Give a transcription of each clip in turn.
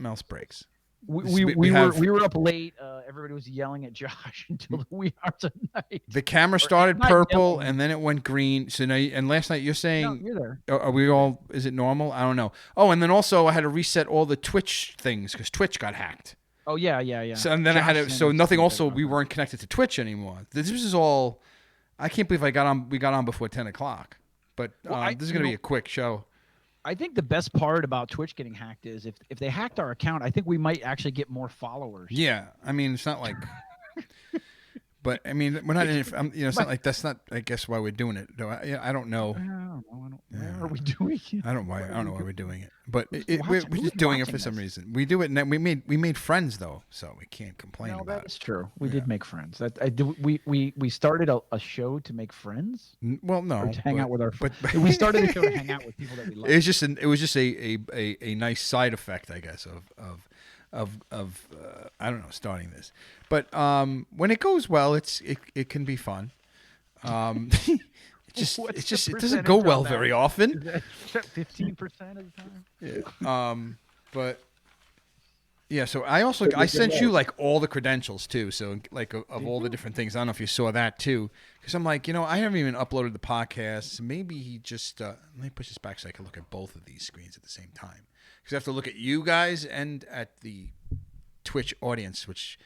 something else breaks. We were up late. Everybody was yelling at Josh until the wee hours of night. The camera started purple and then it went green. So now, and last night you're saying, no, you're there. Are we all? Is it normal? I don't know. Oh, and then also I had to reset all the Twitch things because Twitch got hacked. Oh yeah. So and then I had to. So nothing. Also, we weren't connected to Twitch anymore. This is all. I can't believe we got on before 10 o'clock. But this is gonna be a quick show. I think the best part about Twitch getting hacked is if they hacked our account, I think we might actually get more followers. Yeah, I mean it's not like, but I mean we're not in it. It's not like that's not. I guess why we're doing it. Though I don't know. Why are we doing it? I don't know why we're doing it. But we're just doing it for some reason. We do it. And we made friends though, so we can't complain about it. That is true. We did make friends. We started a show to make friends. Well, no, or to hang out with our friends. We started a show to hang out with people that we love. It was just a nice side effect, I guess, of I don't know, starting this. But when it goes well, it can be fun. It doesn't go well very often. 15% of the time. Yeah. But yeah. So I sent you like all the credentials too. So like of all the different things. I don't know if you saw that too. Because I'm like, I haven't even uploaded the podcast. So maybe he just let me push this back so I can look at both of these screens at the same time. Because I have to look at you guys and at the Twitch audience, which.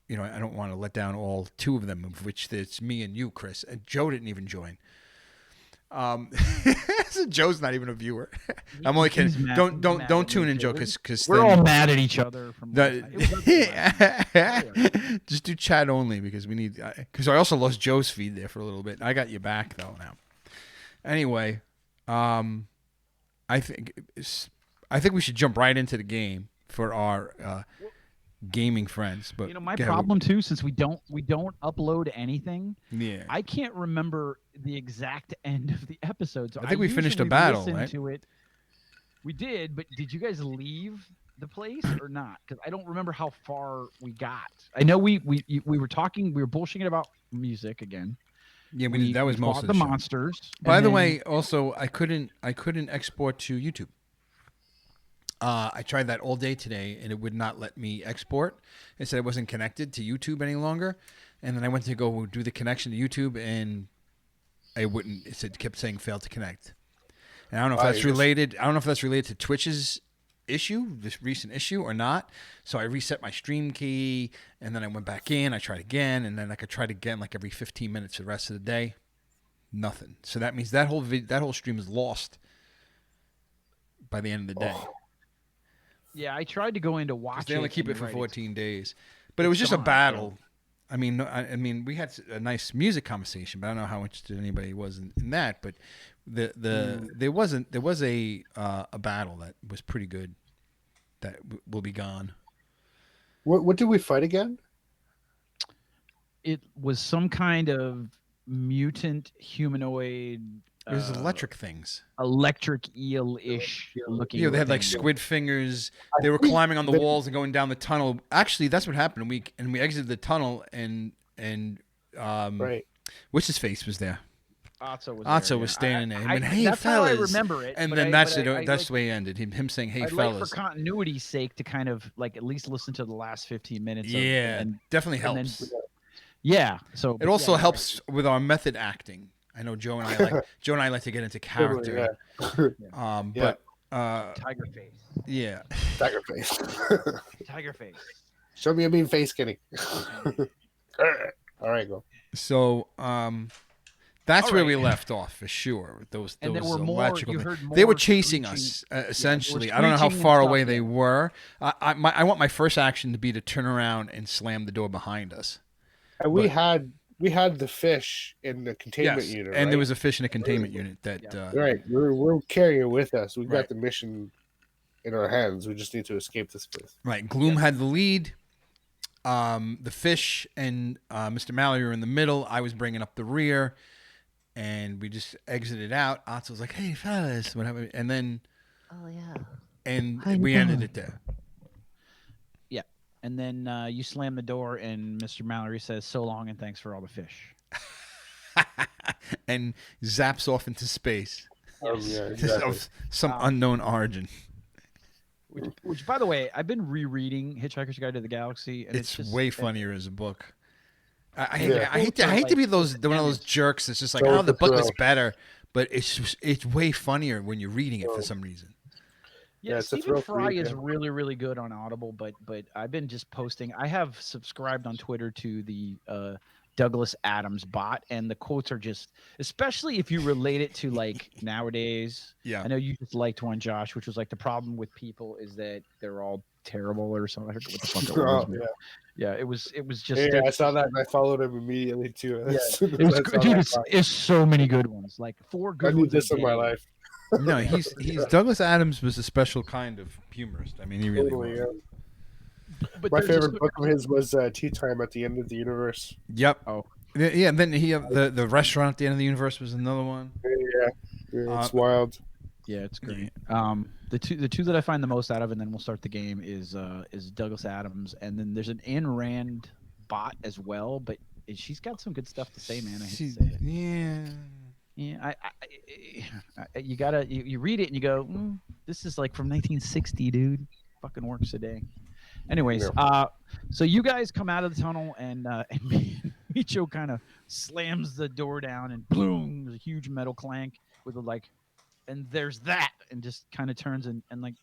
I don't want to let down all two of them, of which it's me and you, Chris. And Joe didn't even join. So Joe's not even a viewer. I'm only kidding. Don't tune in, Joe, because we're all mad at each other. Just do chat only because we need. Because I also lost Joe's feed there for a little bit. I got you back though now. Anyway, I think we should jump right into the game for our. Gaming friends, but my problem too, since we don't upload anything. Yeah, I can't remember the exact end of the episode. So I think we finished a battle, right? To it. We did, but did you guys leave the place or not? Because I don't remember how far we got. I know we were talking, we were bullshitting about music again. Yeah, that was most of the monsters. By the way, also I couldn't export to YouTube. I tried that all day today, and it would not let me export. It said it wasn't connected to YouTube any longer. And then I went to go do the connection to YouTube, and it wouldn't. It kept saying failed to connect. And I don't know if that's related. I don't know if that's related to Twitch's issue, this recent issue, or not. So I reset my stream key, and then I went back in. I tried again, and then I could try it again like every 15 minutes for the rest of the day. Nothing. So that means that whole stream is lost by the end of the day. Yeah, I tried to go in to watch it. They only keep it for 14 days. But it was just a battle. I mean, we had a nice music conversation, but I don't know how interested anybody was in that. But there was a battle that was pretty good that will be gone. What did we fight again? It was some kind of mutant humanoid. It was electric things. Electric eel-ish looking. Yeah, they had like squid fingers. They were climbing on the walls and going down the tunnel. Actually, that's what happened. We exited the tunnel and right. What's his face was there? Atso was standing there. And hey, that's fellas. how I remember it. And then that's the way it ended. Him saying, hey, fellas. Like for continuity's sake to kind of like at least listen to the last 15 minutes. Yeah, definitely helps. So it also helps with our method acting. I know Joe and I like to get into character. But Tiger face. Yeah. Tiger face. Tiger face. Show me a mean face, Kenny. All right, go. So that's where we left off for sure. Those electrical things. They were chasing us essentially. I don't know how far away they were. I want my first action to be to turn around and slam the door behind us. And we had the fish in the containment unit, right? And there was a fish in a containment unit that. Right, we're carrying it with us. We've got the mission in our hands. We just need to escape this place. Right, Gloom had the lead. The fish and Mr. Mallory were in the middle. I was bringing up the rear, and we just exited out. Otto was like, "Hey, fellas," whatever, and then. Oh yeah. And we ended it there. And then you slam the door, and Mr. Mallory says, "So long, and thanks for all the fish." And zaps off into space. Yeah, exactly. Of some unknown origin. Which, by the way, I've been rereading Hitchhiker's Guide to the Galaxy, and It's just way funnier as a book. I Yeah. hate to be one of those jerks that's just like, So oh, it's the a book was thrill. better, but it's way funnier when you're reading it for some reason. Yeah, it's a Stephen thrill to Fry read, is yeah. really, really good on Audible, but I've been just posting. I have subscribed on Twitter to the Douglas Adams bot, and the quotes are just, especially if you relate it to like nowadays. Yeah. I know you just liked one, Josh, which was like the problem with people is that they're all terrible or something. I forget what the fuck it was. Oh, but yeah. yeah, it was just. Yeah, there's- I saw that and I followed him immediately too. Yeah, As soon as it was I good, saw dude. that It's so many good ones, like 4 I good need ones. this a in my day. life. No, he's Douglas Adams was a special kind of humorist. I mean, he really Totally, was. yeah. But My there's favorite just- book of his was Tea Time at the End of the Universe. Yep. Oh, Yeah. And then the restaurant at the end of the universe was another one. Yeah, it's wild. yeah, it's great. The two that I find the most out of, and then we'll start the game is Douglas Adams, and then there's an Ayn Rand bot as well, but she's got some good stuff to say, man. I hate to say it. Yeah. Yeah, you gotta you read it and you go, this is like from 1960, dude. Fucking works today. Anyways, so you guys come out of the tunnel and Micho kind of slams the door down and boom, there's a huge metal clank with a like, and there's that, and just kind of turns and like,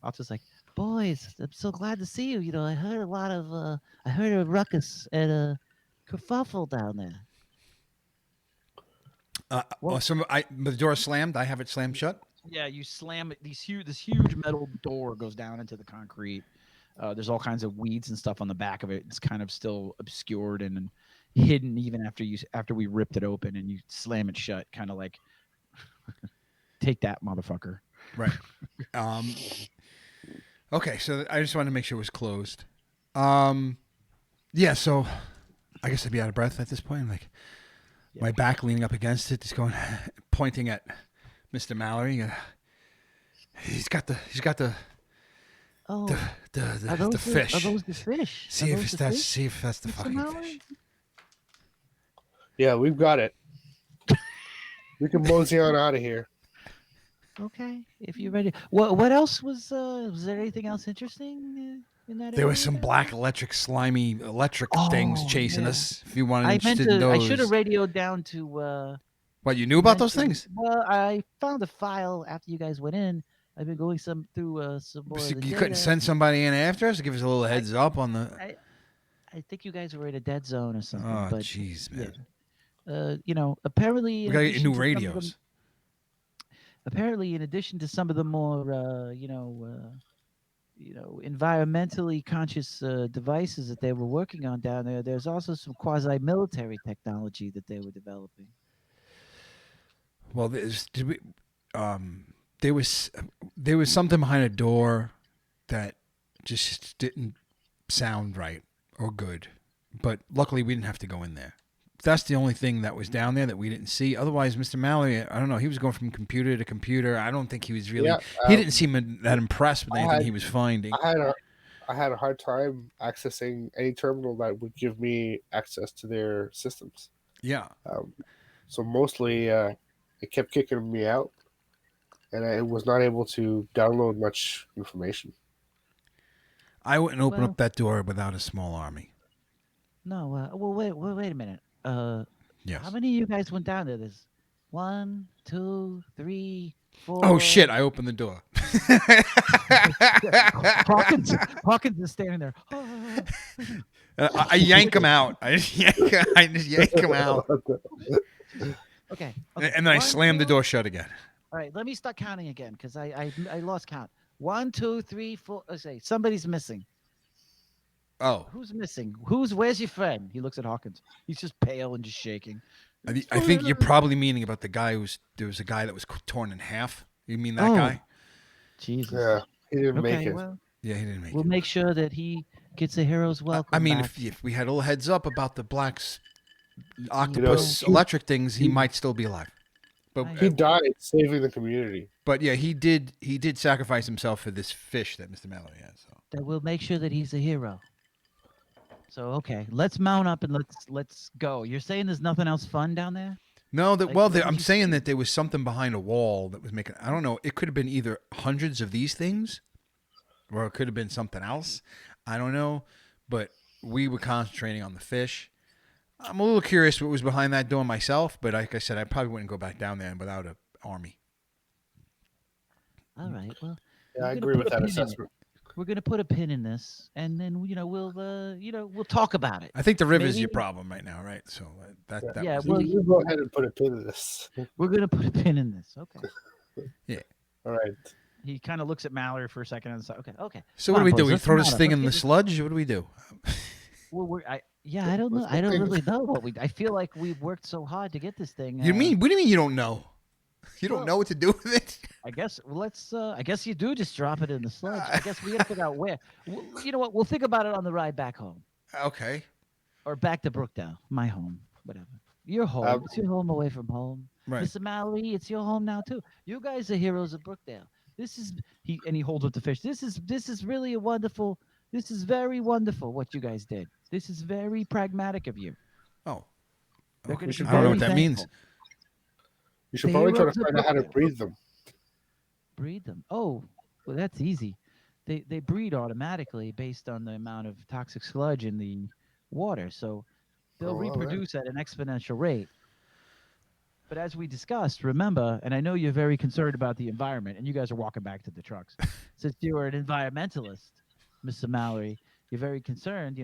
Alta's like, boys, I'm so glad to see you. You know, I heard a ruckus and a kerfuffle down there. The door slammed. I have it slammed shut. Yeah, you slam it. This huge metal door goes down into the concrete. There's all kinds of weeds and stuff on the back of it. It's kind of still obscured and hidden even after we ripped it open, and you slam it shut, kind of like, take that, motherfucker. Right. Okay, so I just wanted to make sure it was closed. Yeah, so I guess I'd be out of breath at this point. Like my back leaning up against it, just going, pointing at Mr. Mallory. He's got the Oh, the fish. Are those the fish? See if that's the fucking fish. Yeah, we've got it. We can mosey on out of here. Okay, if you're ready. What else was there anything else interesting in that? There was area some there? black slimy electric things Oh, chasing yeah. us. If you wanted I meant interested in to. I those. should have radioed down to. What, you knew about those mention- things? Well, I found a file after you guys went in. I've been going through some more. So of the you couldn't data. send somebody in after us to give us a little heads up on the. I think you guys were in a dead zone or something. Oh, but jeez, man. you know, apparently We gotta get addition new to some of them- radios. apparently, in addition to some of the more, environmentally conscious devices that they were working on down there, there's also some quasi-military technology that they were developing. Well, there was something behind a door that just didn't sound right or good, but luckily we didn't have to go in there. That's the only thing that was down there that we didn't see. Otherwise, Mr. Mallory, I don't know, he was going from computer to computer. I don't think he was really. He didn't seem that impressed with anything he was finding. I had a hard time accessing any terminal that would give me access to their systems. Yeah. So mostly, it kept kicking me out, and I was not able to download much information. I wouldn't open Well- up that door without a small army. No, well, wait a minute. Yes. How many of you guys went down there? There's 1, 2, 3, 4. Oh shit! I opened the door. Hawkins is standing there. I yank him out. I just yank him out, Okay. and then I 1, slam the 2. door shut again. All right, let me start counting again because I lost count. 1, 2, 3, 4. Let's say somebody's missing. Oh, Who's missing? Where's your friend? He looks at Hawkins. He's just pale and just shaking. I think you're probably meaning about the guy there was a guy that was torn in half. You mean that Oh. guy? Jesus. Yeah, he didn't make Okay, it. well, Yeah, he didn't make we'll it. make sure that he gets a hero's welcome. I mean, back. if we had a little heads up about the blacks, octopus, he- electric things, he might still be alive. But I- He died saving the community. yeah, he did sacrifice himself for this fish that Mr. Mallory has. So. that we'll make sure that he's a hero. So okay, let's mount up and let's go. You're saying there's nothing else fun down there? No, Like, what did I'm you saying see? that there was something behind a wall that was making. I don't know. It could have been either hundreds of these things, or it could have been something else. I don't know, but we were concentrating on the fish. I'm a little curious what was behind that door myself, but like I said, I probably wouldn't go back down there without an army. All right. Well, Yeah, I we're gonna agree put with a that pin in it. assessment. We're gonna put a pin in this, and then we'll talk about it. I think the river's Maybe- your problem right now, right? So that Yeah, was well, it. You go ahead and put a pin in this. We're gonna put a pin in this. Okay. All right. He kind of looks at Mallory for a second and says, "Okay, Okay. So Come what do on, we do? boys, We let's throw come this on, thing let's in get the this- sludge? What do we do? Well, I don't know. Let's I don't think. really know what we. I feel like we've worked so hard to get this thing. You mean? What do you mean you don't know? You don't Well- know what to do with it? I guess let's. I guess you do just drop it in the sludge. I guess we got to figure out where. You know what? We'll think about it on the ride back home Okay. or back to Brookdale, my home, whatever. Your home. It's your home away from home. Right. Mr. Mallory, it's your home now too. You guys are heroes of Brookdale. This is he holds up the fish. This is really a wonderful. This is very wonderful what you guys did. This is very pragmatic of you. Oh. They're gonna be I don't know very what that means. thankful. You should The probably try to heroes of find out how to Brookdale. breathe them. Breed them. Oh, well, that's easy. They breed automatically based on the amount of toxic sludge in the water, so they'll Oh, all right. reproduce at an exponential rate. But as we discussed, remember, and I know you're very concerned about the environment, and you guys are walking back to the trucks. Since you're an environmentalist, Mr. Mallory, you're very concerned.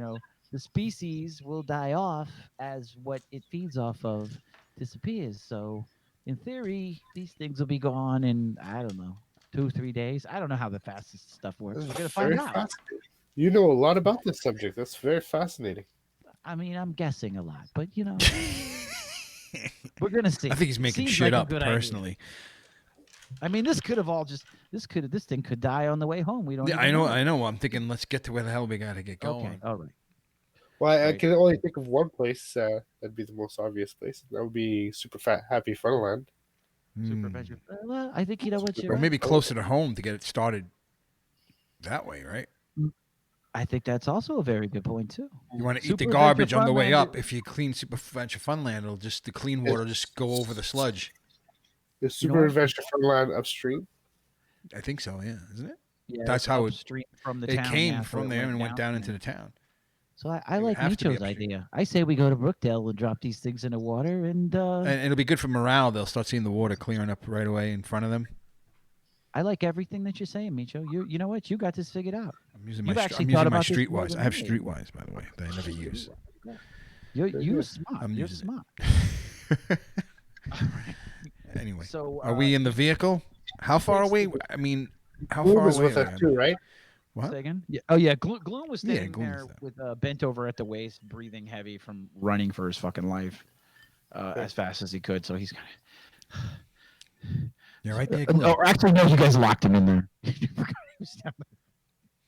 The species will die off as what it feeds off of disappears. So, in theory, these things will be gone in, I don't know, 2-3 days. I don't know how the fastest stuff works. This We're is gonna find very out. fascinating. You know a lot about this subject. That's very fascinating. I mean, I'm guessing a lot, but we're gonna see. I think he's making Seems shit like a up good idea. personally. I mean, this could have all just this thing could die on the way home. We don't. Yeah, even I know. I'm thinking, let's get to where the hell we got to get going. Okay, all right. Well, I Right. can only think of one place that'd be the most obvious place. That would be Super Fat Happy Funland. Super Hmm. adventure. Well, I think you know what Super you're. Or Right. maybe closer to home to get it started that way, right? I think that's also a very good point too. You want to eat Super the Adventure garbage on the way Funland up. If you clean Super Adventure Funland, it'll just the clean water just go over the sludge. There's You know Super what? Adventure Funland upstream. I think so. Yeah, isn't it? Yeah, That's it's how it- upstream from the It town. came yeah, from so it there and went down yeah. into the town. So I It like have to be Micho's upstream. idea. I say we go to Brookdale and drop these things in the water, and And it'll be good for morale. They'll start seeing the water clearing up right away in front of them. I like everything that you're saying, Micho. You know what? You got this figured out. I'm using You've my actually I'm thought using my about this more Streetwise. than I have me. Streetwise, by the way, that I never use. You're good. smart. I'm You're using it. smart. Anyway, So are we in the vehicle? How far away? I mean, how Gloom far is away? with are us we? too, right? What? Say again? Yeah. Oh yeah. Gloom was Yeah, standing Gloom there was there. with bent over at the waist, breathing heavy from running for his fucking life, as fast as he could. So he's kind You're right there. of. Gloom. Or actually, no, you guys locked him in there.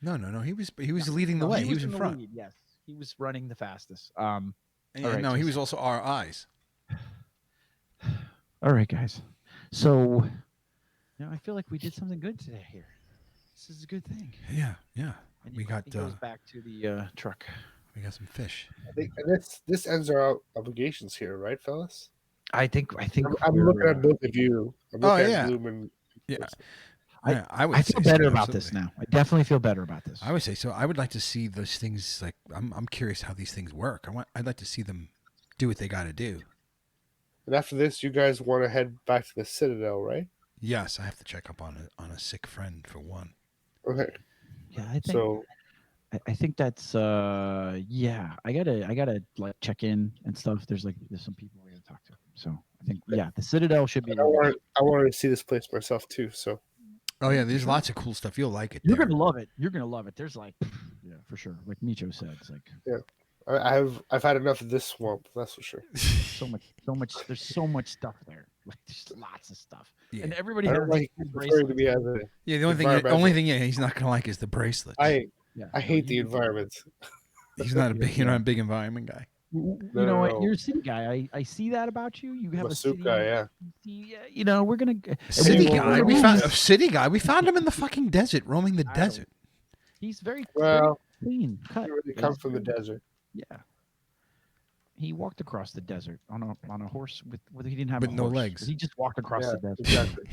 No. He was leading the No, way. He was in the front. lead, yes, he was running the fastest. And All right, no, he so- was also our eyes. All right, guys. So, I feel like we did something good today here. This is a good thing. Yeah. And We got he goes back to the truck. we got some fish. I think and this ends our obligations here, right, fellas? I think. I'm looking at both of you. I'm Oh, looking yeah. at Gloom and Yeah. I- Yeah, I would. I feel say so, better about this absolutely. now. I definitely feel better about this. I would say so. I would like to see those things. Like I'm curious how these things work. I'd like to see them do what they got to do. And after this, you guys want to head back to the Citadel, right? Yes, I have to check up on a sick friend for one. Okay. Yeah, I think. So I think that's yeah. I gotta like check in and stuff. There's some people we gotta talk to. So I think the Citadel should be. I wanted to see this place myself too. So Oh yeah, there's lots of cool stuff. You'll like it. You're there. gonna love it. You're gonna love it. There's yeah, for sure. Like Micho said, it's like I've had enough of this swamp. That's for sure. so much. There's so much stuff there. Like there's lots of stuff, Yeah. and everybody I has don't like these referring to bracelets. me as a. Yeah, the only Environmental. thing he's not gonna like is the bracelets. I Yeah, hate the you- environment. He's not a big you're not a big environment guy. You No, know no, what? no. You're a city guy. I see that about you. You have I'm a a soup city guy, yeah. Yeah, we're gonna. City we- guy. We found a city guy. We found him in the fucking desert, roaming the I don't- desert. He's very Well, clean cut. I really come from the desert. Yeah. He walked across the desert on a horse with he didn't have With a no horse. legs. He just walked across Yeah, the desert. exactly.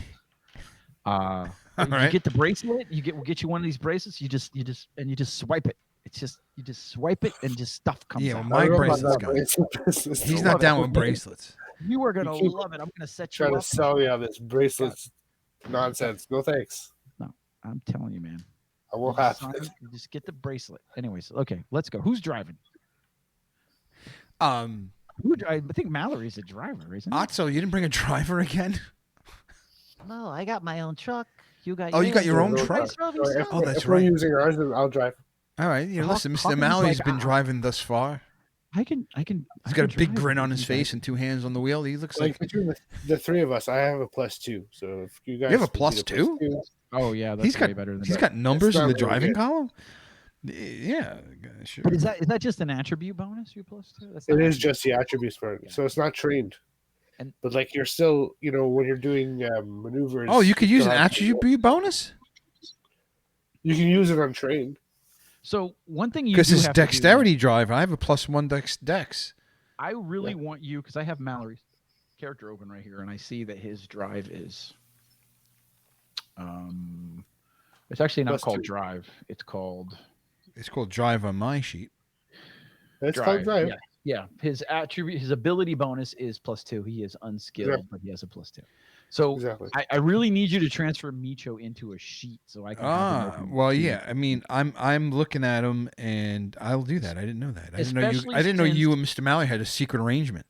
You right. get the bracelet. We'll get you one of these bracelets. You just swipe it. It's just you just swipe it and just stuff comes Yeah, out. well, I my don't know about bracelet's that gone. bracelet business. He's I not love down it. with bracelets. You are gonna keep love it. I'm gonna set Trying you to up. sell you on this bracelets nonsense. No thanks. No, I'm telling you, man. I won't You just have sign it. it, you just get the bracelet. Anyways, okay, let's go. Who's driving? I think Mallory's a driver, isn't he? Otso, you didn't bring a driver again? No, I got my own truck. You got. Oh, you got your own No, truck? no, Drove no, yourself. Oh, that's if we're right. using ours, then I'll drive. All right. You know, listen, Mr. Hawkins Mallory's like, been driving thus far. I can. He's got a big grin on his face and 2 hands on the wheel. He looks Like like. between the three of us, I have a +2. So if you guys You have a would need +2? Oh yeah, that's He's got way better than he's that. got numbers in not the really driving good. column. Yeah, sure. But is that just an attribute bonus? You +2. That's It not is just the attributes part, so it's not trained. And- But like you're still, when you're doing maneuvers. Oh, you could use still an have to- attribute bonus You can use it untrained. So one thing you because do it's have to do- dexterity drive. I have a +1 dex. I really want you because I have Mallory's character open right here, and I see that his drive is. It's actually not called +2. drive. It's called It's called drive on my sheet. That's called drive. Yeah. His attribute, his ability bonus is +2. He is unskilled, Yeah. but he has a +2. So Exactly. I really need you to transfer Micho into a sheet so I can. have him open Well, to you. yeah. I mean, I'm looking at him, and I'll do that. I didn't know that. I didn't know you. Especially I didn't know you since- and Mr. Mallory had a secret arrangement.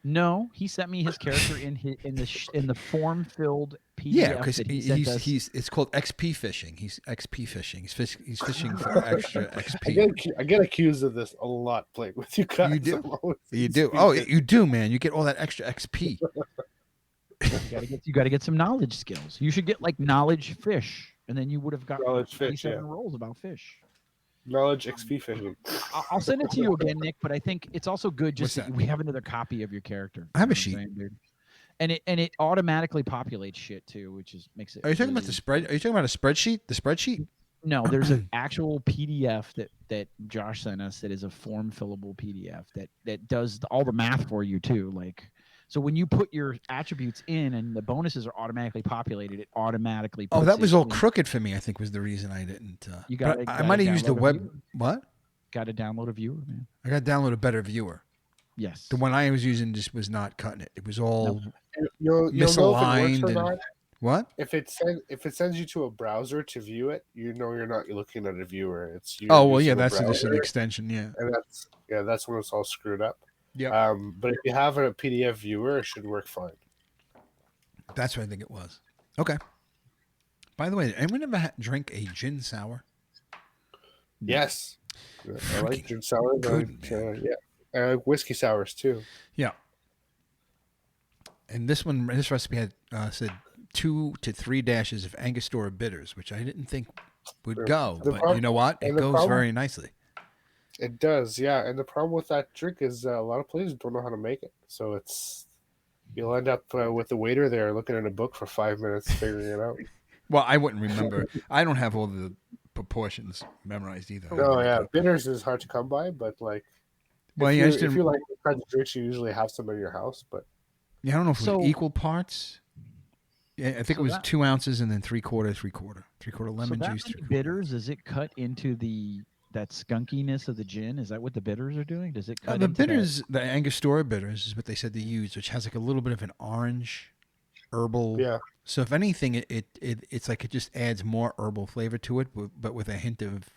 No, he sent me his character in the form filled PDF. Yeah, because that he sent us. he's it's called XP fishing. He's XP fishing. He's fishing for extra I XP. get accused of this a lot playing with you guys. You do. I'm always You do. speaking. Oh, you do, man. You get all that extra XP. You got to get some knowledge skills. You should get like knowledge fish, and then you would have got Knowledge fish, 27 rolls about fish. Knowledge XP fishing. I'll send it to you again, Nick. But I think it's also good just What's that that? we have another copy of your character. I have a You know what I'm sheet. saying, dude? And it automatically populates shit too, which makes it. Are you talking about really- the spread? Are you talking about a spreadsheet? The spreadsheet? No, there's an actual PDF that Josh sent us that is a form fillable PDF that does all the math for you too. Like, so when you put your attributes in and the bonuses are automatically populated, it automatically. Oh, puts that was it all in. crooked for me. I think was the reason I didn't. You but gotta- I gotta might have used the download a web. viewer. What? Got to download a viewer, man. I got to download a better viewer. Yes. The one I was using just was not cutting it. It was all You'll know if it misaligned works or and not. what? If it sends you to a browser to view it, you're not looking at a viewer. It's you. Oh well, yeah, using a that's just an browser, extension. Yeah. and that's when it's all screwed up. Yeah. But if you have a PDF viewer, it should work fine. That's what I think it was. Okay. By the way, did anyone ever drink a gin sour? Yes, I Freaking like gin sour. good, Yeah, I like whiskey sours too. Yeah. And this recipe had said 2 to 3 dashes of Angostura bitters, which I didn't think would Sure. go, The but prob- you know what? It and the goes problem- very nicely. It does, yeah. And the problem with that drink is a lot of places don't know how to make it, so you'll end up with the waiter there looking at a book for 5 minutes figuring it out. Well, I wouldn't remember. I don't have all the proportions memorized either. No, yeah, bitters is hard to come by, but like, Well, if yeah, I you, just if didn't. you like the kinds of drinks, you usually have some in your house. But Yeah, I don't know if it was So- equal parts. Yeah, I think So it was that- 2 ounces and then 3/4 lemon so that juice. many 3/4. bitters, is it cut into that skunkiness of the gin? Is that what the bitters are doing? Does it cut The into that? bitters, the Angostura bitters, is what they said they use, which has like a little bit of an orange herbal. yeah, So if anything, it's like it just adds more herbal flavor to it, but with a hint of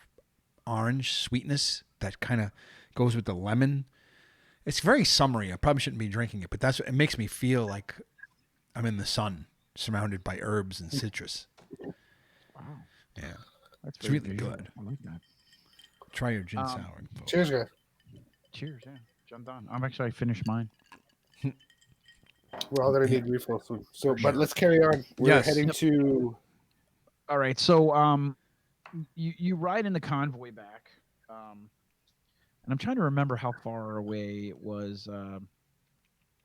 orange sweetness that kind of goes with the lemon. It's very summery. I probably shouldn't be drinking it, but it makes me feel like I'm in the sun, surrounded by herbs and citrus. Wow, Yeah, that's It's very really good. I like that. try your gin sour. folks. cheers, guys. Cheers, yeah. I'm done. I finished mine. We're all gonna need refills soon. So, For but sure. let's carry on. We're Yes. heading to. All right, so you ride in the convoy back, and I'm trying to remember how far away it was.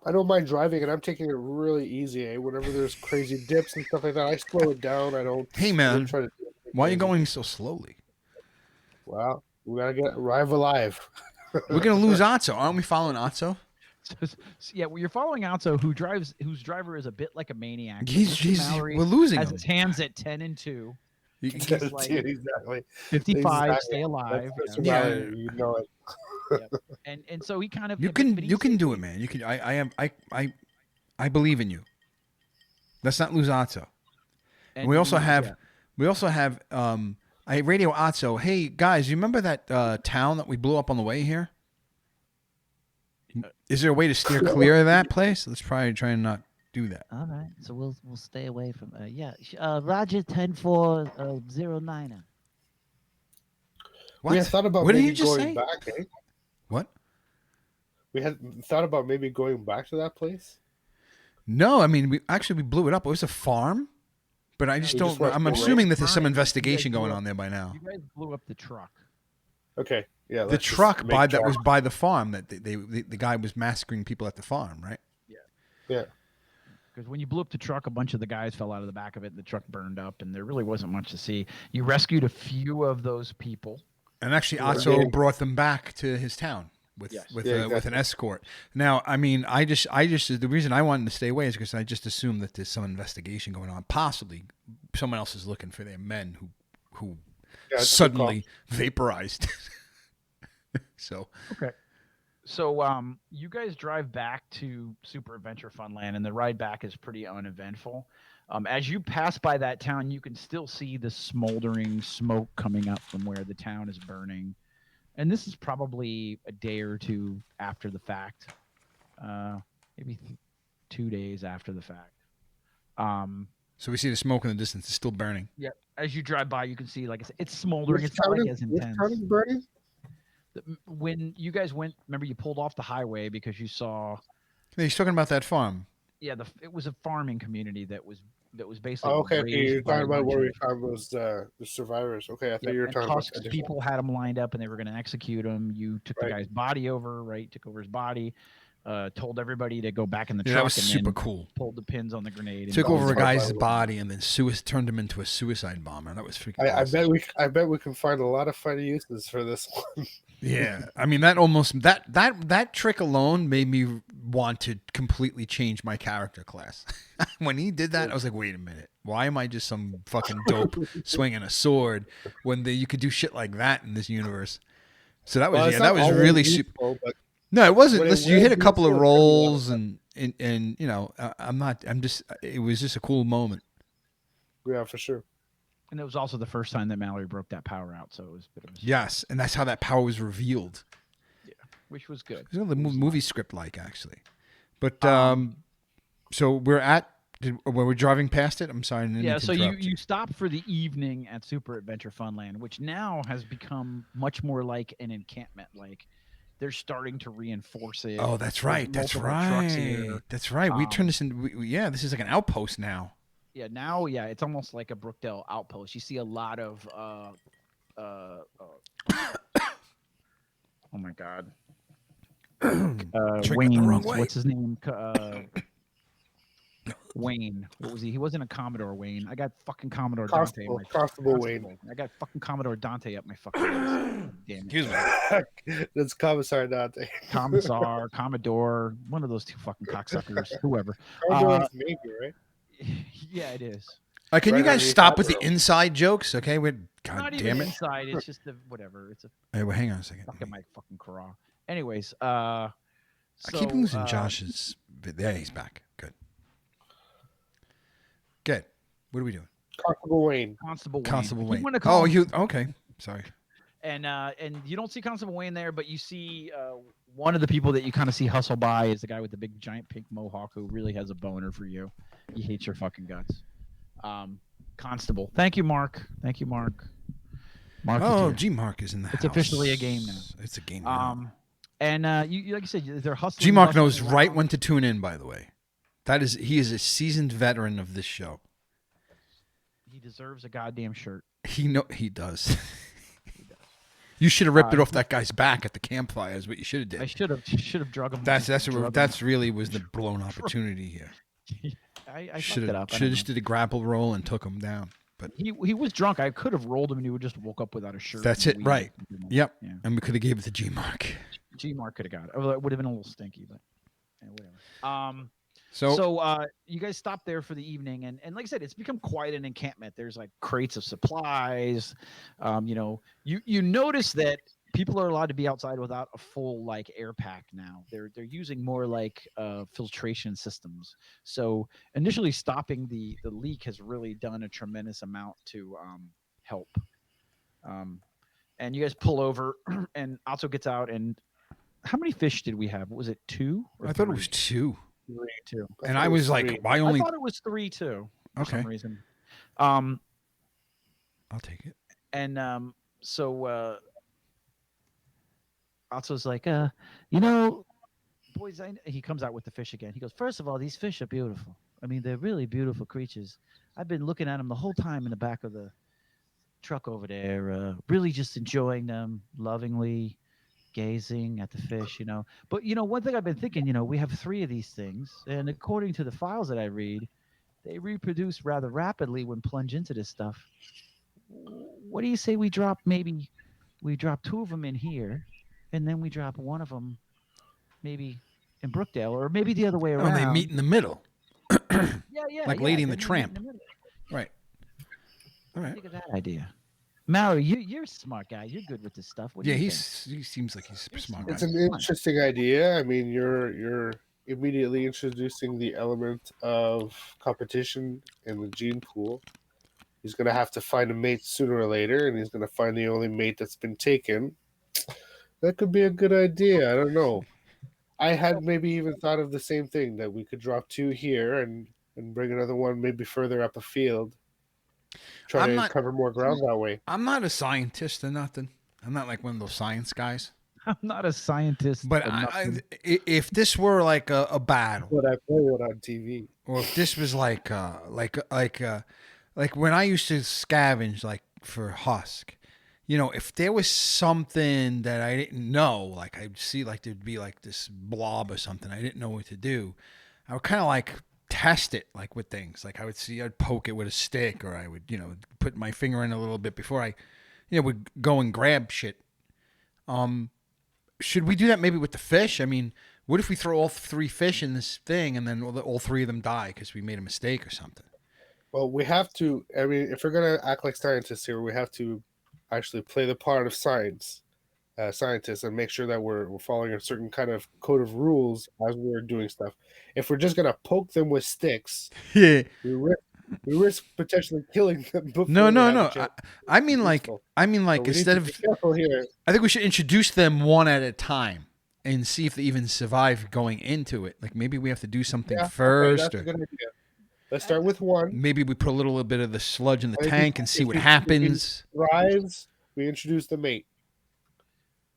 I don't mind driving, and I'm taking it really easy. Whenever there's crazy dips and stuff like that, I slow it down. I don't. Hey, I man, don't try to do anything Why are you crazy. going so slowly? Well, we gotta arrive alive. We're gonna lose Otso. Aren't we following Otso? Yeah, well, you're following Alto, whose driver is a bit like a maniac. We're losing has him. his hands at 10 and 2. You- And he's like exactly. 55, Exactly. stay alive. That's you know? Yeah. Mallory, you know it. Yep. And so he kind of You but can he's- you can do it, man. You can. I believe in you. Let's not lose Otto. and We also he- have yeah. I radio Otto. Hey guys, you remember that town that we blew up on the way here? Is there a way to steer clear of that place? Let's probably try and not do that. All right, so we'll stay away from. Roger 10-4-09. What? We had thought about What did maybe he just going say? back, eh? What? We had thought about maybe going back to that place. No, I mean we blew it up. It was a farm, but I just We don't. just went I'm away. assuming that there's some Burn it. investigation You guys going blew on there by now. You guys blew up the truck. Okay, yeah. The let's just truck make that was sure. by the farm that the guy was massacring people at the farm, right? Yeah. Because when you blew up the truck, a bunch of the guys fell out of the back of it. And the truck burned up, and there really wasn't much to see. You rescued a few of those people. And actually, Yeah. Otto brought them back to his town with Yes. with Yeah, with an exactly. escort. Now, I mean, I just the reason I wanted to stay away is because I just assumed that there's some investigation going on. Possibly, someone else is looking for their men who Yeah, it's a good suddenly vaporized. So Okay. So you guys drive back to Super Adventure Funland, and the ride back is pretty uneventful. As you pass by that town, you can still see the smoldering smoke coming up from where the town is burning. And this is probably a day or two after the fact, maybe 2 days after the fact. we see the smoke in the distance. It's still burning. Yeah. As you drive by, you can see, like I said, it's smoldering. Which It's not like town as is- which intense. town is burning? When you guys went, remember you pulled off the highway because you saw. Hey, he's talking about that farm. Yeah, it was a farming community that was basically. Oh, okay. raised You're by talking a about bunch where of- we found those the survivors. Okay, I thought Yep, you were and talking about Tusk's a different- people had him lined up, and they were going to execute him. You took the Right. guy's body over, right? Took over his body. Told everybody to go back in the Yeah, truck, that was and super then cool. pulled the pins on the grenade. And Took got over a his- guy's body and then turned him into a suicide bomber. That was freaking. I awesome. bet we can find a lot of funny uses for this one. Yeah, I mean that trick alone made me want to completely change my character class. When he did that, I was like, wait a minute, why am I just some fucking dope swinging a sword when you could do shit like that in this universe? So that was Well, it's that not was always really useful, but No, it wasn't. But it Listen, you will hit a be couple of still pretty well rolls and you know, it was just a cool moment. yeah, for sure. And it was also the first time that Mallory broke that power out, so it was a bit of a Yes, and that's how that power was revealed. which was good. It was the movie script like actually. But so were we driving past it? I'm sorry. I didn't mean to So you interrupt. stop for the evening at Super Adventure Funland, which now has become much more like an encampment. Like they're starting to reinforce it. Oh, that's There's right. That's multiple trucks right. here. That's right. We Um, turned this into this is like an outpost now. Yeah, now it's almost like a Brookdale outpost. You see a lot of oh my god. Triggered Wayne, the wrong way. what's his name? Wayne. What was he? He wasn't a Commodore Wayne. I got fucking Commodore Dante. in my- Constable Wayne. I got fucking Commodore Dante up my fucking ass. Damn it. Excuse me. That's Commissar Dante. Commissar, Commodore, one of those two fucking cocksuckers, whoever. Commodore's Navy, right? Yeah, it is. Can you Right guys underneath stop that with the row. inside jokes? Okay, Not God even damn it. inside. It's just a whatever. It's a Hey, well, hang on a second. fucking my fucking craw. Anyways, I keep so, losing Josh's. There, he's back. Good. Good. What are we doing? Constable Wayne. Constable Wayne. Constable If you Wayne. wanna call Oh, him- you okay? Sorry. and you don't see Constable Wayne there, but you see one of the people that you kind of see hustle by is the guy with the big giant pink mohawk who really has a boner for you. He hates your fucking guts. Constable. Thank you, Mark. Thank you, Mark. Mark. is Oh, here. G Mark is in the house. It's officially a game now. It's a game now. And you like you said, they're hustling. G Mark bustling knows right around. when to tune in. By the way, he is a seasoned veteran of this show. He deserves a goddamn shirt. He does. You should have ripped it off that guy's back at the campfire. Is what you should have I did. should have drug him. That's really was the blown opportunity here. I fucked Should it have up. I don't just know. did a grapple roll and took him down. But He was drunk. I could have rolled him, and he would just woke up without a shirt. That's and it, weed. right. Yep. Yeah. And we could have gave it to G Mark. G Mark could have got it. Although it would have been a little stinky, but whatever. So, So you guys stop there for the evening, and like I said, it's become quite an encampment. There's like crates of supplies. You notice that people are allowed to be outside without a full like air pack now. They're using more like filtration systems. So initially stopping the leak has really done a tremendous amount to help. And you guys pull over, and Otto gets out. And how many fish did we have? Was it 2 or I 3? thought it was 2. 2. And I was like, why I only? thought it was 3 too for Okay. some reason. Um, I'll take it. and so Otto's like, boys, he comes out with the fish again. He goes, first of all, these fish are beautiful. I mean, they're really beautiful creatures. I've been looking at them the whole time in the back of the truck over there, really just enjoying them, lovingly gazing at the fish, But, one thing I've been thinking, we have 3 of these things. And according to the files that I read, they reproduce rather rapidly when plunge into this stuff. What do you say we drop 2 of them in here, and then we drop one of them maybe in Brookdale, or maybe the other way around. Oh, they meet in the middle. Yeah. Like Lady and the then they meet Tramp. in the middle. Right. All right. Think of that idea. Mallory, you're a smart guy. You're good with this stuff. What do Yeah, you he think? seems like he's a smart guy. It's an interesting idea. I mean, you're immediately introducing the element of competition in the gene pool. He's going to have to find a mate sooner or later, and he's going to find the only mate that's been taken. That could be a good idea. I don't know. I had maybe even thought of the same thing, that we could drop 2 here and bring another one maybe further up a field. Try to cover more ground that way. I'm not a scientist or nothing. I'm not like one of those science guys. I'm not a scientist. But if this were like a battle, But I play it on TV. or if this was like when I used to scavenge like for husk, if there was something that I didn't know, like I'd see like there'd be like this blob or something, I didn't know what to do, I would kind of like test it like with things. Like I'd poke it with a stick, or I would, put my finger in a little bit before I, would go and grab shit. Should we do that maybe with the fish? I mean, what if we throw all 3 fish in this thing and then all 3 of them die because we made a mistake or something? Well, we have to. I mean, if we're gonna act like scientists here, we have to actually play the part of scientists, and make sure that we're following a certain kind of code of rules as we're doing stuff. If we're just gonna poke them with sticks, Yeah. we risk potentially killing them. Before No. I mean, like so instead of, here. I think we should introduce them one at a time and see if they even survive going into it. Like maybe we have to do something first. Okay, that's a good idea. Let's start with one. Maybe we put a little bit of the sludge in the tank and see what happens. If he thrives, we introduce the mate.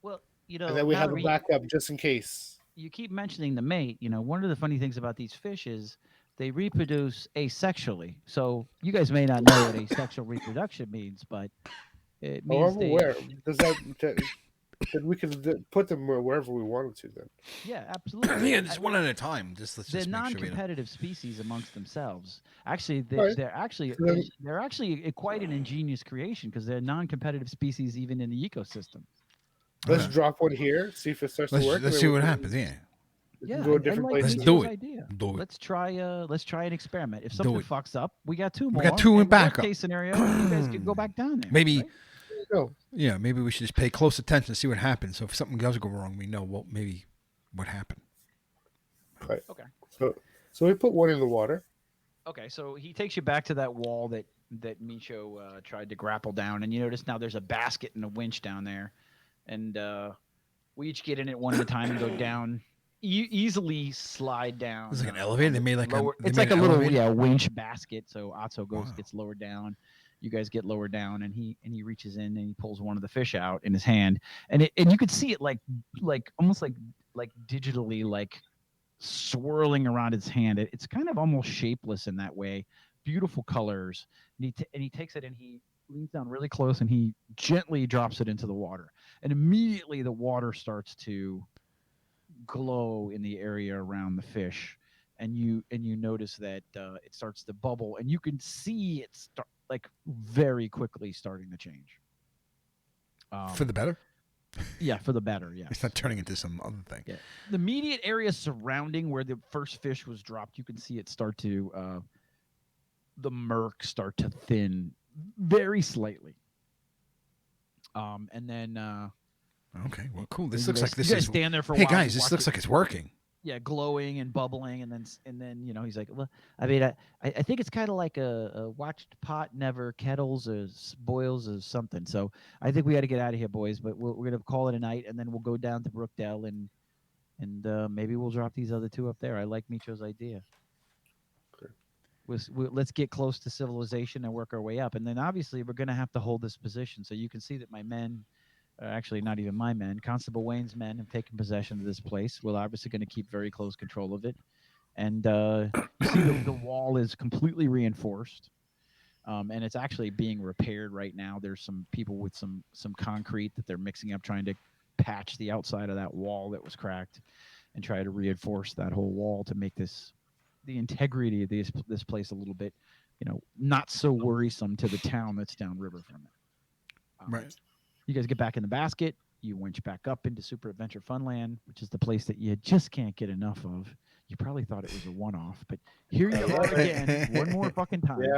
Well, and then we have a backup just in case. You keep mentioning the mate. One of the funny things about these fish is they reproduce asexually. So you guys may not know what asexual reproduction means, but it means I'm aware. Does that then we can put them wherever we wanted to then. Yeah, absolutely. Yeah, just one at a time. They're non-competitive species amongst themselves. Actually, they're actually quite an ingenious creation because they're non-competitive species even in the ecosystem. Let's drop one here, see if it starts to work. Let's see what happens. Yeah, go to different places. Let's do it. Let's try an experiment. If something fucks up, we got 2 more. We got 2 in backup. Worst case scenario, you guys can go back down there. Maybe. Right? Yeah, maybe we should just pay close attention to see what happens. So if something does go wrong, we know what happened. Right. Okay. So we put one in the water. Okay, so he takes you back to that wall that Micho tried to grapple down, and you notice now there's a basket and a winch down there, and we each get in it one at a time and go down. Easily slide down. It's like an elevator. They made like it's like a little winch basket. So Otto gets lowered down. You guys get lower down, and he reaches in and he pulls one of the fish out in his hand, and you could see it like almost like digitally like swirling around his hand. It's kind of almost shapeless in that way. Beautiful colors, and he takes it and he leans down really close and he gently drops it into the water, and immediately the water starts to glow in the area around the fish, and you notice that it starts to bubble, and you can see it start like very quickly starting to change for the better. Yeah, for the better. Yeah. It's not turning into some other thing. Yeah. The immediate area surrounding where the first fish was dropped, you can see it start to the murk start to thin very slightly. And then Okay, well, cool. This you looks guys, like this you guys is. stand there for a Hey while. guys, and this watch looks it, like it's working. yeah, glowing and bubbling, and then you know he's like, well, I mean, I think it's kind of like a watched pot never kettles or boils or something. So I think we got to get out of here, boys. But we're gonna call it a night, and then we'll go down to Brookdale and maybe we'll drop these other two up there. I like Micho's idea. Okay. Let's get close to civilization and work our way up, and then obviously we're gonna have to hold this position. So you can see that my men. Actually, not even my men. Constable Wayne's men have taken possession of this place. We're obviously going to keep very close control of it. And you see the wall is completely reinforced. And it's actually being repaired right now. There's some people with some concrete that they're mixing up, trying to patch the outside of that wall that was cracked and try to reinforce that whole wall to make the integrity of this place a little bit, not so worrisome to the town that's downriver from it. Right. You guys get back in the basket. You winch back up into Super Adventure Funland, which is the place that you just can't get enough of. You probably thought it was a one-off, but here you are again, one more fucking time. Yeah.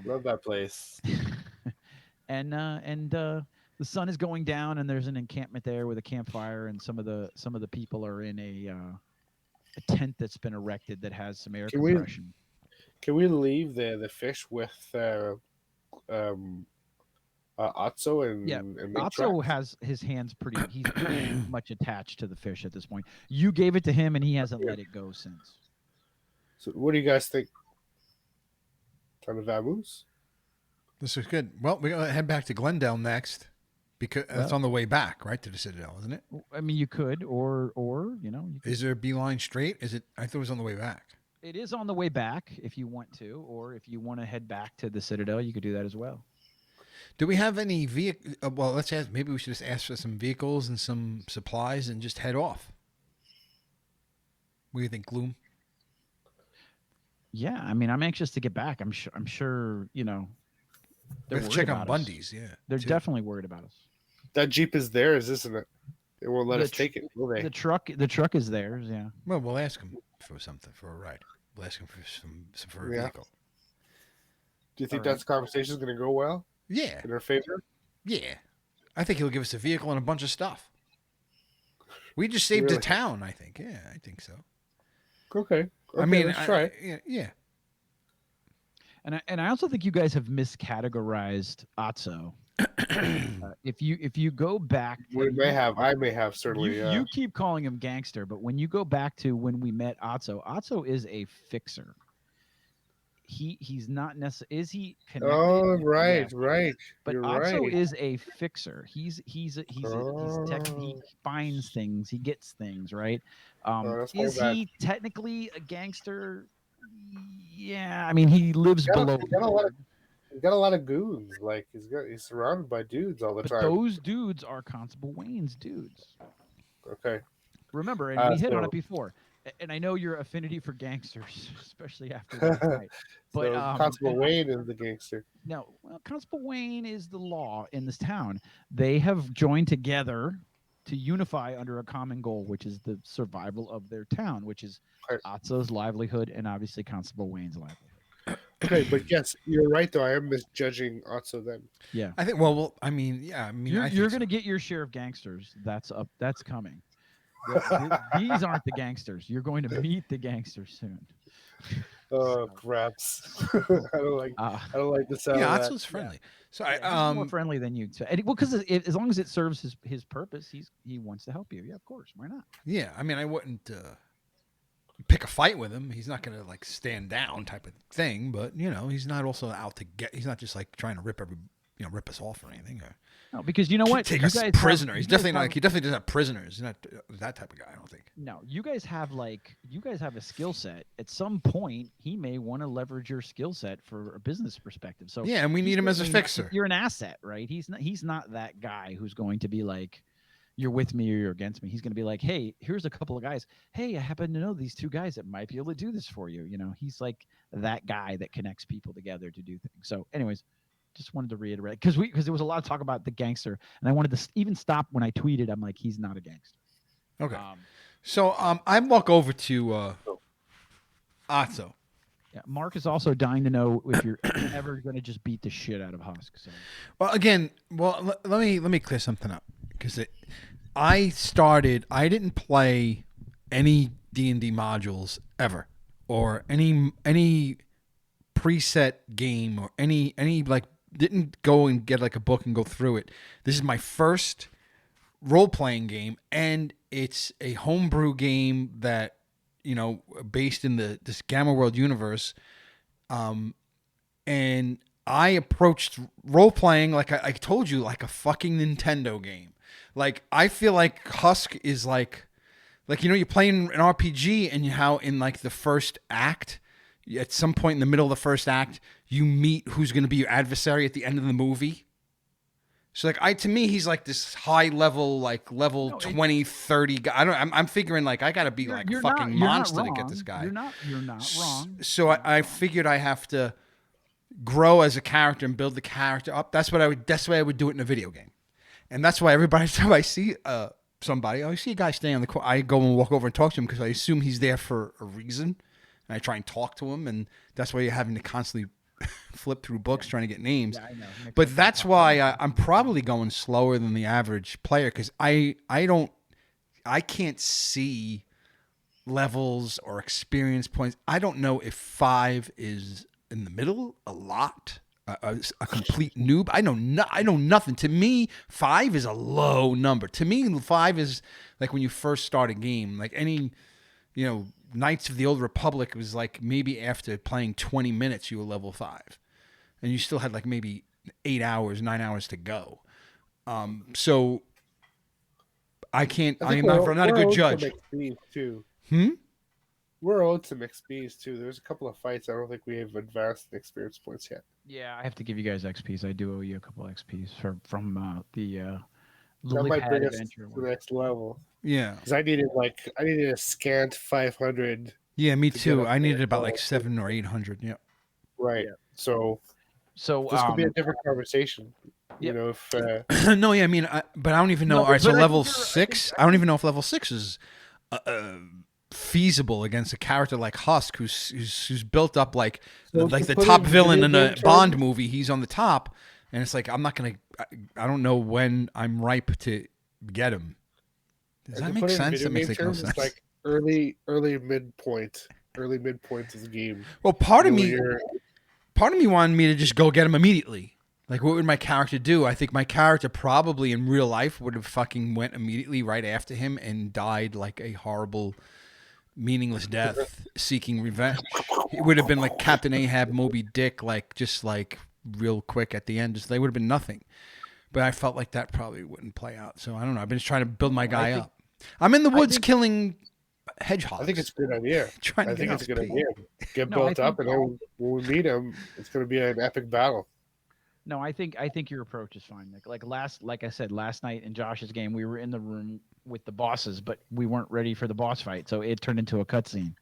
Love that place. And the sun is going down, and there's an encampment there with a campfire, and some of the people are in a tent that's been erected that has some air compression. Can we leave the fish with Otso and Otso has his hands he's pretty much attached to the fish at this point. You gave it to him and he hasn't let it go since. So what do you guys think? Time to vamoose? This is good. Well, we're going to head back to Glendale next because it's on the way back, right, to the Citadel, isn't it? I mean, you could, or you could. Is there a beeline straight? Is it? I thought it was on the way back. It is on the way back if you want to, or if you want to head back to the Citadel, you could do that as well. Do we have any vehicle? Well, let's ask. Maybe we should just ask for some vehicles and some supplies and just head off. What do you think, Gloom? Yeah, I mean, I'm anxious to get back. I'm sure. They're Let's check on about us. Bundy's. Yeah, They're too. Definitely worried about us. That Jeep is theirs, isn't it? They won't let us take it, will they? The truck is theirs. Yeah. Well, we'll ask them for something for a ride. We'll ask them for a vehicle. Do you think that conversation is going to go well? Yeah. In our favor? Yeah. I think he'll give us a vehicle and a bunch of stuff. We just saved the town, I think. Yeah, I think so. Okay. I mean, let's try. Yeah. And I also think you guys have miscategorized Otso. If you go back, I may have certainly. You keep calling him gangster, but when you go back to when we met Otso is a fixer. He's not necessarily. Is he connected? Oh, right, yeah. Right. But You're Otso right. is a fixer. He finds things. He gets things right. Is he technically a gangster? Yeah, I mean he lives below. He's got a lot of goons. Like he's surrounded by dudes all the time. Those dudes are Constable Wayne's dudes. Okay. Remember, and we hit on it before. And I know your affinity for gangsters, especially after that night. But so Constable Wayne is the gangster. No, Constable Wayne is the law in this town. They have joined together to unify under a common goal, which is the survival of their town, which is Otso's livelihood and obviously Constable Wayne's livelihood. Okay, but yes, you're right. Though I am misjudging Otso then. Yeah, I think. Well, I mean, yeah, I mean, you're going to get your share of gangsters. That's up. That's coming. These aren't the gangsters. You're going to meet the gangsters soon. Oh, craps! I don't like the sound. Yeah, of that. Otso's friendly. Yeah. So he's more friendly than you. Well, because as long as it serves his purpose, he wants to help you. Yeah, of course. Why not? Yeah, I mean, I wouldn't pick a fight with him. He's not going to like stand down type of thing. But he's not also out to get. He's not just like trying to rip us off or anything. Or no, because you know what? Take us prisoner. He definitely doesn't have prisoners. He's not that type of guy. I don't think. No, you guys have a skill set. At some point, he may want to leverage your skill set for a business perspective. So yeah, and we need him as a fixer. You're an asset, right? He's not that guy who's going to be like, you're with me or you're against me. He's going to be like, hey, here's a couple of guys. Hey, I happen to know these two guys that might be able to do this for you. He's like that guy that connects people together to do things. So, anyways. Just wanted to reiterate because there was a lot of talk about the gangster, and I wanted to even stop when I tweeted. I'm like, he's not a gangster. Okay. So I walk over to Otto. Yeah, Mark is also dying to know if you're ever going to just beat the shit out of Husk. So. Well, again, let me clear something up because I didn't play any D&D modules ever or any preset game or any like didn't go and get like a book and go through it. This is my first role-playing game, and it's a homebrew game that, you know, based in this Gamma World universe. And I approached role-playing like I told you, like a fucking Nintendo game. Like, I feel like Husk is like, you know, you're playing an RPG and how in like the first act, at some point in the middle of the first act, you meet who's going to be your adversary at the end of the movie. So like to me, he's like this high level, like level 20, 30 guy. I'm figuring like I got to be like a fucking monster to get this guy. You're not wrong. So I figured I have to grow as a character and build the character up. That's the way I would do it in a video game. And that's why every time I see somebody, I see a guy standing on the corner, I go and walk over and talk to him because I assume he's there for a reason. And I try and talk to him, and that's why you're having to constantly flip through books trying to get names. Yeah, I know. But that's why I'm probably going slower than the average player because I can't see levels or experience points. I don't know if 5 is in the middle, a lot, a complete noob. I know nothing. To me, 5 is a low number. To me, 5 is like when you first start a game. Like any, you know, Knights of the Old Republic was like maybe after playing 20 minutes you were level 5, and you still had like maybe 9 hours to go. So I can't. I'm not a good judge. Too. Hmm. We're owed some XPs too. There's a couple of fights I don't think we have advanced in experience points yet. Yeah, I have to give you guys XPs. I do owe you a couple of XPs from the that might bring us to the next level. Yeah, because I needed a scant 500. Yeah, me too. I needed about like 700 or 800. Yeah. Right. Yeah. So this could be a different conversation. You know, if no, yeah, I mean, but I don't even know. No, all right, so level 6. I don't even know if level 6 is feasible against a character like Husk, who's built up like the top villain in a Bond movie. He's on the top, and it's like I'm not gonna. I don't know when I'm ripe to get him. Does that make sense? That makes no sense. It's like early midpoint of the game. Well, part of me wanted me to just go get him immediately. Like, what would my character do? I think my character probably in real life would have fucking went immediately right after him and died like a horrible, meaningless death, seeking revenge. It would have been like Captain Ahab, Moby Dick, like just like real quick at the end. Just they would have been nothing. But I felt like that probably wouldn't play out. So I don't know. I've been just trying to build my guy up. I'm in the woods killing hedgehogs. I think it's a good idea. I think it's a good idea. Get built up, and then when we meet him, it's going to be an epic battle. No, I think your approach is fine. Like I said, last night in Josh's game, we were in the room with the bosses, but we weren't ready for the boss fight, so it turned into a cutscene.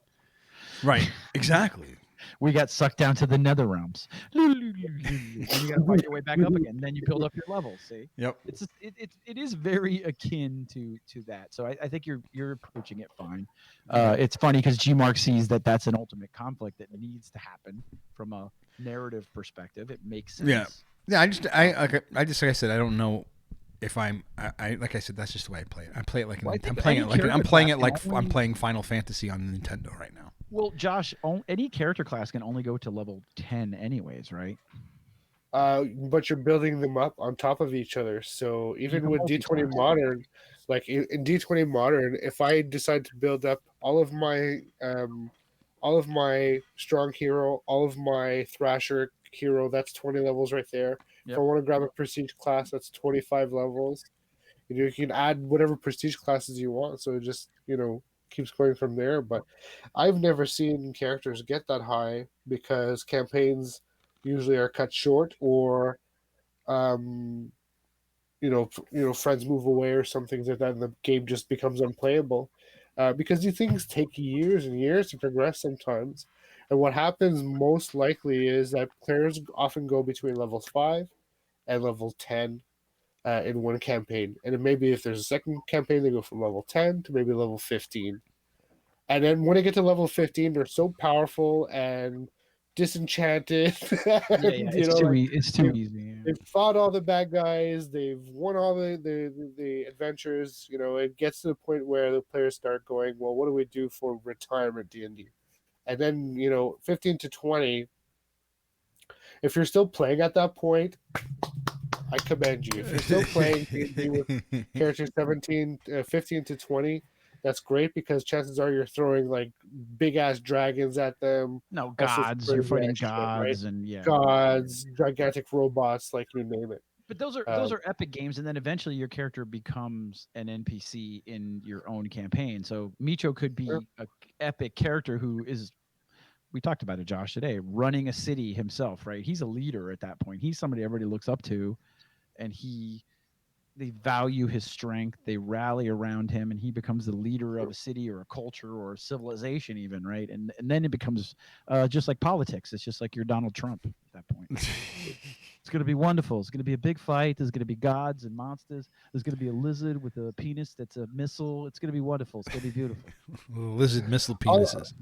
Right. Exactly. We got sucked down to the nether realms. And you got to fight your way back up again. Then you build up your levels. See? Yep. It is very akin to that. So I think you're approaching it fine. It's funny because G-Mark sees that that's an ultimate conflict that needs to happen from a narrative perspective. It makes sense. Yeah. Yeah. I just like I said, I don't know if I'm. Like I said, that's just the way I play it. I play it like I'm playing Final Fantasy on Nintendo right now. Well, Josh, any character class can only go to level 10 anyways, right? But you're building them up on top of each other. So even with D20 Modern, like in D20 Modern, if I decide to build up all of my strong hero, all of my Thrasher hero, that's 20 levels right there. Yep. If I want to grab a prestige class, that's 25 levels. You can add whatever prestige classes you want. So it just, keeps going from there. But I've never seen characters get that high because campaigns usually are cut short, or friends move away or something like that, and the game just becomes unplayable because these things take years and years to progress sometimes. And what happens most likely is that players often go between levels 5 and level 10 in one campaign. And it may be if there's a second campaign, they go from level 10 to maybe level 15. And then when they get to level 15, they're so powerful and disenchanted. Yeah, And, it's it's too easy. Yeah. they've fought all the bad guys. They've won all the adventures. It gets to the point where the players start going, well, what do we do for retirement D&D? And then 15 to 20. If you're still playing at that point, I commend you. If you're still playing D&D with characters 15 to 20, that's great because chances are you're throwing like big ass dragons at them. No, all sorts of gods. You're fighting crazy ass shit, right? gods, and yeah. Gods, gigantic robots, like you name it. But those are epic games, and then eventually your character becomes an NPC in your own campaign. So Micho could be a epic character who is, we talked about it, Josh, today, running a city himself, right? He's a leader at that point. He's somebody everybody looks up to, and they value his strength. They rally around him, and he becomes the leader of a city or a culture or a civilization, even, right? And then it becomes just like politics. It's just like you're Donald Trump at that point. It's going to be wonderful. It's going to be a big fight. There's going to be gods and monsters. There's going to be a lizard with a penis that's a missile. It's going to be wonderful. It's going to be beautiful. Lizard missile penises.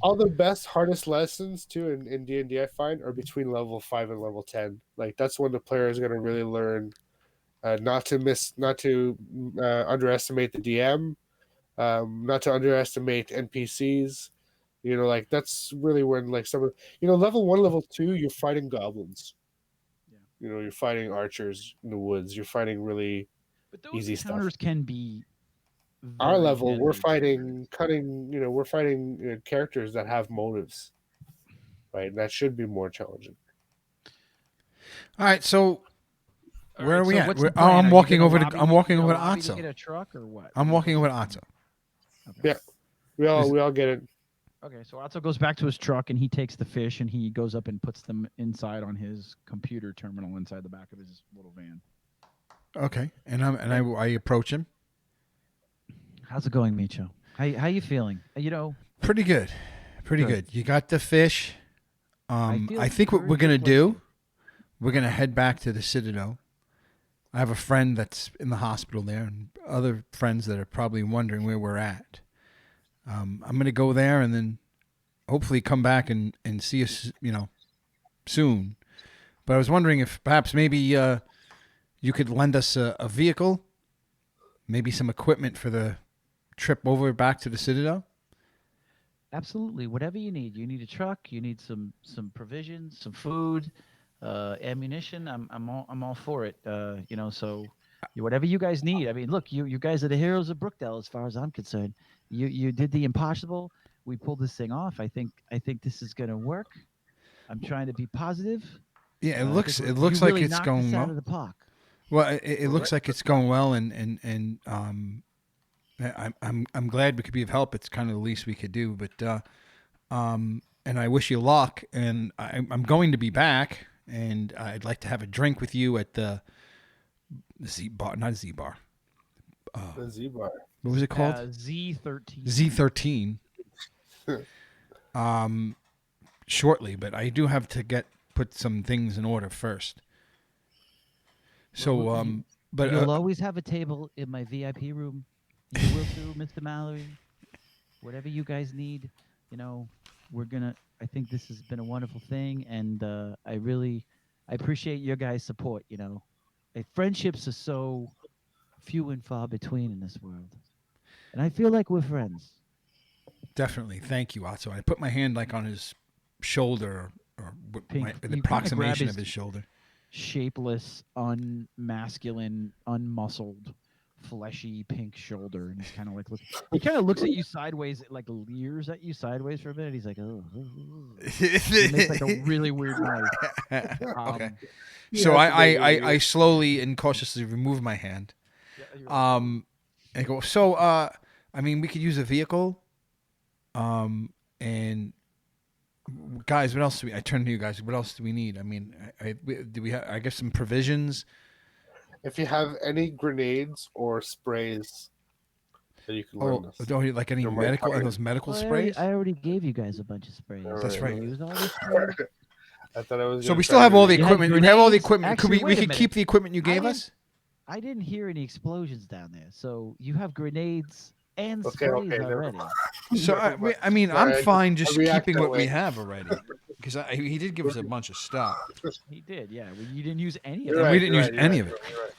All the best, hardest lessons too in D&D I find are between level 5 and level 10. Like that's when the player is going to really learn not to underestimate the DM, not to underestimate NPCs. Like that's really when like some of level 1, level 2, you're fighting goblins. You're fighting archers in the woods. You're fighting really easy stuff. Encounters can be our level. We're fighting we're fighting characters that have motives, right? And that should be more challenging. All right, so where are we at? What's I'm walking over to Atzo. To get a truck or what? I'm walking over to Atzo. Okay. Yeah, we all get it. Okay, so Atzo goes back to his truck and he takes the fish and he goes up and puts them inside on his computer terminal inside the back of his little van. Okay, and I approach him. How's it going, Micho? How you feeling? Pretty good, pretty good. You got the fish. I think what we're gonna do, we're gonna head back to the Citadel. I have a friend that's in the hospital there, and other friends that are probably wondering where we're at. I'm going to go there and then hopefully come back and see us, soon. But I was wondering if perhaps maybe you could lend us a vehicle, maybe some equipment for the trip over back to the Citadel. Absolutely. Whatever you need. You need a truck. You need some provisions, some food, ammunition. I'm all for it. So whatever you guys need. I mean, look, you guys are the heroes of Brookdale as far as I'm concerned. You did the impossible. We pulled this thing off. I think this is going to work. I'm trying to be positive. Yeah, it looks like really it's going well. Out of the park. Well, it looks like it's going well, and I'm glad we could be of help. It's kind of the least we could do, but and I wish you luck. And I'm going to be back, and I'd like to have a drink with you at the Z bar, not Z bar. The Z bar. What was it called? Z13. Z13. Shortly, but I do have to put some things in order first. So, but you'll always have a table in my VIP room. You will too, Mr. Mallory. Whatever you guys need, we're gonna. I think this has been a wonderful thing, and I appreciate your guys' support. Friendships are so few and far between in this world, and I feel like we're friends. Definitely, thank you, Atzo. I put my hand like on his shoulder, or with the approximation of his shoulder. Shapeless, unmasculine, unmuscled, fleshy pink shoulder, and he's kind of like he kind of looks at you sideways, like leers at you sideways for a minute. He's like, oh. He makes like a really weird noise. Okay. So I slowly and cautiously remove my hand. And go. So I mean, we could use a vehicle. And guys, what else do we? I turn to you guys. What else do we need? I mean, do we have? I guess some provisions. If you have any grenades or sprays, that you can lend Oh, us? don't you like any There might medical come in. those medical Well, sprays? I already gave you guys a bunch of sprays. That's Did you right. Use all the sprays? I thought I was. So gonna we still try have to all the do- You had equipment. You have all the grenades? equipment. Actually, we wait a could keep minute. the equipment you gave didn't- us? I didn't hear any explosions down there. So you have grenades and Okay, sprays never already. mind. So Never mind. I mean, Sorry, I'm fine just react keeping that what we way. have already, because he did give us a bunch of stuff. He did, yeah. Well, you didn't use any of You're it. And we right, didn't you're use right, any you're of it. right, you're right.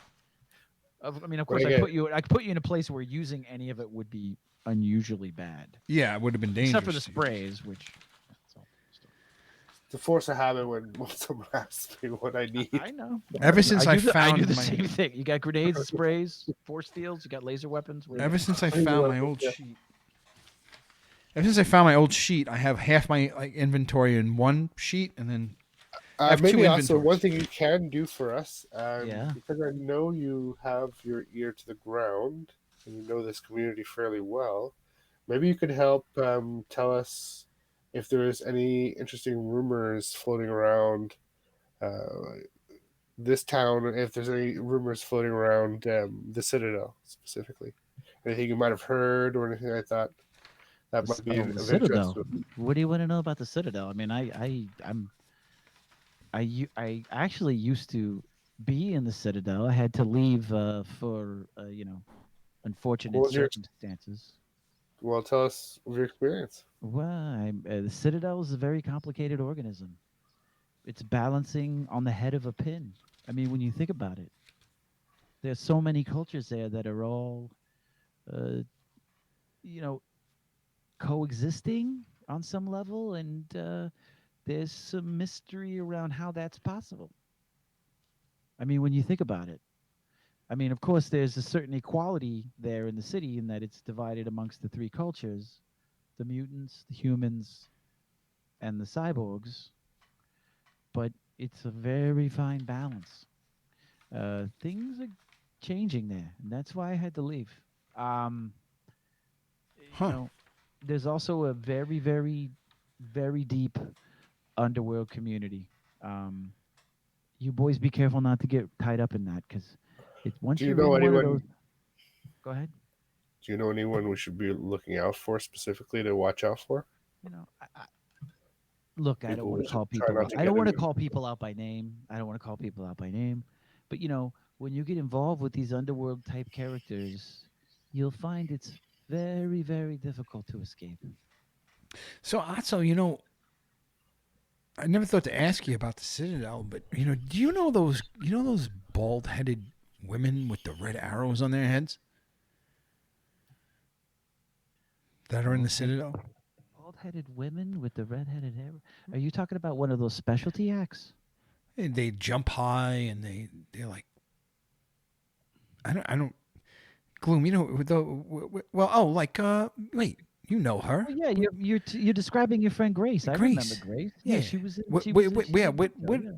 I mean, of But course, again- I could put you in a place where using any of it would be unusually bad, Yeah, it would have been dangerous. except for the sprays, which. So, To force a habit when someone asks me what I need. I know. Ever since I do the found my- same thing. You got grenades, sprays, force fields. You got laser weapons. what do you Ever got? since I I think found what- my old yeah. sheet. Ever since I found my old sheet, I have half my inventory in one sheet, and then have two Maybe also inventories. one thing you can do for us, Yeah. because I know you have your ear to the ground and you know this community fairly well. Maybe you could help tell us if there is any interesting rumors floating around this town. If there's any rumors floating around the Citadel specifically, anything you might have heard or anything like that. That might be Oh, of the interest. Citadel. What do you want to know about the Citadel? I mean, I actually used to be in the Citadel. I had to leave for unfortunate What was your- circumstances. Well, tell us of your experience. Well, the Citadel is a very complicated organism. It's balancing on the head of a pin. I mean, when you think about it, there's so many cultures there that are all, you know, coexisting on some level, and there's some mystery around how that's possible. I mean, when you think about it, I mean, of course, there's a certain equality there in the city in that it's divided amongst the three cultures: the mutants, the humans, and the cyborgs. But it's a very fine balance. Things are changing there, and that's why I had to leave. Huh. You know, there's also a very, very, very deep underworld community. You boys be careful not to get tied up in that, because once Do you you're know in one of anyone? those. Go ahead. Do you know anyone we should be looking out for specifically to watch out for? You know, look, I don't People want we to call should try people. not Out. to I don't get want to into. call people out by name. I don't want to call people out by name. But when you get involved with these underworld type characters, you'll find it's very, very difficult to escape. So also, I never thought to ask you about the Citadel, but do you know those bald-headed women with the red arrows on their heads that are in the Citadel? Bald-headed women with the red-headed hair. Are you talking about one of those specialty acts? They jump high and they're like, I don't Gloom. Wait, you know her? Oh, yeah, you're describing your friend Grace. I remember Grace. Grace. Yeah. Yeah, she was. What- She wait, was wait, she was yeah, in what- the show, what- yeah.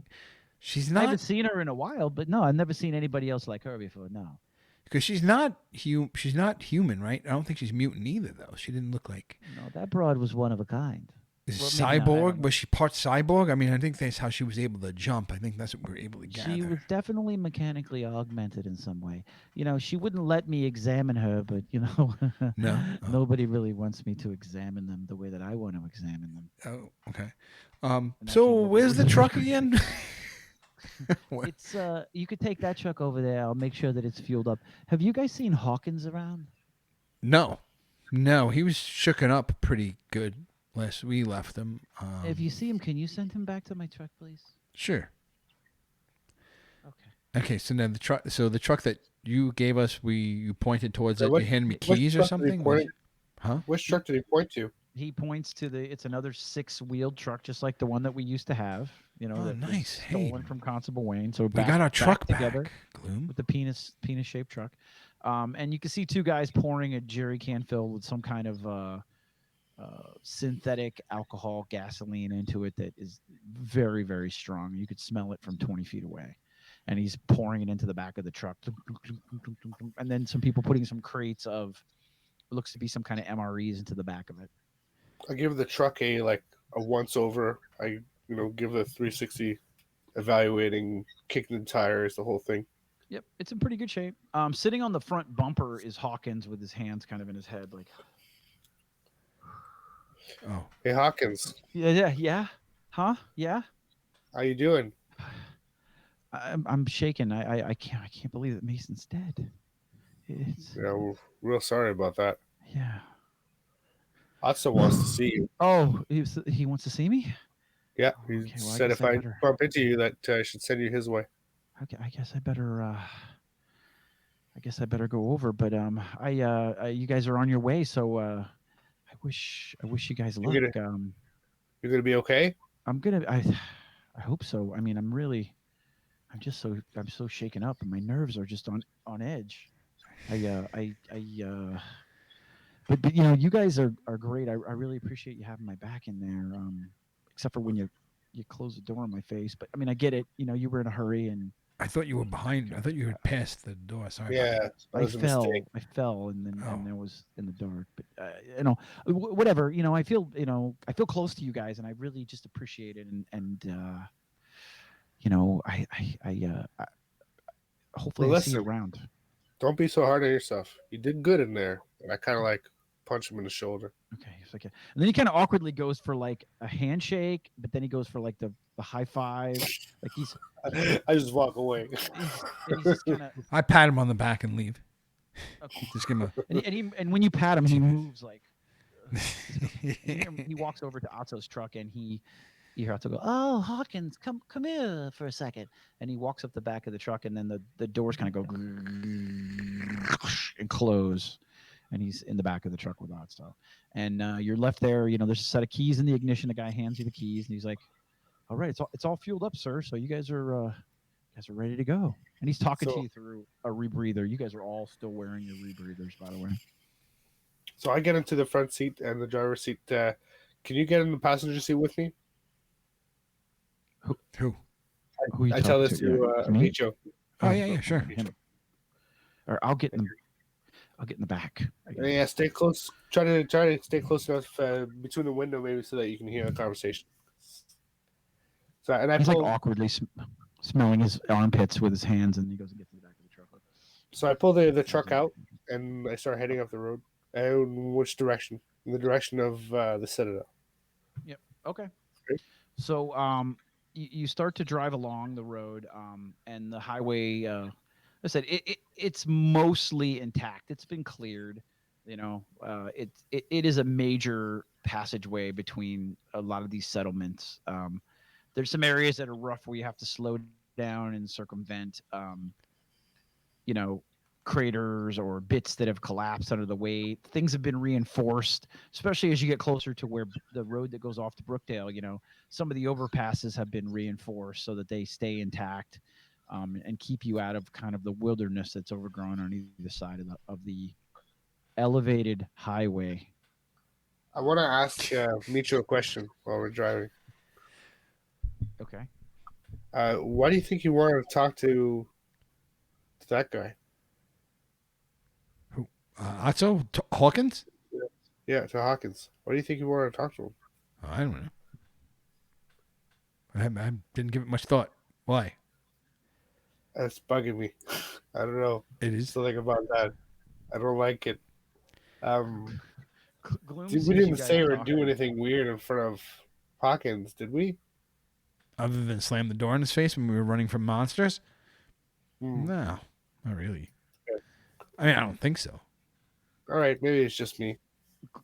She's I not, haven't seen her in a while, but no, I've never seen anybody else like her before. No. because she's not human, right? I don't think she's mutant either, though. She didn't look like No, that broad was one of a kind. Well, maybe not, I don't cyborg. know. Was she part cyborg? I mean, I think that's how she was able to jump. I think that's what we were able to gather. She was definitely mechanically augmented in some way. She wouldn't let me examine her, but No? Oh. nobody really wants me to examine them the way that I want to examine them. Oh, okay. And So actually, where's the truck again? Where- It's you could take that truck over there. I'll make sure that it's fueled up. Have you guys seen Hawkins around? No, he was shooken up pretty good last we left him. If you see him, can you send him back to my truck, please? Sure. Okay. Okay, so then the truck that you gave us, you pointed towards Yeah, it. what- You handed me what keys or truck did he something. point- Huh? Which truck did he point to? He points to it's another 6-wheeled truck, just like the one that we used to have. Oh, that was nice. Hey. stolen from Constable Wayne. So We back, got our truck back. together Gloom. with the penis shaped truck. And you can see two guys pouring a jerry can filled with some kind of synthetic alcohol gasoline into it that is very, very strong. You could smell it from 20 feet away. And he's pouring it into the back of the truck. And then some people putting some crates of what looks to be some kind of MREs into the back of it. I give the truck a once over. I give the 360 evaluating, kicking the tires, the whole thing. Yep, it's in pretty good shape. Sitting on the front bumper is Hawkins with his hands kind of in his head, like, Oh, Hey Hawkins, yeah, huh, yeah. how you doing? I'm shaking. I can't believe that Mason's dead. It's Yeah, we're real sorry about that. yeah. Otso wants to see you. Oh, he wants to see me. Yeah, Oh, he okay, well, I said guess if I I better. bump into you, that I should send you his way. Okay, I guess I better. I guess I better go over. But you guys are on your way, so I wish you guys luck. You're gonna be okay. I'm gonna. I hope so. I mean, I'm so shaken up, and my nerves are just on edge. But you know, you guys are great. I really appreciate you having my back in there. Except for when you close the door in my face. But I mean, I get it. You know, you were in a hurry, and I thought you were behind. I thought you had passed the door. Sorry. About Yeah, that was a mistake. I fell, and then Oh. and I was in the dark. But you know, whatever. You know, I feel close to you guys, and I really just appreciate it. And you know, I hopefully Well, I see you listen. around. Don't be so hard on yourself. You did good in there. And I kind of like punch him in the shoulder. Okay, it's okay. And then he kind of awkwardly goes for like a handshake, but then he goes for like the high five. Like he's I just walk away. he's just kind of I pat him on the back and leave. okay. Just give him And when you pat him, he moves like a. he walks over to Otto's truck and you hear Otto go, "Oh, Hawkins, come here for a second." And he walks up the back of the truck, and then the doors kind of go and close, and he's in the back of the truck with Otto. And you're left there. You know, there's a set of keys in the ignition. The guy hands you the keys, and he's like, "All right, it's all fueled up, sir. So you guys are ready to go." And he's talking to you through a rebreather. You guys are all still wearing your rebreathers, by the way. So I get into the front seat and the driver's seat. Can you get in the passenger seat with me? Who? Who are you I tell talking this to me? Micho. Oh yeah, sure. Him. Or I'll get in the back. I guess. Yeah, stay close. Try to stay close enough between the window, maybe, so that you can hear the conversation. So, and I He's like pull. awkwardly smelling his armpits with his hands, and he goes and gets to the back of the truck. So I pull the truck out, and I start heading up the road. And which direction? In the direction of the Citadel. Yep. Okay. Okay. So you start to drive along the road, and the highway. I said it's mostly intact. It's been cleared. You know, it is a major passageway between a lot of these settlements. There's some areas that are rough where you have to slow down and circumvent. You know, craters or bits that have collapsed under the weight. Things have been reinforced, especially as you get closer to where the road that goes off to Brookdale. You know, some of the overpasses have been reinforced so that they stay intact. And keep you out of kind of the wilderness that's overgrown on either side of the elevated highway. I want to ask Micho a question while we're driving. Okay. Why do you think you want to talk to that guy? Who? Otto Hawkins? Yeah, to Hawkins. Why do you think you want to talk to him? I don't know. I didn't give it much thought. Why? That's bugging me. I don't know. It is. Something about that. I don't like it. Gloom We sees you didn't guys say or talking. do anything weird in front of Hawkins, did we? Other than slam the door in his face when we were running from monsters? Hmm. No, not really. Okay. I mean, I don't think so. All right, maybe it's just me.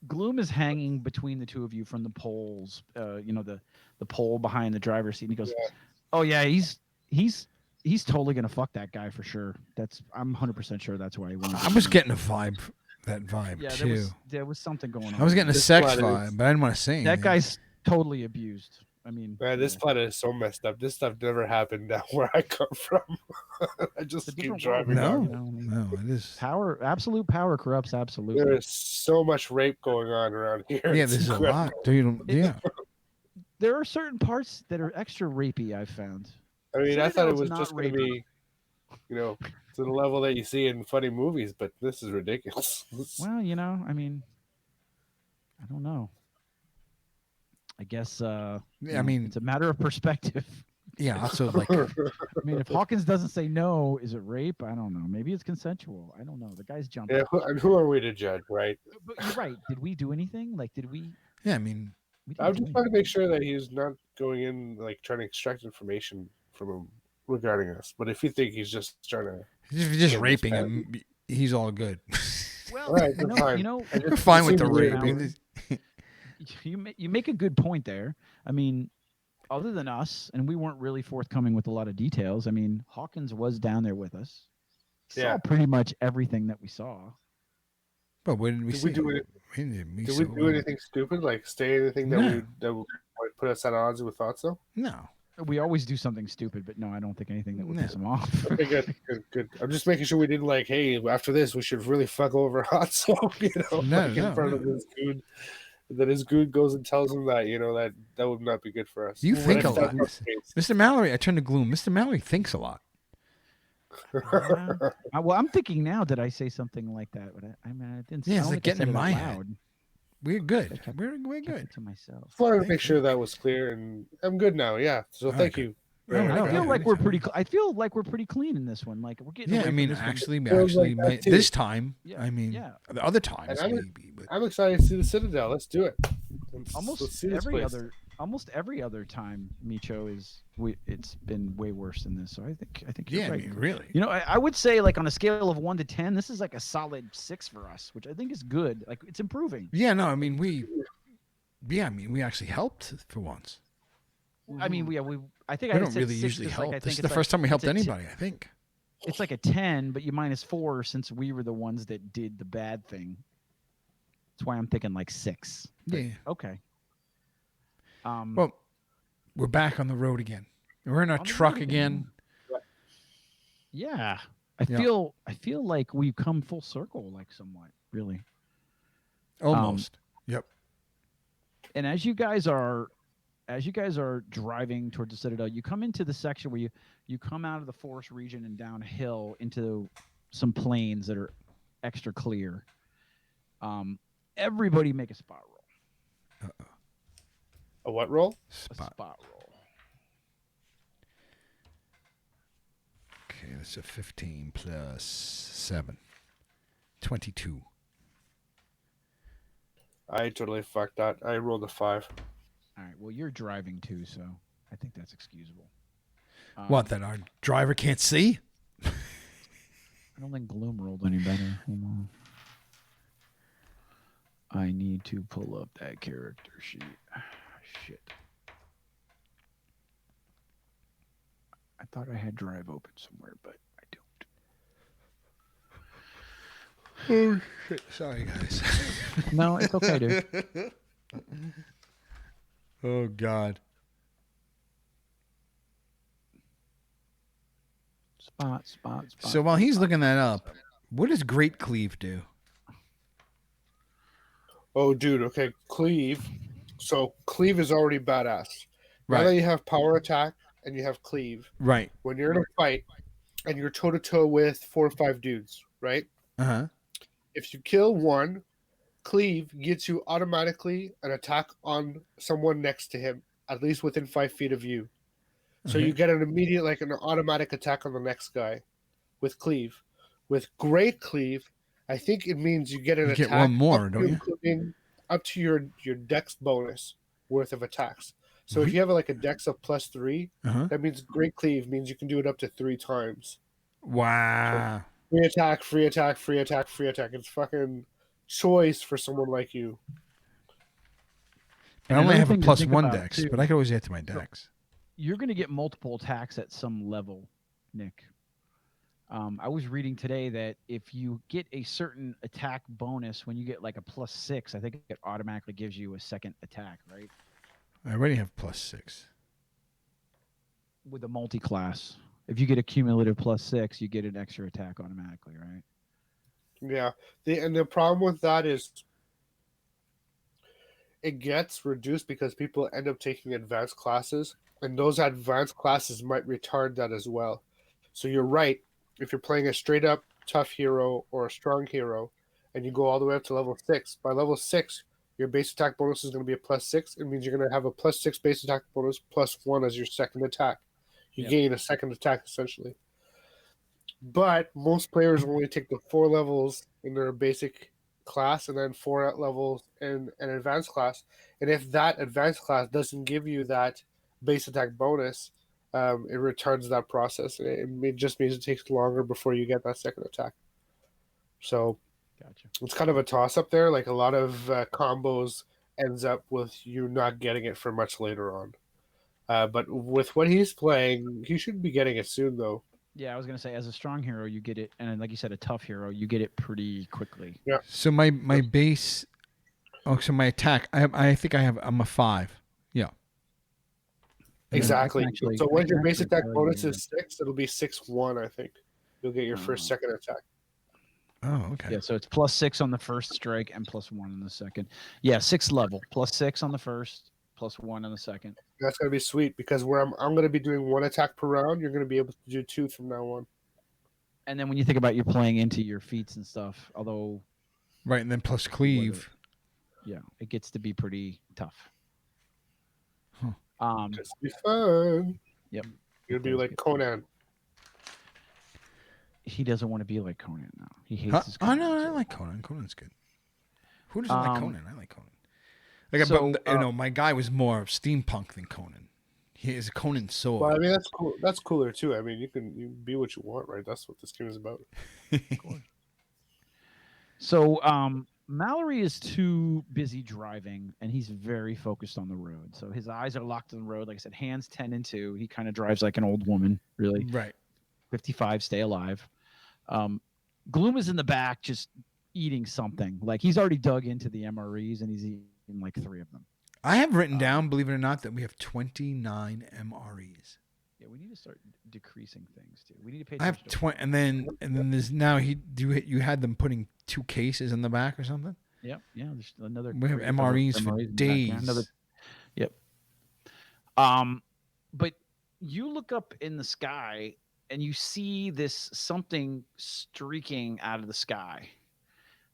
Gloom is hanging between the two of you from the poles. You know, the pole behind the driver's seat. And he goes, Yeah. "Oh yeah, he's totally gonna fuck that guy for sure. I'm 100% sure that's why he wanted." I was getting that vibe yeah, too. there was something going on. I was getting a This sex planet vibe, is- but I didn't want to say anything. that guy's totally abused. I mean, Man, this planet is so messed up. This stuff never happened down where I come from. I just It's a keep different world. driving No, down. no, it is. absolute power corrupts absolutely. There is so much rape going on around here. Yeah, It's there's a incredible. lot, dude. Yeah, There are certain parts that are extra rapey. I've found. I mean, I thought it Citadel's was not just going to rapey. be, to the level that you see in funny movies, but this is ridiculous. Well, you know, I mean, I don't know. I guess. I mean, it's a matter of perspective. Yeah. Also, like, I mean, if Hawkins doesn't say no, is it rape? I don't know. Maybe it's consensual. I don't know. The guy's jumping. Yeah, and who are we to judge, right? But you're right. Did we do anything? Like, did we? yeah. I mean, We didn't I'm do just trying to anything. make sure that he's not going in like trying to extract information from him regarding us. But if you think he's just trying to, if you're just Get raping this him, he's all good. Well, all right, you that's know, fine. you know, I just- We're fine it with the seems rape. weird. you make a good point there. I mean, other than us, and we weren't really forthcoming with a lot of details. I mean, Hawkins was down there with us. He Yeah. saw pretty much everything that we saw. But what did we Did see? we do it? Did Did we do anything stupid? Like say anything that No. would put us at odds with thoughts? Though. No. We always do something stupid, but no, I don't think anything that would No. piss him off. Okay, good. I'm just making sure we didn't like, hey, after this, we should really fuck over Hot Soap, you know, No, like in no, front no. of his goon. That his goon goes and tells him that, you know, that would not be good for us. You But think if a that's lot. not the case- Mr. Mallory, I turned to gloom. Mr. Mallory thinks a lot. Yeah. Well, I'm thinking now. Did I say something like that? But I mean, I didn't. Yeah, I it's don't like think I getting said in it out my head. loud. We're good. I kept- We're Kept good. it to myself. Just wanted to Thank make you. sure that was clear, and I'm good now. Yeah. So All thank right, you. No, no, I feel no, like we're anytime. pretty. I feel like we're pretty clean in this one. Like we're getting. Yeah, away I from mean, this one. actually, feels like that might, too. this time, Yeah, I mean, yeah. the other times And I'm- maybe, but I'm excited to see the Citadel. Let's do it. Let's almost see this every place. almost every other time Micho it's been way worse than this. So I think you're yeah, I right. mean, really. You know, I would say like on a scale of 1 to 10, this is like a solid 6 for us, which I think is good. Like it's improving. Yeah, no, I mean, we actually helped for once. I mean, we I think We I don't said really 6 usually 'cause, help. Like, I This think is the it's first time we helped it's a t- anybody, I think. It's like a 10, but you minus 4 since we were the ones that did the bad thing. That's why I'm thinking like 6. Yeah. Okay. Well, we're back on the road again. We're in our On the truck road again. Yeah. Yeah. I feel like we've come full circle, like somewhat, really. Almost. Yep. And as you guys are driving towards the Citadel, you come into the section where you come out of the forest region and downhill into some plains that are extra clear. Everybody make a spot roll. A what roll? A Spot. spot roll. Okay, that's a 15 plus 7. 22. I totally fucked that. I rolled a 5. All right. Well, you're driving too, so I think that's excusable. What, that our driver can't see? I don't think Gloom rolled any better. Hold on. I need to pull up that character sheet. Shit. I thought I had drive open somewhere, but I don't. Oh, shit. Sorry, guys. No, it's okay, dude. Oh, God. Spot. So while he's looking that up, what does Great Cleave do? Oh, dude. Okay, cleave. So cleave is already badass. Now that Right. you have power attack and you have cleave, Right. when you're in a fight and you're toe to toe with 4 or 5 dudes, right? Uh-huh. If you kill one, cleave gets you automatically an attack on someone next to him, at least within 5 feet of you. So you get an immediate, like an automatic attack on the next guy with cleave. With great cleave, I think it means you get an You attack get one more, up don't to you? including up to your dex bonus worth of attacks. So if you have like a dex of +3, Uh-huh. that means great cleave means you can do it up to 3 times. Wow. Free attack, free attack, free attack, free attack. It's fucking choice for someone like you. I only another have a thing to plus think 1 about, dex, too- but I could always add to my dex. You're going to get multiple attacks at some level, Nick. I was reading today that if you get a certain attack bonus when you get like a +6, I think it automatically gives you a second attack, right? I already have plus 6. With a multi-class. If you get a cumulative +6, you get an extra attack automatically, right? Yeah. The problem with that is it gets reduced because people end up taking advanced classes, and those advanced classes might retard that as well. So you're right. If you're playing a straight up tough hero or a strong hero, and you go all the way up to level 6, by level 6, your base attack bonus is going to be a +6. It means you're going to have a +6 base attack bonus +1 as your second attack. You Yep. gain a second attack essentially. But most players only take the 4 levels in their basic class and then 4 levels in an advanced class. And if that advanced class doesn't give you that base attack bonus, it retards that process. It just means it takes longer before you get that second attack. So Gotcha. it's kind of a toss up there. Like a lot of combos ends up with you not getting it for much later on. But with what he's playing, he should be getting it soon, though. Yeah, I was gonna say, as a strong hero, you get it, and like you said, a tough hero, you get it pretty quickly. Yeah. So my base. Oh, so my attack. I think I'm a 5. Yeah. Exactly. actually- So I when can your base actually attack tell bonus you- is 6, it'll be 6-1, I think. You'll get your first second attack. Oh, okay. Yeah, so it's +6 on the first strike and +1 on the second. Yeah, 6th level, +6 on the first, +1 on the second. That's gonna be sweet because where I'm gonna be doing 1 attack per round, you're gonna be able to do 2 from now on. And then when you think about you playing into your feats and stuff, although Right, and then plus cleave. yeah, it gets to be pretty tough. Huh. Just be fun. Yep. You'll It be does like get- Conan. He doesn't want to be like Conan now. He hates Huh? his Oh Conan. no, I so- like Conan. Conan's good. Who doesn't like Um, Conan? I like Conan. Like, so, but my guy was more steampunk than Conan. He is a Conan sword. Well, I mean that's cool. That's cooler too. I mean, you can be what you want, right? That's what this game is about. So Mallory is too busy driving, and he's very focused on the road. So his eyes are locked on the road. Like I said, hands 10 and 2. He kind of drives like an old woman, really. Right. 55, stay alive. Gloom is in the back, just eating something. Like he's already dug into the MREs, and he's eating like 3 of them. I have written down, believe it or not, that we have 29 MREs. Yeah, we need to start decreasing things too. We need to pay I have attention. 20, and then there's now you had them putting 2 cases in the back or something. Yep. Yeah. There's another. We have crate of MREs for MREs in the back. Yeah, days. another. Yep. But you look up in the sky and you see this something streaking out of the sky,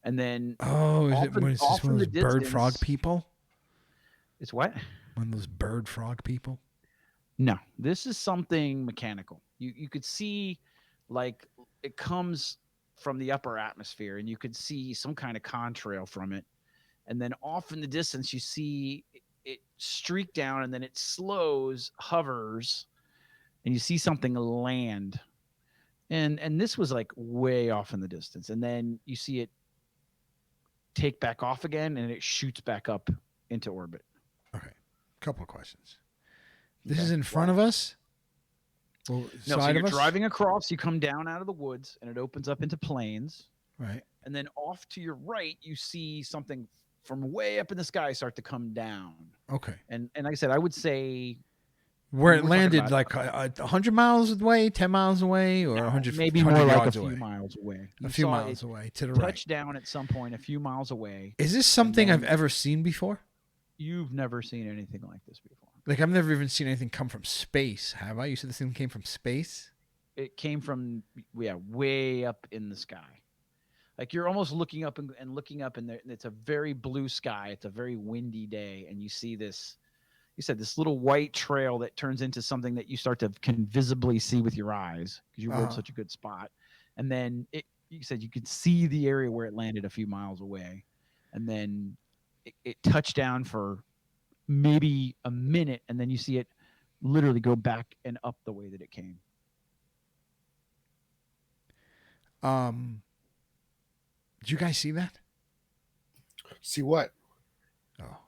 and then Oh, is Off in- this off one in of the those bird frog distance- people? it's what? One of those bird frog people? No, this is something mechanical. You could see, like it comes from the upper atmosphere, and you could see some kind of contrail from it, and then off in the distance you see it streak down, and then it slows, hovers, and you see something land, and this was like way off in the distance, and then you see it take back off again, and it shoots back up into orbit. Okay. Couple of questions. This Okay. is in front of us? Well, No, so side you're of us? driving across, you come down out of the woods, and it opens up into plains. Right. And then off to your right, you see something from way up in the sky start to come down. Okay. And like I said, I would say Where We it were talking landed, about- like 100 miles away, 10 miles away, or 100 maybe 100 more like a yards few away? miles away. A You few saw miles it away to the right. touch down at some point a few miles away. Is this something I've then- ever seen before? You've never seen anything like this before. Like, I've never even seen anything come from space, have I? You said this thing came from space? It came from way up in the sky. Like you're almost looking up and looking up, and it's a very blue sky. It's a very windy day, and you see this. You said this little white trail that turns into something that you start to can visibly see with your eyes because you rolled Uh-huh. such a good spot. And then you said you could see the area where it landed a few miles away, and then it touched down for maybe a minute, and then you see it literally go back and up the way that it came. Did you guys see that? See what? Oh.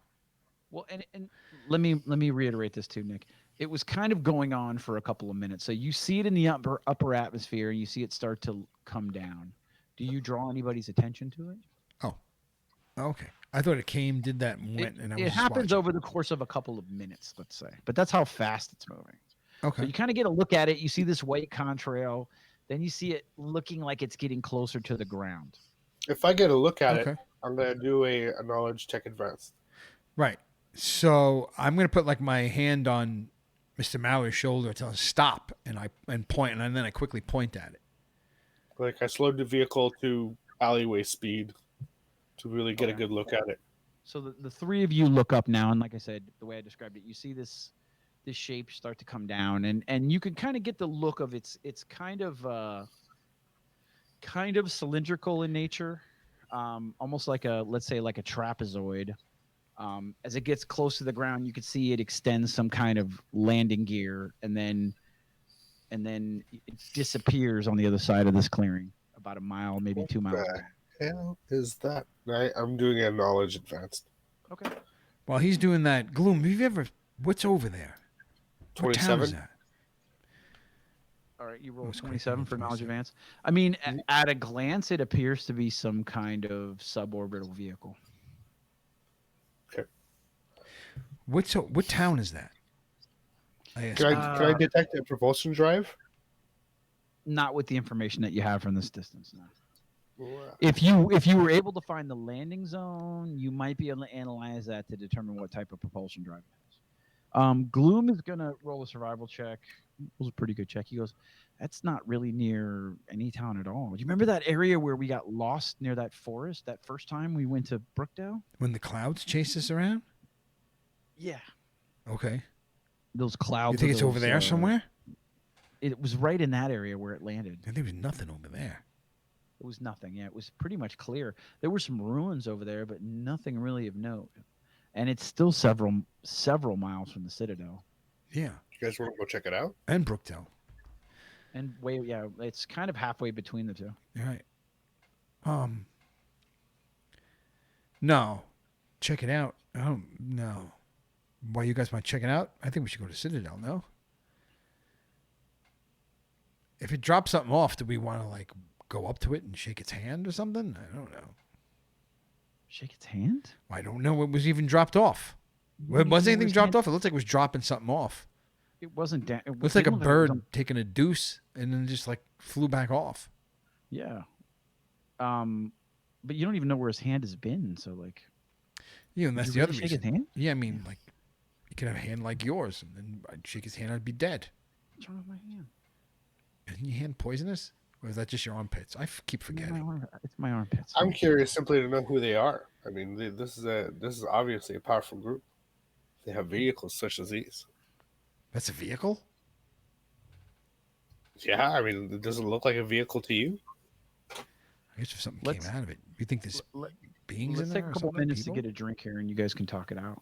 Well, and let me reiterate this too, Nick. It was kind of going on for a couple of minutes. So you see it in the upper atmosphere, and you see it start to come down. Do you draw anybody's attention to it? Okay. I thought it came, did that, and went, and I was It just happens watching. over the course of a couple of minutes, let's say. But that's how fast it's moving. So Okay. you kind of get a look at it. You see this white contrail. Then you see it looking like it's getting closer to the ground. If I get a look at it, Okay. I'm gonna do a knowledge check advanced. Right. So I'm going to put like my hand on Mr. Mallory's shoulder, tell him stop, and point, and then I quickly point at it. Like I slowed the vehicle to alleyway speed to really get a Okay. good look at it. So the three of you look up now, and like I said, the way I described it, you see this the shapes start to come down, and you can kind of get the look of it's kind of cylindrical in nature, almost like let's say like a trapezoid. As it gets close to the ground, you can see it extends some kind of landing gear, and then it disappears on the other side of this clearing, about a mile, maybe 2 miles away. Hell is that? I'm doing a knowledge advanced. Okay. While he's doing that, Gloom, have you ever? What's over there? What town is 27. that? All right, you roll Most 27 for knowledge 27. advance. I mean, at a glance, it appears to be some kind of suborbital vehicle. What town is that? Can I detect a propulsion drive? Not with the information that you have from this distance. No. Wow. If you were able to find the landing zone, you might be able to analyze that to determine what type of propulsion drive it is. Gloom is gonna roll a survival check. It was a pretty good check. He goes, "That's not really near any town at all. Do you remember that area where we got lost near that forest that first time we went to Brookdale? When the clouds chase us around? Yeah, Okay. those clouds. You think of it's over those, there somewhere? It was right in that area where it landed. There was nothing over there. It was nothing. Yeah, it was pretty much clear. There were some ruins over there, but nothing really of note. And it's still several miles from the Citadel. Yeah. You guys want to go check it out? And Brookdale. And it's kind of halfway between the two. You're right. No. Check it out. Oh, no. Why you guys want to check it out? I think we should go to Citadel, no? If it drops something off, do we want to, like, go up to it and shake its hand or something? I don't know. Shake its hand? I don't know what was even dropped off. Was anything dropped off? It looked like it was dropping something off. It wasn't. It Looks like a bird taking a deuce and then just like flew back off. Yeah. But you don't even know where his hand has been. So like. Yeah, and that's the really other shake reason. His hand? Yeah, I mean, like, you could have a hand like yours, and then I'd shake his hand, I'd be dead. What's wrong with my hand? Isn't your hand poisonous? Or is that just your armpits? I keep forgetting. It's my armpits. I'm curious simply to know who they are. I mean, this is obviously a powerful group. They have vehicles such as these. That's a vehicle? Yeah, I mean, does it look like a vehicle to you? I guess if something came out of it. You think there's beings Let's in take there? a couple minutes to get a drink here, and you guys can talk it out.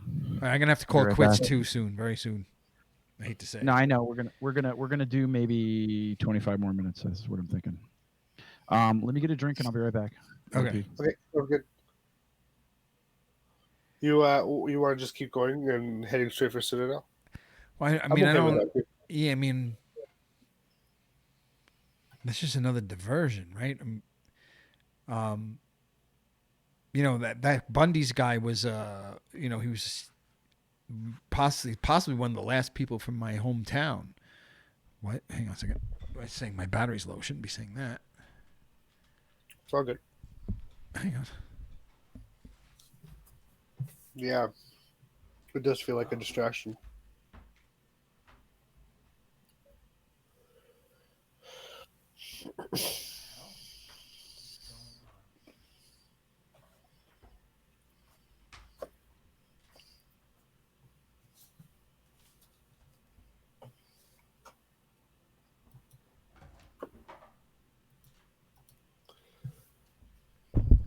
All right, I'm gonna have to call Right quits back. too soon, very soon. I hate to say. No, I know we're gonna do maybe 25 more minutes. That's what I'm thinking. Let me get a drink, and I'll be right back. Okay. Okay, we're good. You want to just keep going and heading straight for Citadel? Well, I I'm mean, I okay with don't. that. Yeah, I mean, that's just another diversion, right? You know that Bundy's guy was, you know, he was possibly one of the last people from my hometown. What? Hang on a second. I was saying my battery's low. Shouldn't be saying that. It's all good. Hang on. Yeah, it does feel like a distraction.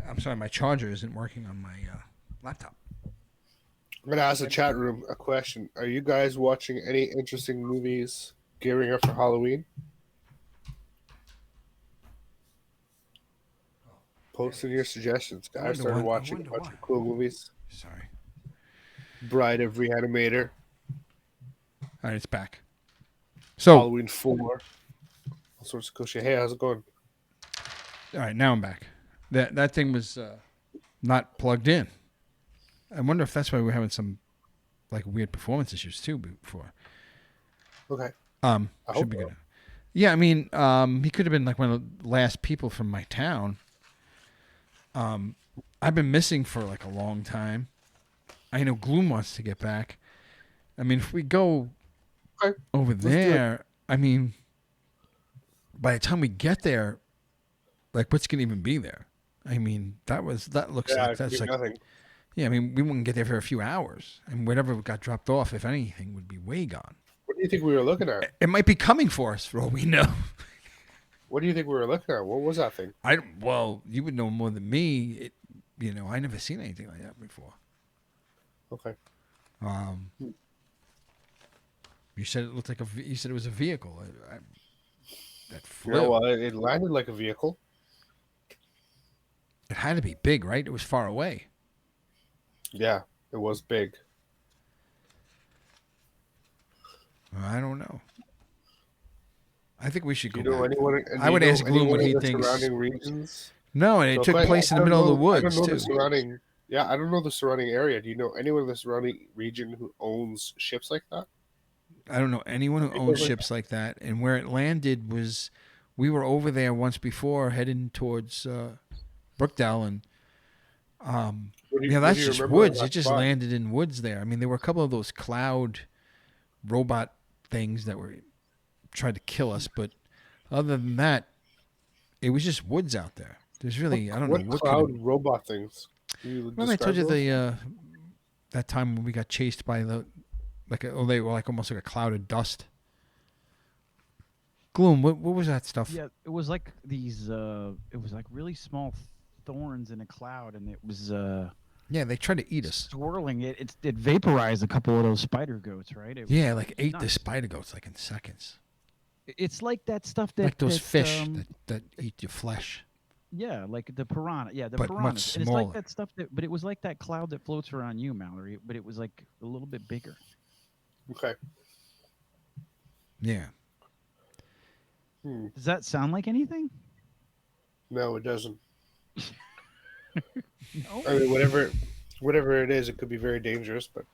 I'm sorry, my charger isn't working on my laptop. I'm going to ask the chat room a question. Are you guys watching any interesting movies gearing up for Halloween? Post in your suggestions. I started watching a bunch of cool movies. Sorry. Bride of Reanimator. All right, it's back. So, Halloween 4. All sorts of cool shit. Hey, how's it going? all right, now I'm back. That thing was not plugged in. I wonder if that's why we're having some like weird performance issues too before. Okay. Should be good. Yeah, I mean, he could have been like one of the last people from my town. I've been missing for like a long time. I know Gloom wants to get back. I mean, if we go over there, I mean, by the time we get there, like, what's gonna even be there? I mean, that looks like that's like nothing. Yeah, I mean, we wouldn't get there for a few hours, and whatever got dropped off, if anything, would be way gone. What do you think we were looking at? It might be coming for us, for all we know. What do you think we were looking at? What was that thing? Well, you would know more than me. I never seen anything like that before. Okay. You said it looked like you said it was a vehicle. That flew. Yeah, well, it landed like a vehicle. It had to be big, right? It was far away. Yeah, it was big. I don't know. I think we should Do go you know back. anyone? I would ask Gloom what he in the thinks. surrounding regions. No, and it So took if place in the I don't middle of the know- I woods don't know too. the surrounding. Yeah, I don't know the surrounding area. Do you know anyone in the surrounding region who owns ships like that? I don't know anyone who owns ships like that. And where it landed was, we were over there once before, heading towards Brookdale, and that's do you just remember woods. that It just spot? landed in woods there. I mean, there were a couple of those cloud robot things that were tried to kill us, but other than that, it was just woods out there. There's really, I don't know What what cloud could have, robot things? Can you Well, I told you describe those? that time when we got chased by they were like almost like a cloud of dust. Gloom, what was that stuff? Yeah, it was like these. It was like really small thorns in a cloud, and it was Yeah, they tried to eat us. swirling. It vaporized a couple of those spider goats, right? It Yeah, was like ate the nuts. spider goats like in seconds. It's like that stuff that Like those that, fish that eat your flesh. Yeah, like the piranha. Yeah, the But piranhas. much And it's like smaller. that stuff but it was like that cloud that floats around you, Mallory. But it was like a little bit bigger. Okay. Yeah. Does that sound like anything? No, it doesn't. No. I mean, whatever it is, it could be very dangerous. But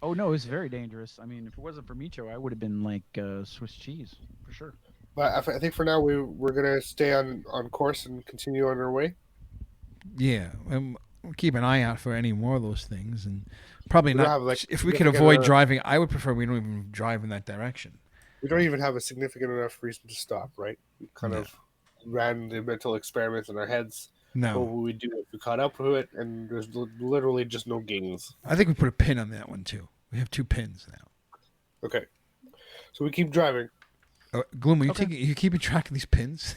Oh no, it's very dangerous. I mean, if it wasn't for Micho, I would have been like Swiss cheese for sure. I think for now we're gonna stay on course and continue on our way. Yeah. We'll keep an eye out for any more of those things, and probably We don't not. have, like, If we could significant avoid enough- driving, I would prefer we don't even drive in that direction. We don't even have a significant enough reason to stop, right? We kind No. of ran the mental experiments in our heads. What No, would we do if we caught up to it? And there's literally just no gains. I think we put a pin on that one too. We have 2 pins now. Okay, so we keep driving. Gloom, are you Okay. you keeping track of these pins?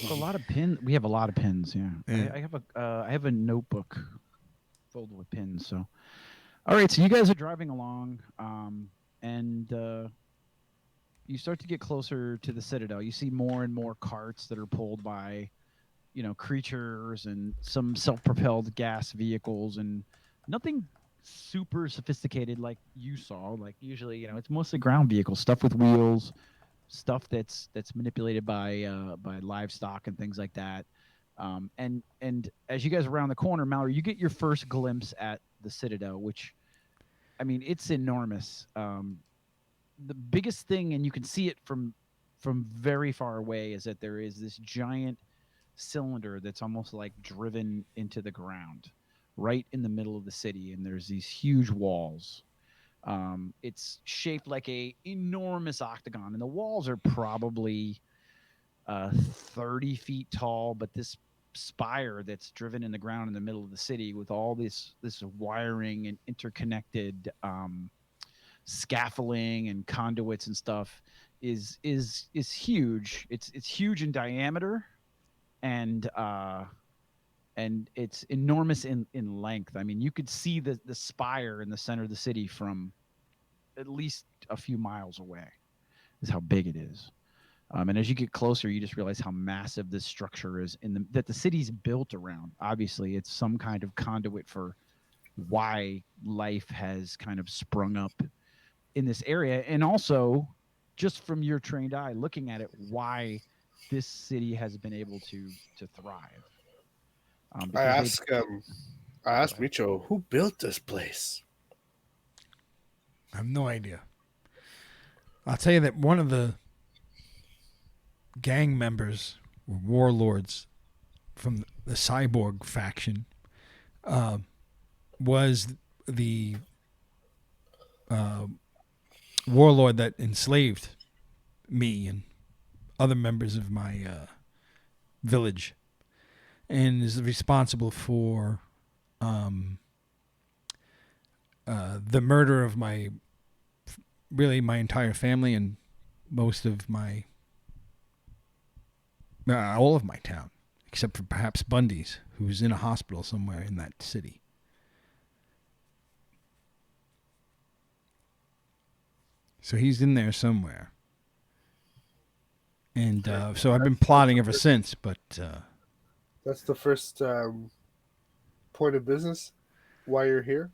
A lot of pins. We have a lot of pins. Yeah, Yeah. I have a notebook filled with pins. So, all right. So you guys are driving along, and you start to get closer to the Citadel. You see more and more carts that are pulled by, creatures and some self-propelled gas vehicles, and nothing super sophisticated like you saw. Like usually, it's mostly ground vehicles, stuff with wheels, stuff that's manipulated by livestock and things like that. And as you guys are around the corner, Mallory, you get your first glimpse at the Citadel, which, I mean, it's enormous. The biggest thing, and you can see it from very far away, is that there is this giant cylinder that's almost like driven into the ground right in the middle of the city, and there's these huge walls. It's shaped like a enormous octagon, and the walls are probably 30 feet tall, but this spire that's driven in the ground in the middle of the city with all this wiring and interconnected scaffolding and conduits and stuff is huge. It's huge in diameter, and it's enormous in length. I mean, you could see the spire in the center of the city from at least a few miles away. Is how big it is. And as you get closer, you just realize how massive this structure is that the city's built around. Obviously, it's some kind of conduit for why life has kind of sprung up in this area, and also just from your trained eye looking at it, why this city has been able to thrive. I asked Micho, who built this place? I have no idea. I'll tell you that one of the gang members were warlords from the cyborg faction. Was the warlord that enslaved me and other members of my village, and is responsible for the murder of my entire family and most of my all of my town, except for perhaps Bundy's, who's in a hospital somewhere in that city. So he's in there somewhere. And so I've been plotting ever since, but... That's the first point of business? Why you're here?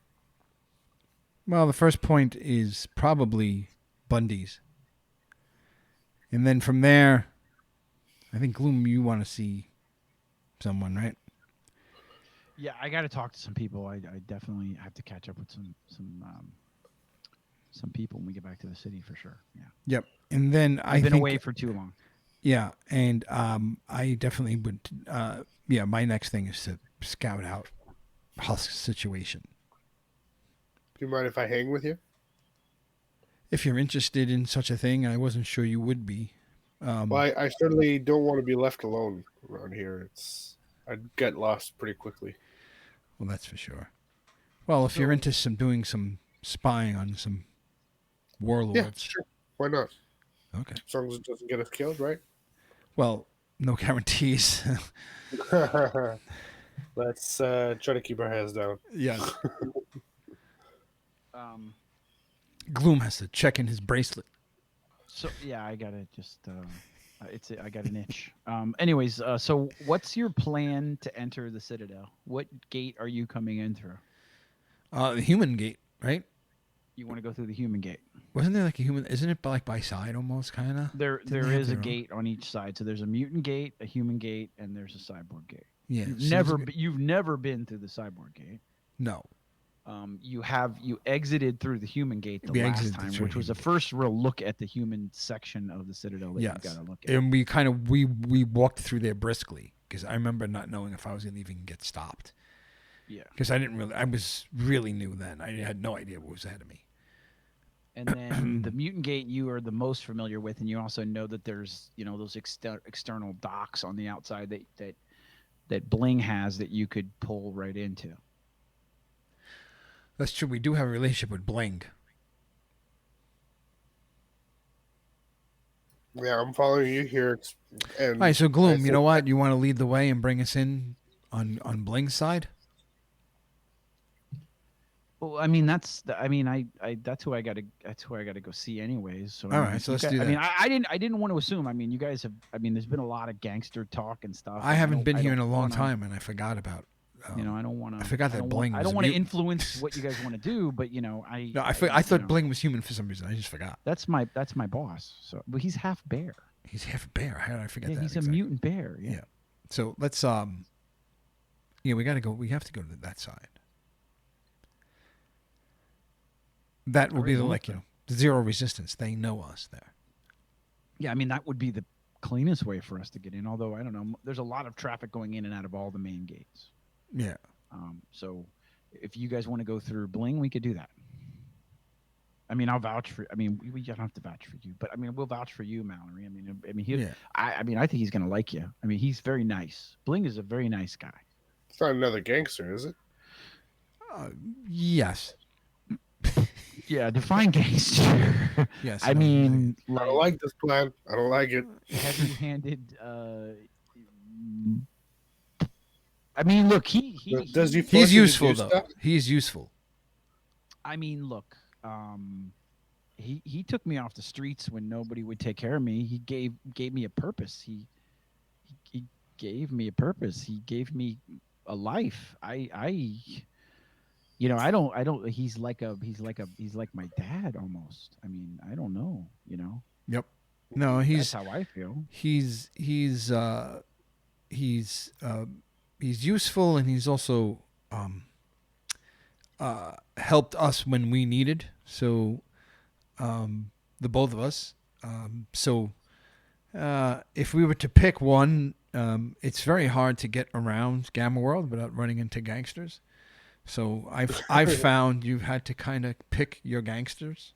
Well, the first point is probably Bundy's. And then from there, I think, Gloom, you want to see someone, right? Yeah, I got to talk to some people. I definitely have to catch up with some people when we get back to the city for sure. Yeah. Yep. And then I've been away for too long. Yeah, and I definitely would. My next thing is to scout out Husk's situation. Do you mind if I hang with you? If you're interested in such a thing, I wasn't sure you would be. Well, I certainly don't want to be left alone around here. I'd get lost pretty quickly. Well, that's for sure. Well, if you're into doing some spying on some warlords, yeah, sure. Why not? Okay. As long as it doesn't get us killed, right? Well, no guarantees. Let's try to keep our heads down. Yes. Gloom has to check in his bracelet. So yeah, I gotta just. I got an itch. Anyways, so what's your plan to enter the Citadel? What gate are you coming in through? The human gate, right? You want to go through the human gate? Wasn't there like a human? Isn't it like by side almost, kind of? There is a gate on each side. So there's a mutant gate, a human gate, and there's a cyborg gate. Yeah. You've never been through the cyborg gate. No. You exited through the human gate the last time, which was the first real look at the human section of the Citadel that you got to look at. And we walked through there briskly because I remember not knowing if I was going to even get stopped. Yeah. Because I was really new then. I had no idea what was ahead of me. And then the mutant gate you are the most familiar with, and you also know that there's those external docks on the outside that Bling has that you could pull right into. That's true. We do have a relationship with Bling. Yeah, I'm following you here. And all right, so Gloom, you know what? You want to lead the way and bring us in on Bling's side? Well, I mean that's who I got to go see anyways. So all right, so let's do that. I mean, I didn't want to assume. I mean, you guys have. I mean, there's been a lot of gangster talk and stuff. I haven't been here in a long time, and I forgot about. I don't want to. I forgot that Bling. I don't want to influence what you guys want to do, but I thought Bling was human for some reason. I just forgot. That's my boss. So, but he's half bear. He's half a bear. How did I forget that? He's a mutant bear. Yeah. So let's we got to go. We have to go to that side. That will be the zero resistance. They know us there. Yeah, I mean that would be the cleanest way for us to get in. Although I don't know, there's a lot of traffic going in and out of all the main gates. Yeah. So if you guys want to go through Bling, we could do that. I mean, I'll vouch for. I mean, we don't have to vouch for you, but I mean, we'll vouch for you, Mallory. I mean, I think he's gonna like you. I mean, he's very nice. Bling is a very nice guy. It's not another gangster, is it? Yes. Yeah, define gangster. Yes. I mean, I don't like this plan. I don't like it. Heavy-handed. I mean, look, he's useful though. Stuff? He's useful. I mean, look, he took me off the streets when nobody would take care of me. He gave me a purpose. He gave me a purpose. He gave me a life. I don't. He's like my dad almost. I mean, I don't know. Yep. No, that's how I feel. He's useful, and he's also helped us when we needed. So, the both of us. If we were to pick one, it's very hard to get around Gamma World without running into gangsters. So I've found you've had to kind of pick your gangsters.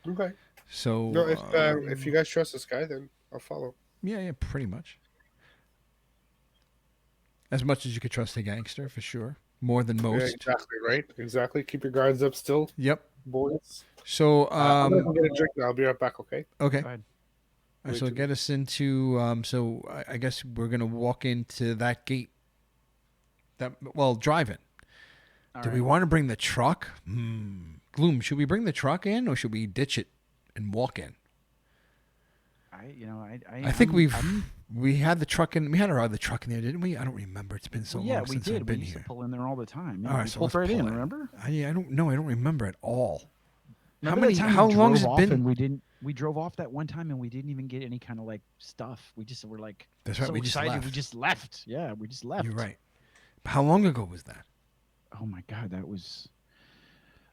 Okay. So no, if you guys trust this guy, then I'll follow. Yeah, pretty much. As much as you could trust a gangster, for sure. more than Yeah, most. exactly, right? Exactly. Keep your guards up still, Yep. boys. So I'm going to go get a drink now. I'll be right back, okay? okay. Go ahead. All right, Wait so till- get us into so I guess we're gonna walk into that gate. Drive-in. All Do right. we want to bring the truck? Gloom, should we bring the truck in or should we ditch it and walk in? I think we had the truck in. We had our other truck in there, didn't we? I don't remember. It's been so Well, yeah, long we since did. I've been We used here. to pull in there all the time. Yeah, All right, we so pulled let's right in. pull in. Remember? I don't know. I don't remember at all. Remember that time How we long drove has it off been? and we didn't? We drove off that one time and we didn't even get any kind of like stuff. We just were like That's right. so We just excited. left. We just left. Yeah, we just left. You're right. How long ago was that? Oh my god, that was.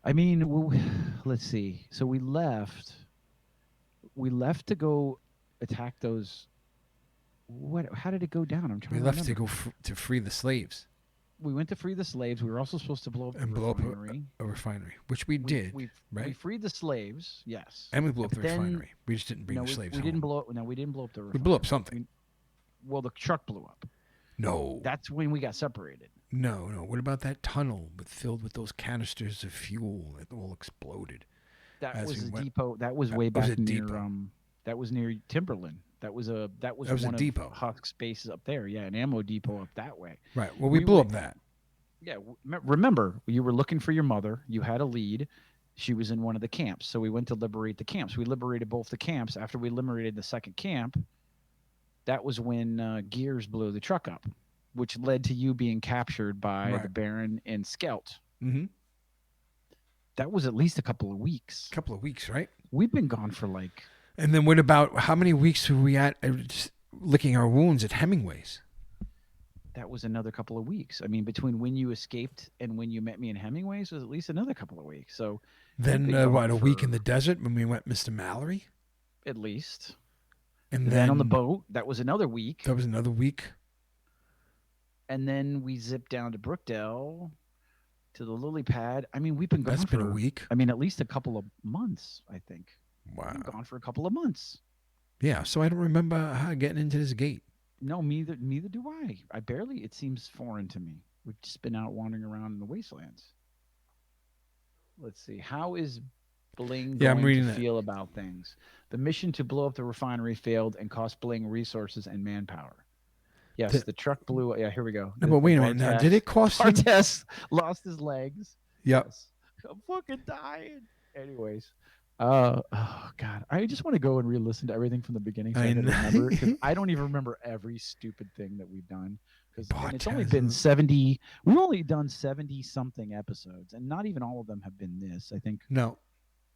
I mean, let's see. So we left. We left to go attack those. What? How did it go down? I'm trying We to left remember. to go to free the slaves We went to free the slaves. We were also supposed to blow up the and blow up refinery. a refinery, which we did, We right? freed the slaves. Yes. And we blew up the But then- refinery. We just didn't bring no, the we, slaves we home. didn't blow up. No, we didn't blow up the We refinery. blew up something. Well, the truck blew up. No. That's when we got separated. No. What about that tunnel filled with those canisters of fuel that all exploded? That As was we a went- depot. That was way was back a near. depot. That was near Timberland. That was was one a of depot. Husk's bases up there. Yeah, an ammo depot up that way. Right. Well, we We blew went- up that. Yeah. Remember, you were looking for your mother. You had a lead. She was in one of the camps. So we went to liberate the camps. We liberated both the camps. After we liberated the second camp, that was when Gears blew the truck up, which led to you being captured by the Right. Baron and Skelt. Mm-hmm. That was at least a couple of weeks. A couple of weeks, right? We've been gone for like. And then what about how many weeks were we at just licking our wounds at Hemingway's? That was another couple of weeks. I mean, between when you escaped and when you met me in Hemingway's was at least another couple of weeks. So Then been gone a week in for- the desert when we met Mr. Mallory, at least. and Then on the boat, that was another week. That was another week. And then we zipped down to Brookdale to the lily pad. I mean, we've been gone That's for been a week. I mean, at least a couple of months, I think. Wow. We've been gone for a couple of months. Yeah. So I don't remember how getting into this gate. No, neither do I. I barely. It seems foreign to me. We've just been out wandering around in the wastelands. Let's see. How is Bling Yeah, I'm going reading to that. feel about things? The mission to blow up the refinery failed and cost Bling resources and manpower. Yes, The- the truck blew. Yeah, here we go. No, but wait a minute. Now, did it cost him? Bartes lost his legs. Yep. Yes. I'm fucking dying. Anyways. Oh God. I just want to go and re-listen to everything from the beginning. So I, I can know. remember, 'cause I don't even remember every stupid thing that we've done. Because it's only been Bartes. 70. We've only done 70 something episodes, and not even all of them have been this. I think No.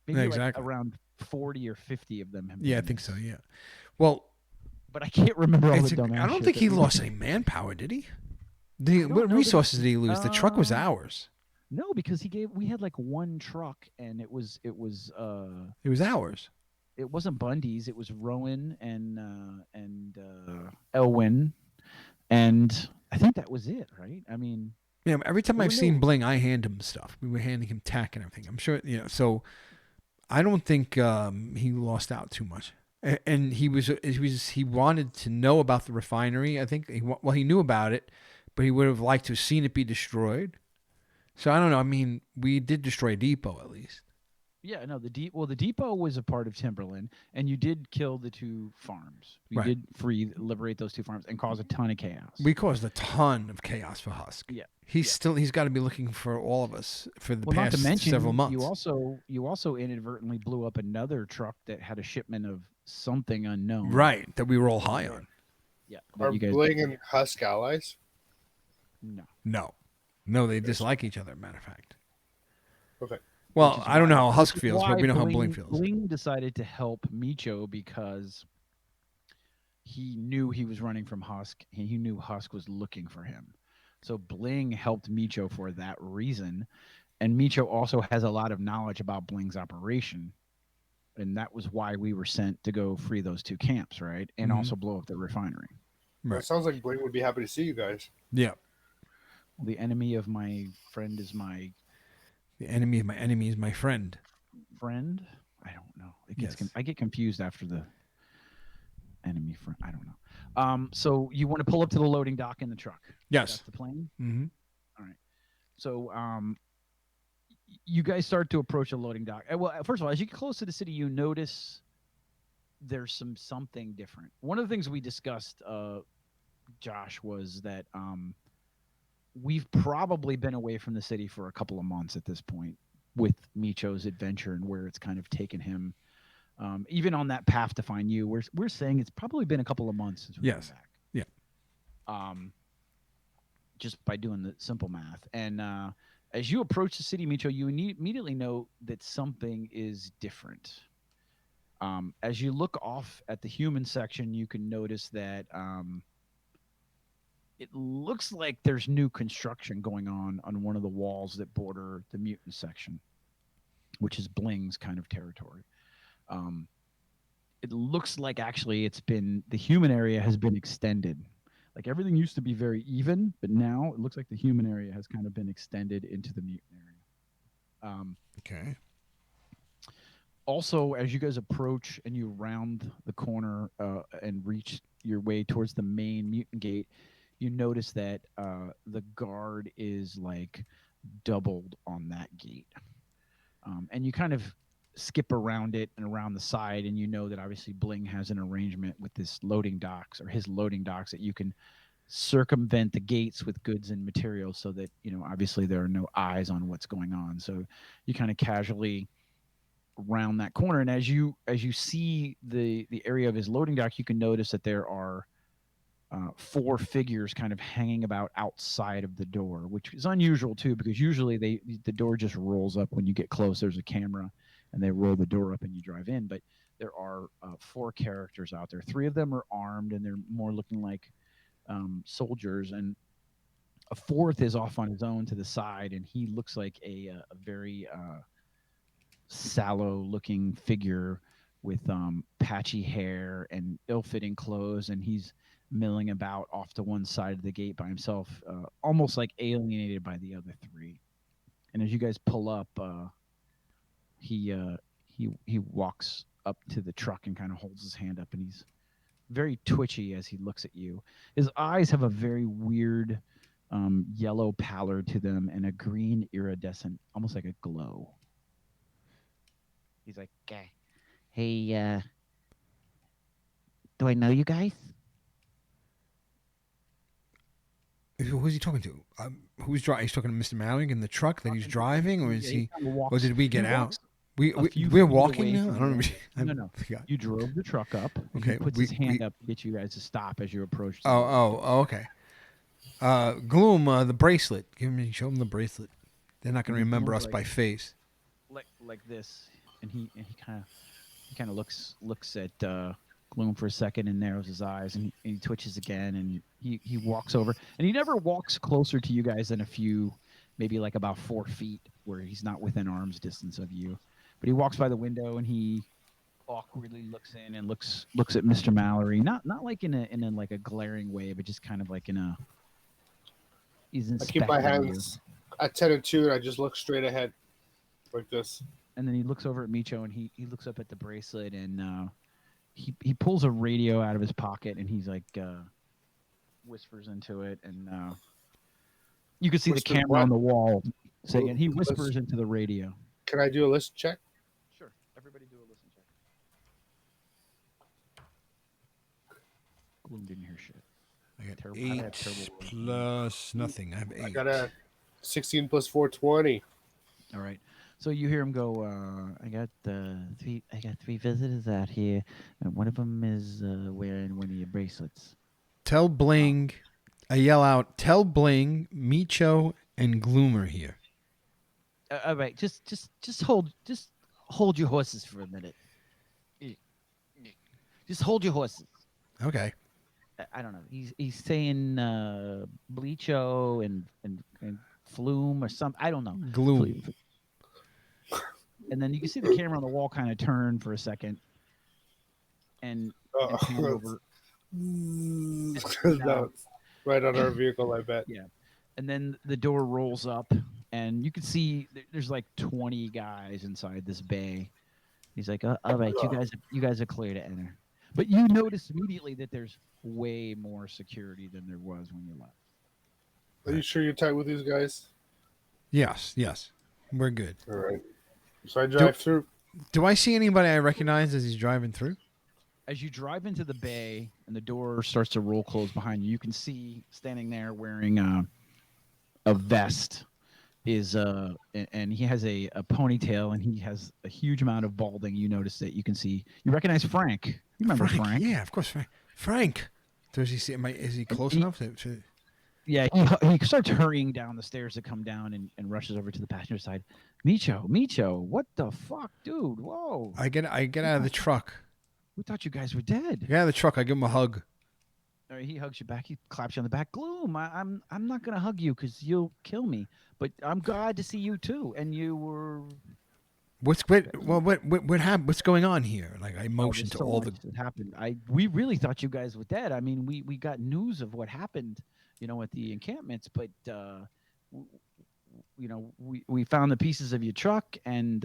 maybe like exactly. around 40 or 50 of them have Yeah, I been think so. this. Yeah. Well, But I can't remember all it's the dumb I don't think he lost any manpower, did he? don't What know that- resources did he lose? The truck was ours. No, because we had like one truck, and it was It was ours. it wasn't Bundy's. It was Rowan and Elwin, and I think that was it, right? I mean, Yeah. Every time Well, I've seen no. Bling, I hand him stuff. We were handing him tack and everything. I'm sure. So I don't think he lost out too much. And he wanted to know about the refinery. I think he knew about it, but he would have liked to have seen it be destroyed. So I don't know. I mean, we did destroy a depot at least. yeah, no, the depot was a part of Timberland, and you did kill the two farms. You Right. did liberate those two farms and cause a ton of chaos. We caused a ton of chaos for Husk. Yeah. He's got to be looking for all of us for the well, not past to mention, several months. you also inadvertently blew up another truck that had a shipment of something unknown. Right, that we were all high on. Yeah. that Are you guys Bling and Husk allies? no. No, they dislike each other. Matter of fact. Okay. Well, Which is I don't know how why- Husk which is feels, but why we know how Bling feels. Bling decided to help Micho because he knew he was running from Husk, and he knew Husk was looking for him. So Bling helped Micho for that reason, and Micho also has a lot of knowledge about Bling's operation, and that was why we were sent to go free those two camps, right? And Mhm. also blow up the refinery. Right. It sounds like Bling would be happy to see you guys. Yeah. The enemy of my friend is my The enemy of my enemy is my friend. friend. I don't know. It gets Yes. I get confused after the enemy friend. I don't know. So you want to pull up to the loading dock in the truck? Yes. That's the plan. Mm-hmm. So you guys start to approach a loading dock. Well, first of all, as you get close to the city, you notice there's something different. One of the things we discussed, Josh, was that we've probably been away from the city for a couple of months at this point with Micho's adventure and where it's kind of taken him. Even on that path to find you, we're saying it's probably been a couple of months since we've Yes. been back. Yeah. Just by doing the simple math. And as you approach the city, Micho, you immediately know that something is different. As you look off at the human section, you can notice that it looks like there's new construction going on one of the walls that border the mutant section, which is Bling's kind of territory. It looks like actually the human area has been extended. Like everything used to be very even, but now it looks like the human area has kind of been extended into the mutant area. Okay. Also, as you guys approach and you round the corner and reach your way towards the main mutant gate, you notice that the guard is like doubled on that gate. And you kind of skip around it and around the side, and you know that obviously Bling has an arrangement with this loading docks or his loading docks that you can circumvent the gates with goods and materials so that, obviously there are no eyes on what's going on. So you kind of casually round that corner, and as you see the area of his loading dock, you can notice that there are 4 figures kind of hanging about outside of the door, which is unusual too, because usually the door just rolls up when you get close. There's a camera and they roll the door up and you drive in, but there are 4 characters out there. 3 of them are armed and they're more looking like soldiers, and a 4th is off on his own to the side, and he looks like a very sallow looking figure with patchy hair and ill-fitting clothes, and he's milling about off to one side of the gate by himself, almost like alienated by the other 3. And as you guys pull up, he walks up to the truck and kind of holds his hand up, and he's very twitchy as he looks at you. His eyes have a very weird yellow pallor to them and a green iridescent, almost like a glow. He's like, Hey, do I know you guys? Who's he talking to? Who's driving? He's talking to Mr. Mallory in the truck that he's driving, or is Yeah, he? kinda walks- Or did we get he out? walks We're few walking feet now. away I don't know. from No. Forgot. You drove the truck up. And Okay, he puts we- his hand we- up to get you guys to stop as you approach. the- Oh, okay. Gloom, the bracelet. Show him the bracelet. They're not going to remember us by face. like this, and he kind of looks at Gloom for a second and narrows his eyes, and he twitches again, and he walks over, and he never walks closer to you guys than a few, maybe like about 4 feet, where he's not within arm's distance of you. But he walks by the window and he awkwardly looks in and looks at Mr. Mallory, not like in a like a glaring way, but just kind of like he's I inspecting keep my you. hands at 10 and 2, and I just look straight ahead like this. And then he looks over at Micho, and he looks up at the bracelet, and he pulls a radio out of his pocket, and he's like whispers into it, and you can see the camera what? on the wall saying, and he Listen. whispers into the radio. Can I do a listen check? Sure, everybody do a listen check. Gloom didn't hear shit. I got Terrible- I 8 have terrible rolls. plus nothing. I have 8. I got a 16 plus 4, 20. All right, so you hear him go. I got 3 visitors out here, and one of them is wearing one of your bracelets. Tell Bling. I yell out. Tell Bling, Micho, and Gloom are here. All right, just hold your horses for a minute. Just hold your horses. Okay. I don't know. He's saying Bleacho and Flume or something. I don't know. Gloom. And then you can see the camera on the wall kind of turn for a second, and pan over. That's right on our vehicle, I bet. Yeah. And then the door rolls up, and you can see there's like 20 guys inside this bay. He's like, all right, you guys are clear to enter. But you notice immediately that there's way more security than there was when you left. Are you sure you're tight with these guys? Yes, yes. We're good. All right. So I drive through. Do I see anybody I recognize as he's driving through? As you drive into the bay and the door starts to roll close behind you, you can see standing there wearing a vest and he has a ponytail and he has a huge amount of balding. You notice that you can see. You recognize Frank. You remember Frank? Yeah, of course, Frank. Frank. Does he see? Is he close enough to? Yeah, he starts hurrying down the stairs to come down and rushes over to the passenger side. Micho, what the fuck, dude? Whoa! I get out of the truck. We thought you guys were dead. Get out of the truck. I give him a hug. All right, he hugs you back. He claps you on the back. Gloom, I'm not gonna hug you because you'll kill me. But I'm glad to see you too. And you were. What happened? What's going on here? Like I motioned to all the. That happened. We really thought you guys were dead. I mean, we got news of what happened, at the encampments. But we found the pieces of your truck and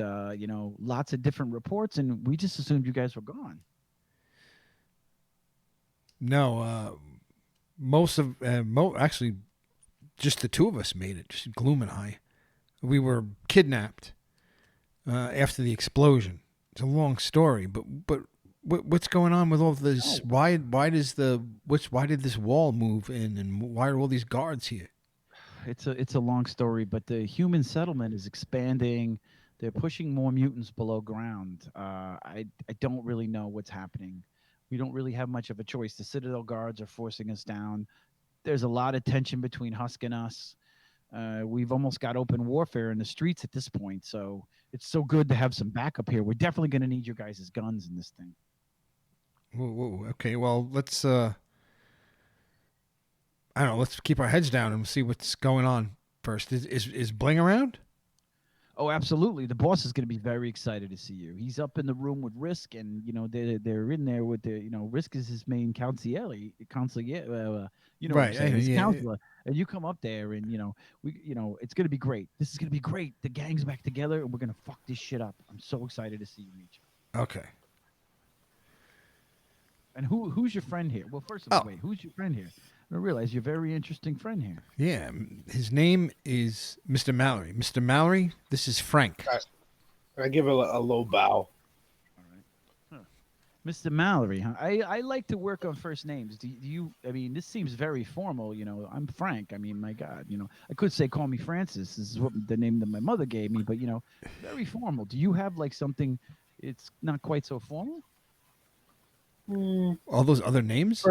lots of different reports, and we just assumed you guys were gone. No, actually, just the two of us made it. Just Gloom and I. We were kidnapped after the explosion. It's a long story, but what's going on with all this? Why did this wall move in, and why are all these guards here? It's a long story, but the human settlement is expanding. They're pushing more mutants below ground. I don't really know what's happening. We don't really have much of a choice. The Citadel guards are forcing us down. There's a lot of tension between Husk and us. We've almost got open warfare in the streets at this point, so it's so good to have some backup here. We're definitely going to need your guys' guns in this thing. Whoa. Okay, well, let's I don't know, let's keep our heads down and see what's going on first. Is Bling around? Oh, absolutely. The boss is going to be very excited to see you. He's up in the room with Risk, and they're in there with the Risk is his main counselor, right? His counselor. And you come up there, and it's going to be great. This is going to be great. The gang's back together, and we're going to fuck this shit up. I'm so excited to see you, Micho. Okay. And who's your friend here? Well, first of all, wait, who's your friend here? I realize you're a very interesting friend here. Yeah, his name is Mr. Mallory. Mr. Mallory, this is Frank. I give a low bow. All right. Huh. Mr. Mallory, huh? I like to work on first names. Do you, I mean, this seems very formal, I'm Frank. I mean, my God, I could say call me Francis. This is what the name that my mother gave me, but, very formal. Do you have like something, it's not quite so formal? All those other names?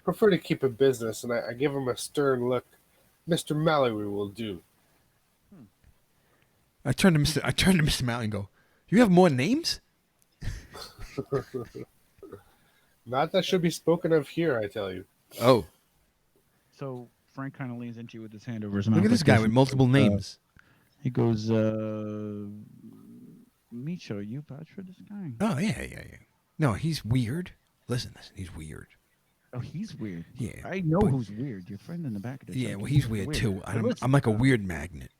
Prefer to keep a business, and I give him a stern look. Mr. Mallory will do. I turn to Mr. Mallory and go, "You have more names?" Not that should be spoken of here, I tell you. Oh. So Frank kind of leans into you with his hand over his mouth. Look at this guy with multiple names. He goes, Micho, you vouch for this guy? Oh, yeah. No, he's weird. Listen, he's weird. Oh, he's weird. Yeah. I know who's weird. Your friend in the back of the Yeah, truck. well, he's weird too. I'm like a weird magnet.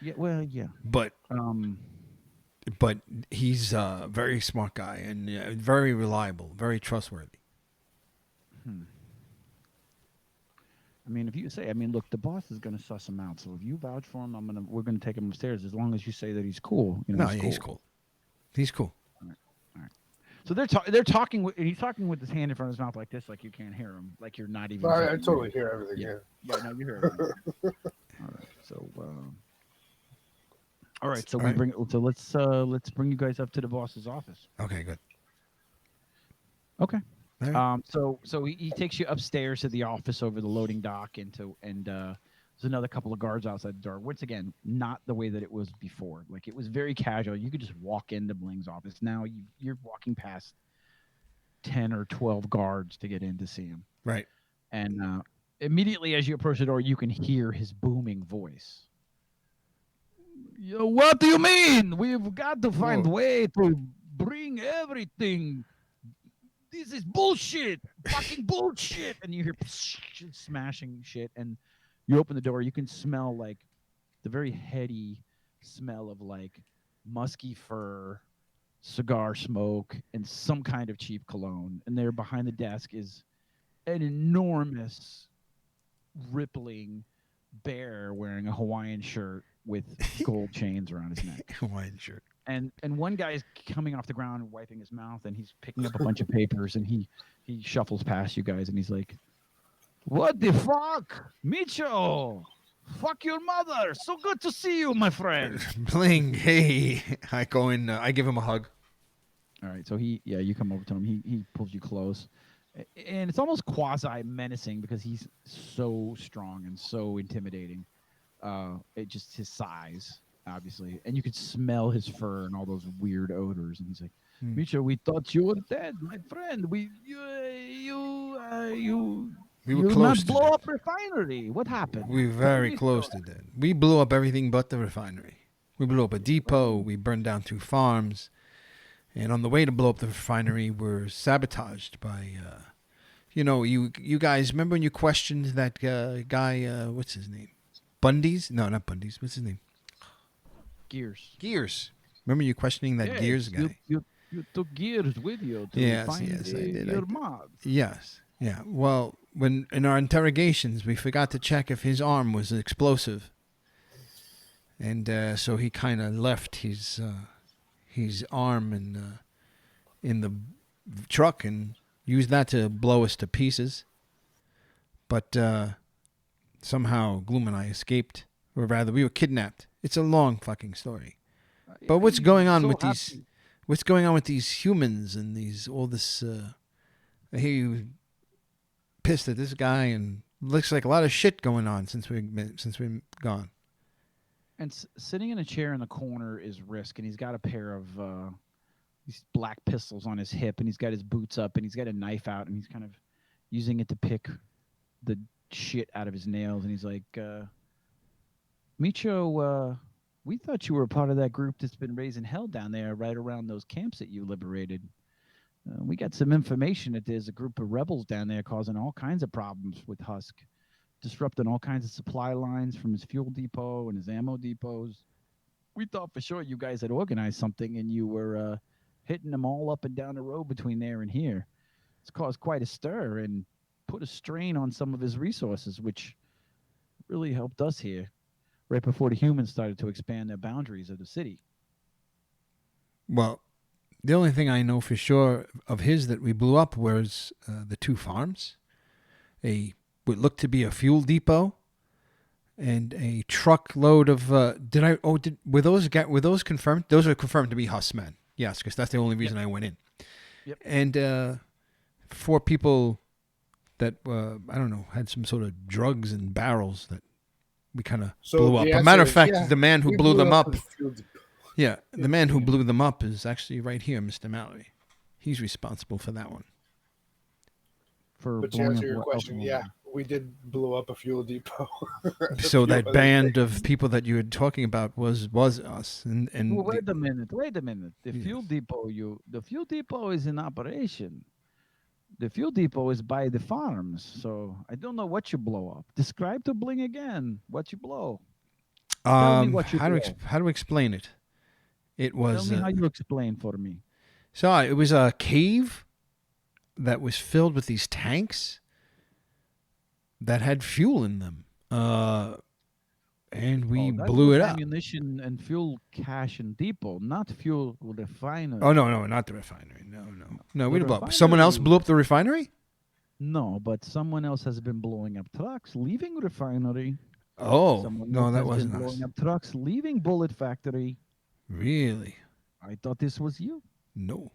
Yeah, well, yeah. But he's a very smart guy and very reliable, very trustworthy. I mean, if you say, look, the boss is going to suss him out. So if you vouch for him, we're going to take him upstairs as long as you say that he's cool. He's cool. He's cool. All right. So they're talking, and he's talking with his hand in front of his mouth like this, like you can't hear him, like you're not even. I totally hear everything. Yeah, no, you hear everything. All right. So, all right. So let's bring you guys up to the boss's office. Okay, good. Okay. Right. So he takes you upstairs to the office over the loading dock and there's another couple of guards outside the door. Once again, not the way that it was before. Like, it was very casual. You could just walk into Bling's office. Now you're walking past 10 or 12 guards to get in to see him. Right. And immediately as you approach the door, you can hear his booming voice. What do you mean? We've got to find a way to bring everything. This is bullshit. Fucking bullshit. And you hear smashing shit. And you open the door. You can smell like the very heady smell of like musky fur, cigar smoke, and some kind of cheap cologne. And there behind the desk is an enormous, rippling, bear wearing a Hawaiian shirt with gold chains around his neck. Hawaiian shirt. And one guy is coming off the ground and wiping his mouth, and he's picking up a bunch of papers, and he shuffles past you guys, and he's like, "What the fuck, Micho? Fuck your mother! So good to see you, my friend." Bling, hey. I go in, I give him a hug. All right, so you come over to him. He pulls you close, and it's almost quasi menacing because he's so strong and so intimidating. It just his size, obviously, and you could smell his fur and all those weird odors. And he's like, "Micho, we thought you were dead, my friend. We were you close not to blow death. up refinery. What happened?" We were very close to that. We blew up everything but the refinery. We blew up a depot. We burned down 2 farms. And on the way to blow up the refinery, we're sabotaged by, you guys, remember when you questioned that guy, what's his name? Bundy's? No, not Bundy's. What's his name? Gears. Remember you questioning that Gears guy? You took Gears with you to Yes, find I did. your mods. Yes. Yeah. Well, when in our interrogations, we forgot to check if his arm was explosive. And so he kind of left his arm in the truck and used that to blow us to pieces. But somehow Gloom and I escaped, or rather, we were kidnapped. It's a long fucking story. But what's going on with these? What's going on with these humans and all this? I hear you pissed at this guy, and looks like a lot of shit going on since we've gone. And sitting in a chair in the corner is Risk, and he's got a pair of these black pistols on his hip, and he's got his boots up, and he's got a knife out, and he's kind of using it to pick the shit out of his nails. And he's like, "Micho, we thought you were a part of that group that's been raising hell down there right around those camps that you liberated. We got some information that there's a group of rebels down there causing all kinds of problems with Husk, disrupting all kinds of supply lines from his fuel depot and his ammo depots. We thought for sure you guys had organized something, and you were hitting them all up and down the road between there and here. It's caused quite a stir and put a strain on some of his resources, which really helped us here right before the humans started to expand their boundaries of the city." Well, the only thing I know for sure of his that we blew up was the 2 farms, what looked to be a fuel depot, and a truckload of. Were those confirmed? Those are confirmed to be Huss men. Yes, because that's the only reason I went in. Yep. And 4 people that I don't know, had some sort of drugs and barrels that we kind of blew up. As a matter of fact, the man who blew them up. Yeah, the man who blew them up is actually right here, Mr. Mallory. He's responsible for that one. But to answer your question, yeah, we did blow up a fuel depot. So that band of people that you were talking about was us. And well, wait a minute. The fuel depot is in operation. The fuel depot is by the farms, so I don't know what you blow up. Describe to Bling again what you blow. Tell me what you blow. How to explain it? It was. Tell me how you explain for me. So it was a cave that was filled with these tanks that had fuel in them, and we blew it up. Ammunition and fuel cache and depot, not fuel refinery. Oh no, not the refinery. No, we didn't blow up. Someone else blew up the refinery? No, but someone else has been blowing up trucks leaving refinery. Oh, no, that wasn't us. Blowing up trucks leaving bullet factory. Really? I thought this was you. No.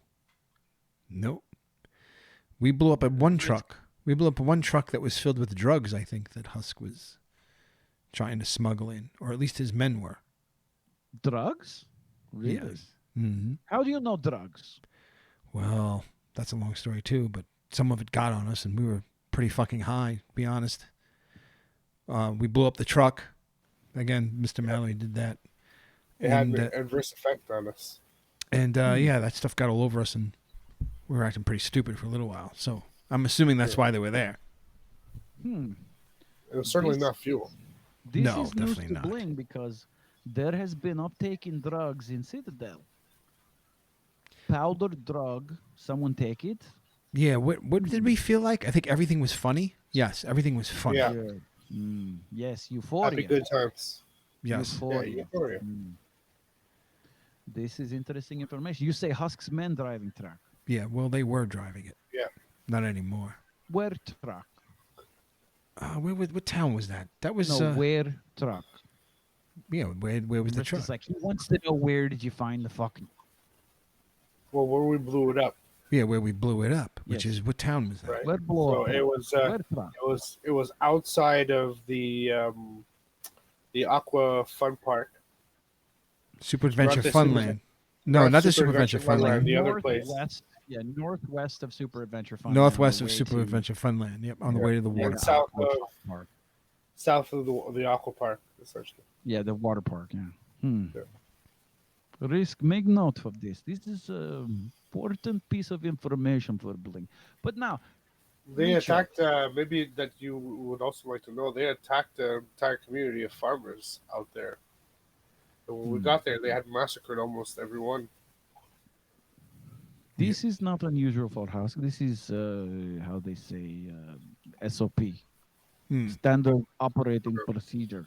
We blew up one truck. We blew up one truck that was filled with drugs, I think, that Husk was trying to smuggle in, or at least his men were. Drugs? Really? Yes. Mm-hmm. How do you know drugs? Well, that's a long story too, but some of it got on us, and we were pretty fucking high, to be honest. We blew up the truck. Again, Mr. Mallory did that. It had an adverse effect on us. And yeah, that stuff got all over us, and we were acting pretty stupid for a little while. So I'm assuming that's why they were there. It was certainly not fuel. This No, is definitely news to not. Bling because there has been uptake in drugs in Citadel. Powdered drug. Someone take it. Yeah, what did we feel like? I think everything was funny. Yes, everything was funny. Yeah. Yes, Happy Euphoria. good times. Yes. Yeah, Euphoria. Euphoria. This is interesting information. You say Husks men driving truck. Yeah. Well, they were driving it. Yeah. Not anymore. Where truck? What town was that? That was No, where truck? yeah. Where was the Rich truck? is like, he wants to know where did you find the fucking. Well, where we blew it up, Yeah, where we blew it up. Which Yes. is what town was that? right? Where blow So up? it was Where truck? it was outside of the Aqua Fun Park. Super Adventure the Super- Funland. No, not the Super Adventure Funland, Funland. the other place. Northwest, yeah, northwest of Super Adventure Fun. Northwest of Super Adventure Funland. Yep, on the way to the Yeah, water. it's south of Park. south of the Aqua Park, essentially. Yeah, the water park. Yeah. Yeah. Risk. Make note of this. This is an important piece of information for Bling. But now, They Richo. attacked. Maybe that you would also like to know. They attacked the entire community of farmers out there. And when we got there, they had massacred almost everyone. This is not unusual for Husk. This is how they say SOP, standard operating procedure.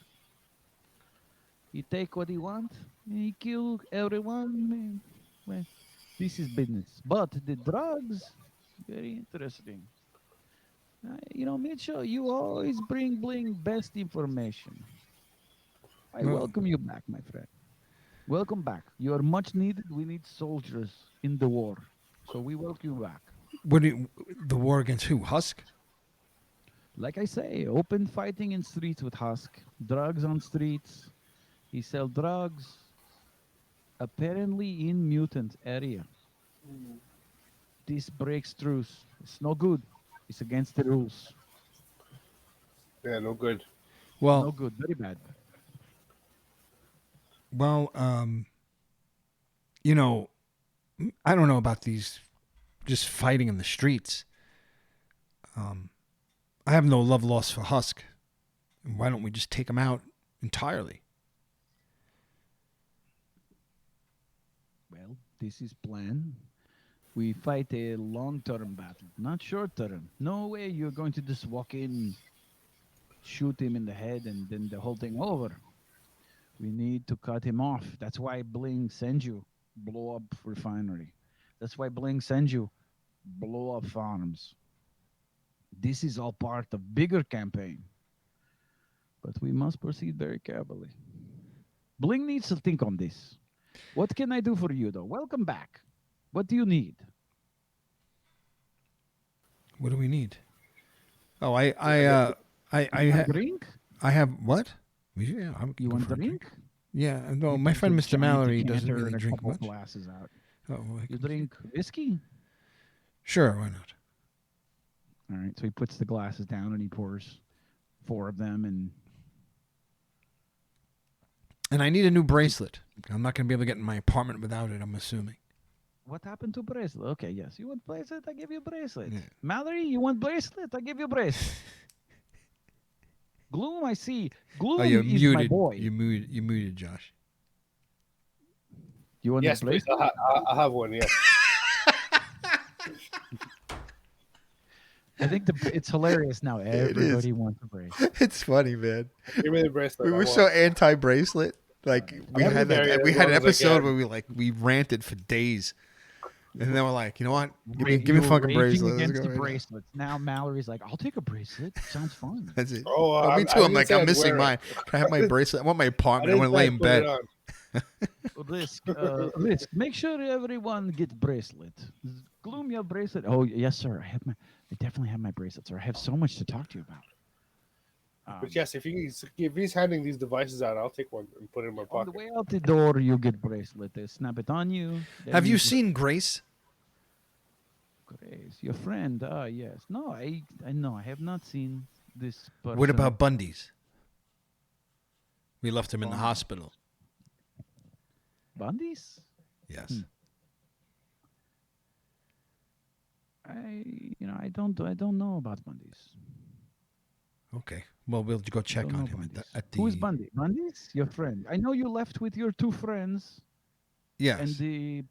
He take what he want, he kill everyone. Well, this is business. But the drugs, very interesting. Mitchell, you always bring best information. I Well- welcome you back, my friend. Welcome back. You are much needed. We need soldiers in the war. So we welcome you back. The war against who? Husk? Like I say, open fighting in streets with Husk. Drugs on streets. He sell drugs. Apparently in mutant area. This breaks truce. It's no good. It's against the rules. Yeah, no good. Well, No good. Very bad. well, you know, I don't know about these just fighting in the streets. I have no love lost for Husk. Why don't we just take him out entirely? Well, this is plan. We fight a long-term battle, not short-term. No way you're going to just walk in, shoot him in the head, and then the whole thing over. We need to cut him off. That's why Bling sends you blow up refinery. That's why Bling sends you blow up farms. This is all part of bigger campaign. But we must proceed very carefully. Bling needs to think on this. What can I do for you, though? Welcome back. What do you need? What do we need? Oh, I Drink? I have what? Yeah, I'm You go want for a drink? Yeah, no, You my take friend a Mr. giant Mallory doesn't decanter really and a drink couple much. glasses out. Oh, well, You drink whiskey? Sure, why not? All right. So he puts the glasses down and he pours 4 of them. And I need a new bracelet. I'm not going to be able to get in my apartment without it, I'm assuming. What happened to bracelet? Okay, yes. You want bracelet? I give you bracelet. Yeah. Mallory, you want bracelet? I give you bracelet. Gloom, I see. Gloom Oh, you're is muted. my boy. You muted, Josh. You want Yes, the please. bracelet? I'll have one. Yes. I think it's hilarious now. Everybody wants a bracelet. It's funny, man. Give me the bracelet. We I were want. so anti-bracelet. Like we I'll had be there we as had an long as I episode can. where we ranted for days, and then we're like, you know what? Give me You a were fucking raging bracelet. Let's against go the right now. bracelets. Now Mallory's like, I'll take a bracelet. Sounds fun. That's it. Oh, Oh, me I too. I'm didn't like, say I'm I'd missing wear mine. Can I have my bracelet? I want my I apartment. I didn't want to say lay I'd in put it bed. on. Risk. Make sure everyone gets bracelet. Gloom, your bracelet. Oh yes, sir. I definitely have my bracelet, sir. I have so much to talk to you about. But yes, if he's handing these devices out, I'll take one and put it in my On pocket. the way out the door, you get bracelet. They snap it on you. then Have you just- seen Grace? Grace, your friend? Yes. No, I know. I have not seen this person. What about Bundy's? We left him in the Bundy. hospital. Bundy's? Yes. I don't know about Bundy's. Okay. Well, we'll go check Don't on know him Bundy's. at the. Who's Bundy? Bundy's your friend. I know you left with your 2 friends Yes. and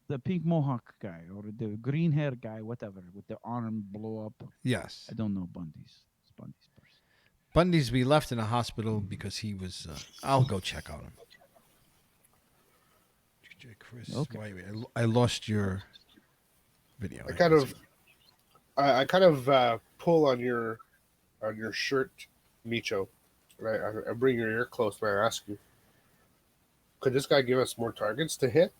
the pink mohawk guy or the green hair guy, whatever, with the arm blow up. Yes. I don't know Bundy's. It's Bundy's person. Bundy's be left in a hospital because he was. I'll go check on him. Chris, Okay. wait, I lost your video. I kind of pull on your shirt, Micho. And I bring your ear close and I ask you, could this guy give us more targets to hit?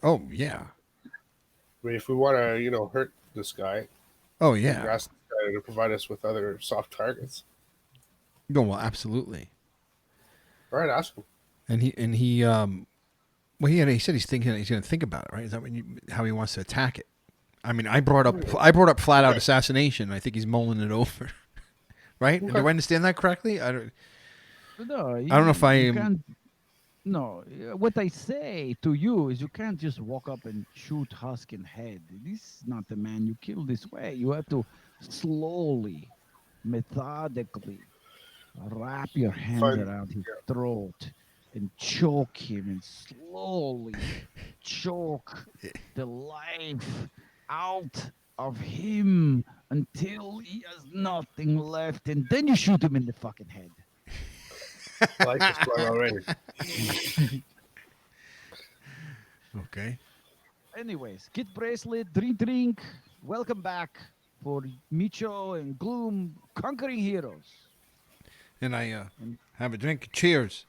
Oh yeah. I mean, if we want to, hurt this guy, Oh we yeah. can ask this guy to provide us with other soft targets. No, well, absolutely. All right, ask him. And he well, he said he's going to think about it, right? Is that how he wants to attack it? I mean, I brought up flat out assassination. I think he's mulling it over, right? Okay. Do I understand that correctly? I don't No, know if I am. can't. No, what I say to you is you can't just walk up and shoot Husk in head. This is not the man you kill this way. You have to slowly, methodically wrap your hands Fine. around his throat and choke him and slowly choke the life out of him until he has nothing left, and then you shoot him in the fucking head. Life is gone already. Okay. Anyways, get bracelet, drink. Welcome back for Micho and Gloom conquering heroes. And I have a drink. Cheers.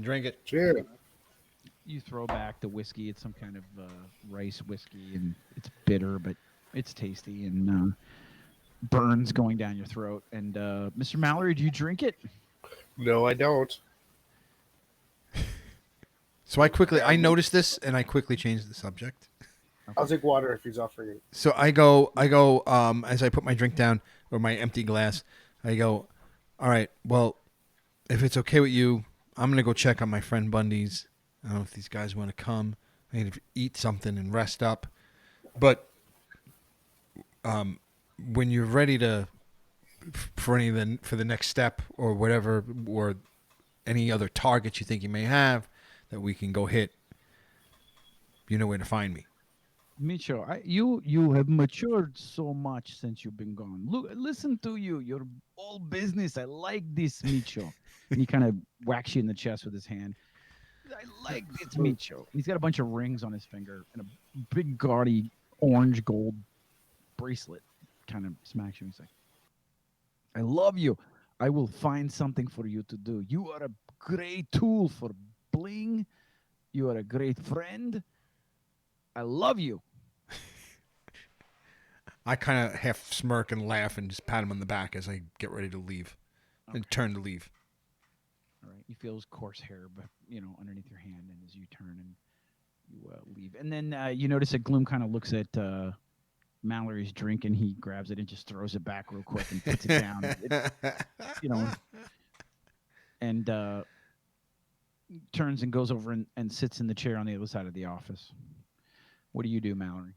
Drink it. Cheers. You throw back the whiskey. It's some kind of rice whiskey, and it's bitter, but it's tasty, and burns going down your throat. And Mr. Mallory, do you drink it? No, I don't. So I noticed this, and I quickly changed the subject. I'll take water if he's offering it. So I go, as I put my drink down, or my empty glass, I go, all right, well, if it's okay with you, I'm going to go check on my friend Bundy's. I don't know if these guys want to come. I need to eat something and rest up. But when you're ready to, for the next step or whatever, or any other targets you think you may have that we can go hit, you know where to find me. Micho, you have matured so much since you've been gone. Look, listen to you. You're all business. I like this, Micho. And he kind of whacks you in the chest with his hand. I like this, Micho. He's got a bunch of rings on his finger and a big, gaudy, orange gold bracelet. Kind of smacks you. He's like, I love you. I will find something for you to do. You are a great tool for bling. You are a great friend. I love you. I kind of half smirk and laugh and just pat him on the back as I get ready to leave and turn to leave. All right. You feel his coarse hair, but underneath your hand, and as you turn and you leave, and then you notice that Gloom kind of looks at Mallory's drink, and he grabs it and just throws it back real quick and puts it down. And turns and goes over and sits in the chair on the other side of the office. What do you do, Mallory?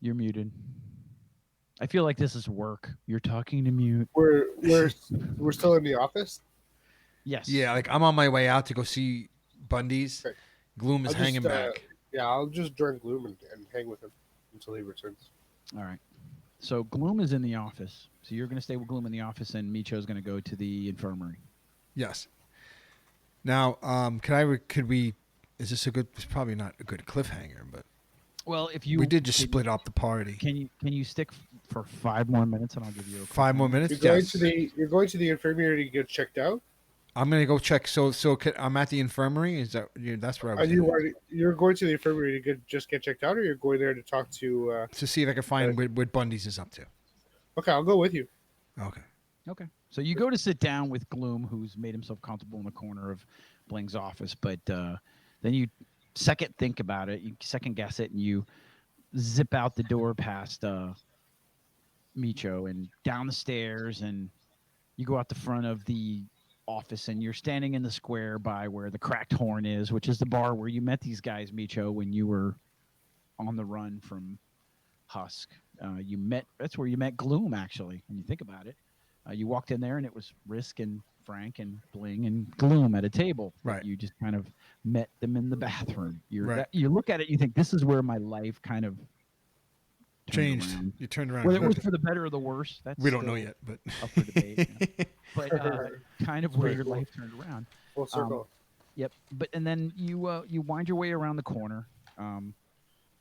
You're muted. I feel like this is work. You're talking to mute. We're still in the office. Yes. Yeah, like I'm on my way out to go see Bundy's. Okay. Gloom is hanging back. Yeah, I'll just join Gloom and hang with him until he returns. All right. So Gloom is in the office. So you're going to stay with Gloom in the office, and Micho's going to go to the infirmary. Yes. Now, could we? Is this a good? It's probably not a good cliffhanger, but Well, if we did just split up the party. Can you stick for 5 more minutes, and I'll give you a 5 more minutes. You're going to the infirmary to get checked out. I'm gonna go check. So I'm at the infirmary. Is that that's where I was? You're going to the infirmary to just get checked out, or you're going there to talk to see if I can find what Bundy's is up to. Okay, I'll go with you. Okay. So you go to sit down with Gloom, who's made himself comfortable in the corner of Bling's office, but then you second think about it, you second guess it, and you zip out the door past Micho and down the stairs, and you go out the front of the office, and you're standing in the square by where the Cracked Horn is, which is the bar where you met these guys, Micho, when you were on the run from Husk. That's where you met Gloom, actually, when you think about it. You walked in there, and it was Risk and Frank and Bling and Gloom at a table. Right. You just kind of met them in the bathroom. Right. You look at it, you think, this is where my life kind of Changed. around. You turned around. Whether it was for the better or the worse, that's we don't know still yet, but up for debate. But kind of where Very your cool. life turned around. Full circle. Yep. But and then you wind your way around the corner.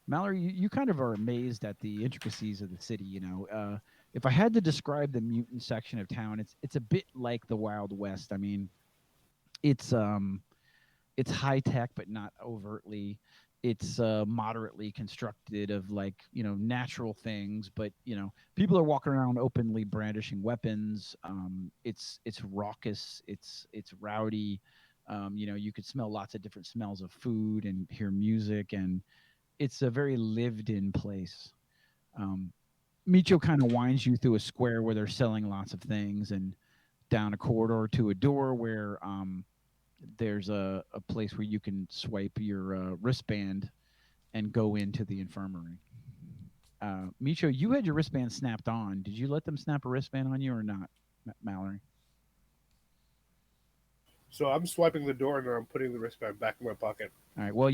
Mallory, you kind of are amazed at the intricacies of the city. You know, if I had to describe the mutant section of town, it's a bit like the Wild West. I mean, it's high tech, but not overtly. It's moderately constructed of like natural things, but people are walking around openly brandishing weapons. It's raucous. It's rowdy. You could smell lots of different smells of food and hear music, and it's a very lived-in place. Micho kind of winds you through a square where they're selling lots of things, and down a corridor to a door where there's a place where you can swipe your wristband and go into the infirmary. Micho, you had your wristband snapped on. Did you let them snap a wristband on you or not, Mallory? So I'm swiping the door and I'm putting the wristband back in my pocket. All right. Well,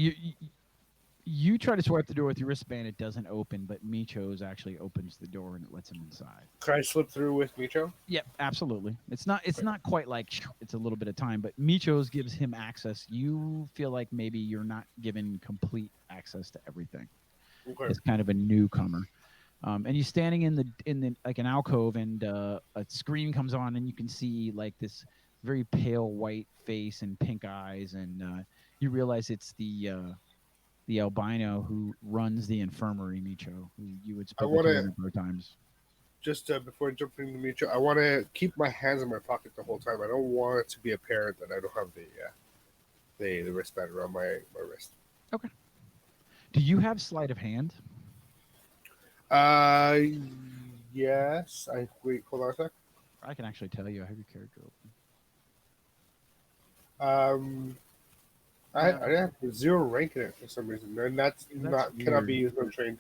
you try to swipe the door with your wristband. It doesn't open, but Micho's actually opens the door and it lets him inside. Can I slip through with Micho? Yep, absolutely. It's not quite like it's a little bit of time, but Micho's gives him access. You feel like maybe you're not given complete access to everything. Okay. It's kind of a newcomer. And you're standing in the like an alcove, and a screen comes on, and you can see like this very pale white face and pink eyes, and you realize it's the albino who runs the infirmary, Micho, who you had spoken to a number of times. Just before jumping to Micho, I want to keep my hands in my pocket the whole time. I don't want it to be apparent that I don't have the wristband around my wrist. Okay. Do you have sleight of hand? Yes. Wait, hold on a sec. I can actually tell you. I have your character open. I have 0 rank in it for some reason, and that's not cannot be used when trained.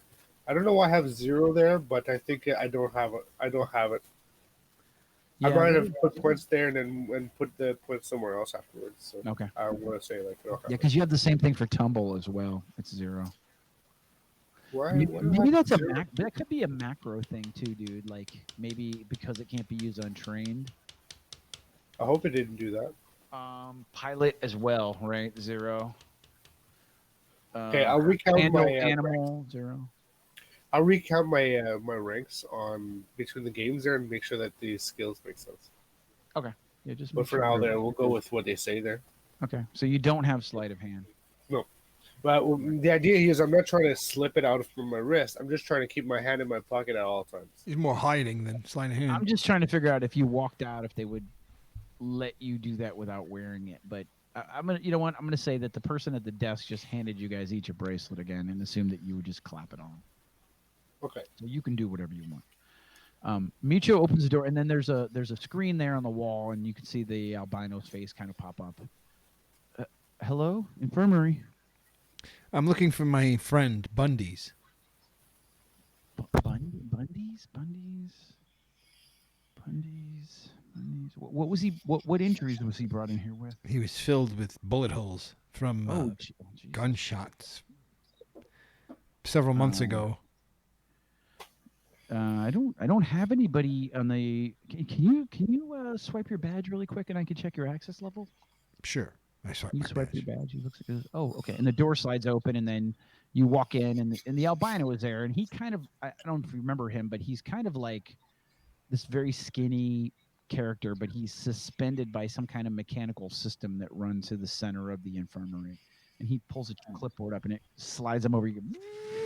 I don't know why I have 0 there, but I think I don't have it. Yeah, I might have put points there and put the points somewhere else afterwards. So okay. I want to say like I don't have because you have the same thing for tumble as well. It's 0. Why? Maybe that's that could be a macro thing too, dude. Like maybe because it can't be used untrained. I hope it didn't do that. Pilot as well, right? 0. Okay, I'll recount my animal 0. I'll recount my my ranks on between the games there and make sure that these skills make sense. Okay. Yeah, just. But for now, there we'll go with what they say there. Okay, so you don't have sleight of hand. No, but the idea here is I'm not trying to slip it out from my wrist. I'm just trying to keep my hand in my pocket at all times. He's more hiding than sleight of hand. I'm just trying to figure out if you walked out, if they would let you do that without wearing it. But I'm gonna, I'm gonna say that the person at the desk just handed you guys each a bracelet again, and assume that you would just clap it on. Okay. So you can do whatever you want. Micho opens the door, and then there's a screen there on the wall, and you can see the albino's face kind of pop up. Hello, infirmary. I'm looking for my friend Bundy's. Bundy's. What was he? What injuries was he brought in here with? He was filled with bullet holes from gunshots several months ago. I don't have anybody on the. Can you swipe your badge really quick and I can check your access level? Sure. I swipe you my swipe badge. your badge. He looks like okay. And the door slides open, and then you walk in, and the albino is there, and he kind of, I don't know if you remember him, but he's kind of like this very skinny character, but he's suspended by some kind of mechanical system that runs to the center of the infirmary, and he pulls a clipboard up and it slides him over you,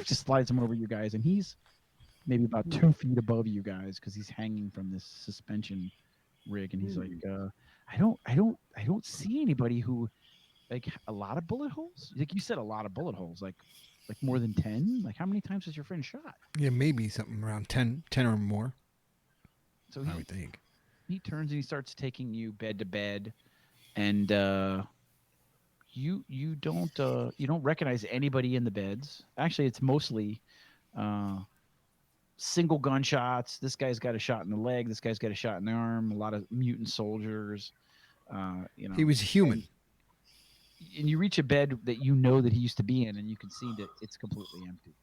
just slides him over you guys, and he's maybe about 2 feet above you guys because he's hanging from this suspension rig, and he's like, I don't see anybody who, like, a lot of bullet holes. Like you said, a lot of bullet holes, like more than 10. Like how many times was your friend shot? Yeah, maybe something around 10 or more. So I would think. He turns and he starts taking you bed to bed, and you don't recognize anybody in the beds. Actually, it's mostly single gunshots. This guy's got a shot in the leg. This guy's got a shot in the arm. A lot of mutant soldiers. He was human. And you reach a bed that you know that he used to be in, and you can see that it's completely empty.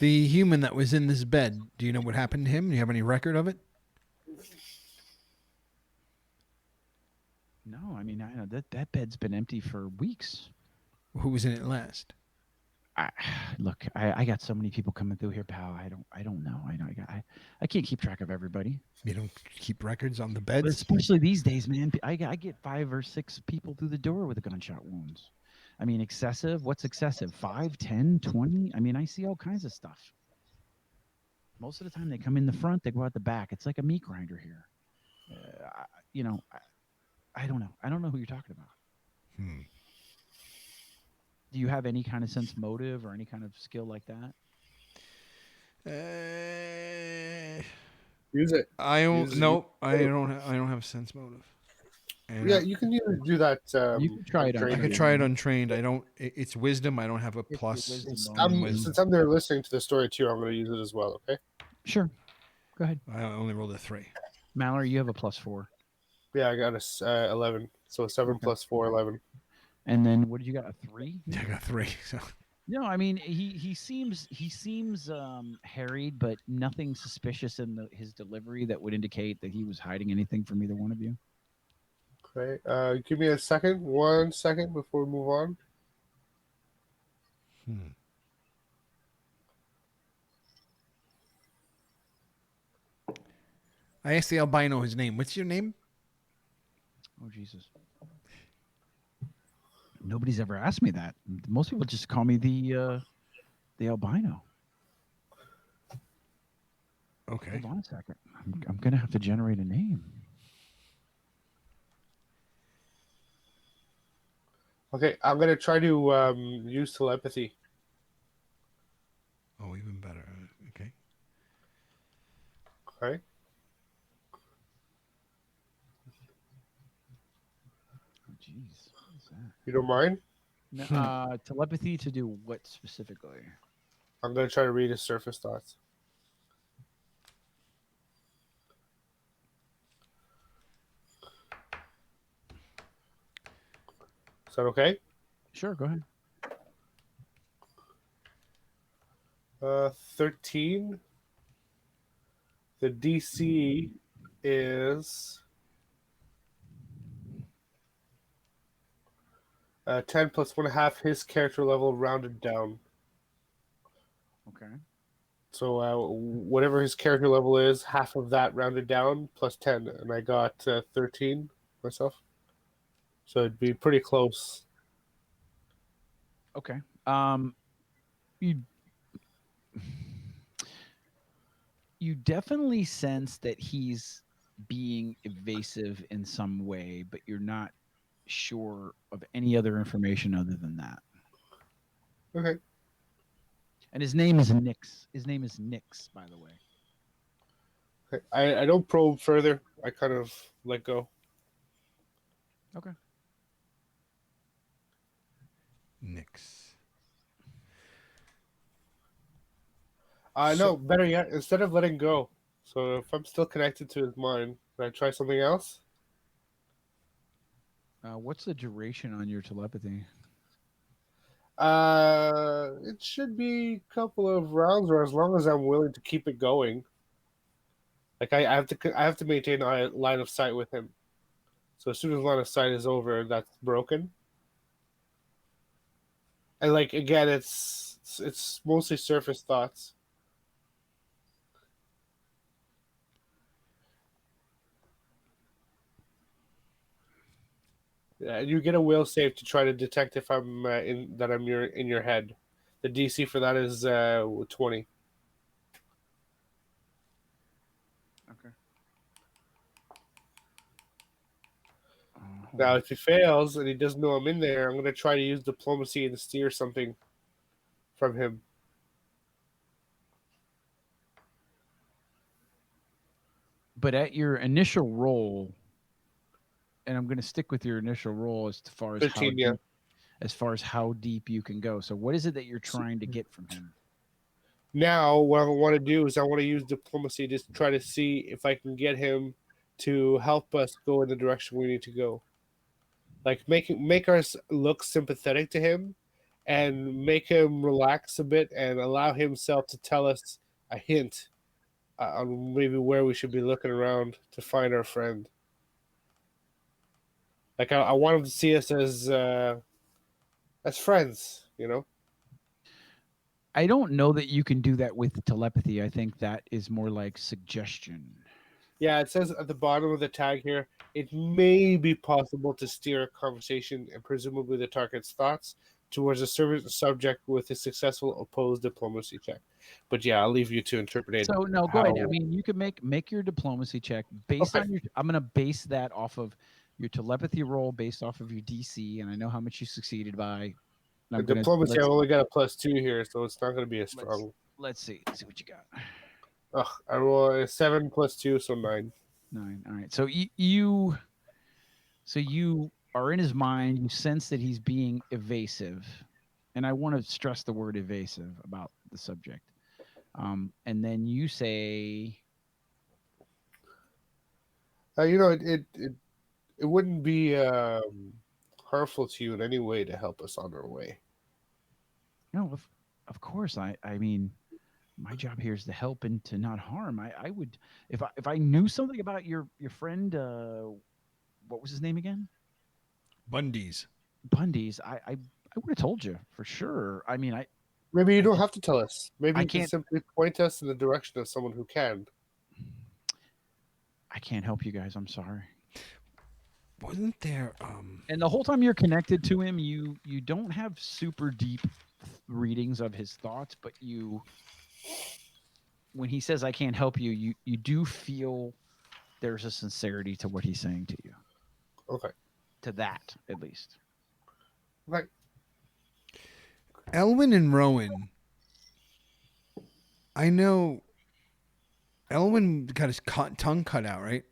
The human that was in this bed, do you know what happened to him? Do you have any record of it? No, I mean, I know that bed's been empty for weeks. Who was in it last? Look, I got so many people coming through here, pal. I don't know. I can't keep track of everybody. You don't keep records on the But beds? especially these days, man. I get 5 or 6 people through the door with gunshot wounds. I mean, excessive. What's excessive? 5, 10, 20? I mean, I see all kinds of stuff. Most of the time, they come in the front, they go out the back. It's like a meat grinder here. I don't know. I don't know who you're talking about. Do you have any kind of sense motive or any kind of skill like that? Use it. I don't. Use it. Nope. I don't have sense motive. And Yeah, you can either do that. You can try it on I untrained. could try it untrained. I don't. It's wisdom. I don't have a plus. wisdom in bonus. Since I'm there listening to the story too, I'm going to use it as well. Okay. Sure. Go ahead. I only rolled a 3. Mallory, you have a +4. Yeah, I got a 11. So 7 plus 4, 11. And then what did you got? A 3? I got 3. So No, I mean he seems harried, but nothing suspicious in his delivery that would indicate that he was hiding anything from either one of you. Okay. Give me a second. 1 second before we move on. I asked the albino his name. What's your name? Oh Jesus! Nobody's ever asked me that. Most people just call me the albino. Okay. Hold on a second. I'm gonna have to generate a name. Okay, I'm going to try to use telepathy. Oh, even better. Okay. Okay. Oh jeez, what is that? You don't mind? No, telepathy to do what specifically? I'm going to try to read his surface thoughts. Is that okay? Sure, go ahead. 13. The DC is 10 plus 1.5 his character level rounded down. Okay. So whatever his character level is, half of that rounded down plus 10. And I got 13 myself. So it'd be pretty close. Okay. You definitely sense that he's being evasive in some way, but you're not sure of any other information other than that. Okay. And his name is Nix. His name is Nix, by the way. Okay. I don't probe further. I kind of let go. Okay. Nix. No, better yet, instead of letting go. So if I'm still connected to his mind, can I try something else? What's the duration on your telepathy? It should be a couple of rounds, or as long as I'm willing to keep it going. Like I have to maintain a line of sight with him. So as soon as line of sight is over, that's broken. And like again, it's mostly surface thoughts. Yeah, you get a will save to try to detect if I'm in your head. The DC for that is 20. Okay. Now, if he fails and he doesn't know I'm in there, I'm going to try to use diplomacy and steer something from him. But at your initial roll, and I'm going to stick with your initial roll as far as 13, yeah. as far as how deep you can go. So what is it that you're trying to get from him? Now, what I want to do is I want to use diplomacy to try to see if I can get him to help us go in the direction we need to go. Like make us look sympathetic to him and make him relax a bit and allow himself to tell us a hint on maybe where we should be looking around to find our friend. Like I want him to see us as friends, you know. I don't know that you can do that with telepathy. I think that is more like suggestion. Yeah, it says at the bottom of the tag here, it may be possible to steer a conversation and presumably the target's thoughts towards a certain subject with a successful opposed diplomacy check. But yeah, I'll leave you to interpret it. So no, go how- ahead. I mean, you can make your diplomacy check based Okay. on your. I'm gonna base that off of your telepathy roll, based off of your DC, and I know how much you succeeded by. And The I'm gonna diplomacy, let's, I've only got a +2 here, so it's not going to be as strong. let's see what you got. Ugh, I roll a 7 +2, so 9. 9. All right. So you are in his mind. You sense that he's being evasive, and I want to stress the word evasive about the subject. And then you say, You know, it wouldn't be harmful to you in any way to help us on our way. "No, of course. I mean, my job here is to help and to not harm. I would if I knew something about your friend. What was his name again? Bundy's. Bundy's. I would have told you for sure. I mean, Maybe you I don't just- have to tell us. Maybe I you can can't- simply point us in the direction of someone who can. I can't help you guys. I'm sorry." Wasn't there? And the whole time you're connected to him, you don't have super deep readings of his thoughts, but when he says I can't help you, you do feel there's a sincerity to what he's saying to you. Okay. To that, at least. Right. Elwin and Rowan. I know. Elwin got his tongue cut out, right?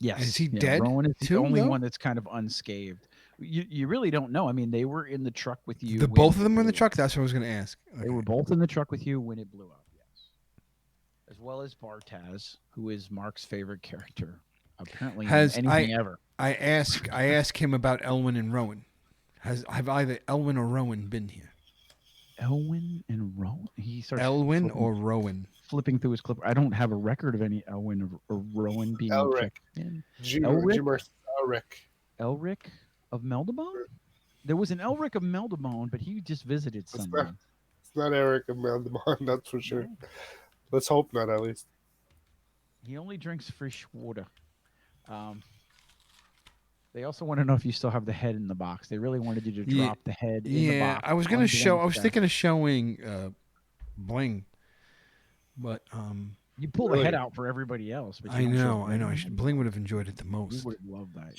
Yes. Is he dead Rowan is the too, only though? one that's kind of unscathed. You really don't know. I mean, they were in the truck with you. The when both of it them were in the blew truck. up. That's what I was going to ask. They were both in the truck with you when it blew up. Yes. As well as Bartaz, who is Mark's favorite character, apparently in anything ever. I ask him about Elwin and Rowan. Have either Elwin or Rowan been here? Elwin and Rowan. He starts Elwin or Rowan? flipping through his clip. I don't have a record of any Elwin or Rowan being Elric. checked in. Elric. Elric of Meldamone? There was an Elric of Meldamone, but he just visited someone. It's not Eric of Meldemont, that's for sure. Let's hope not, at least. He only drinks fresh water. They also want to know if you still have the head in the box. They really wanted you to drop the head in the box. I was gonna show. I was thinking of showing Bling, but you pull the head out for everybody else. But I know. Bling would have enjoyed it the We most. would have loved that.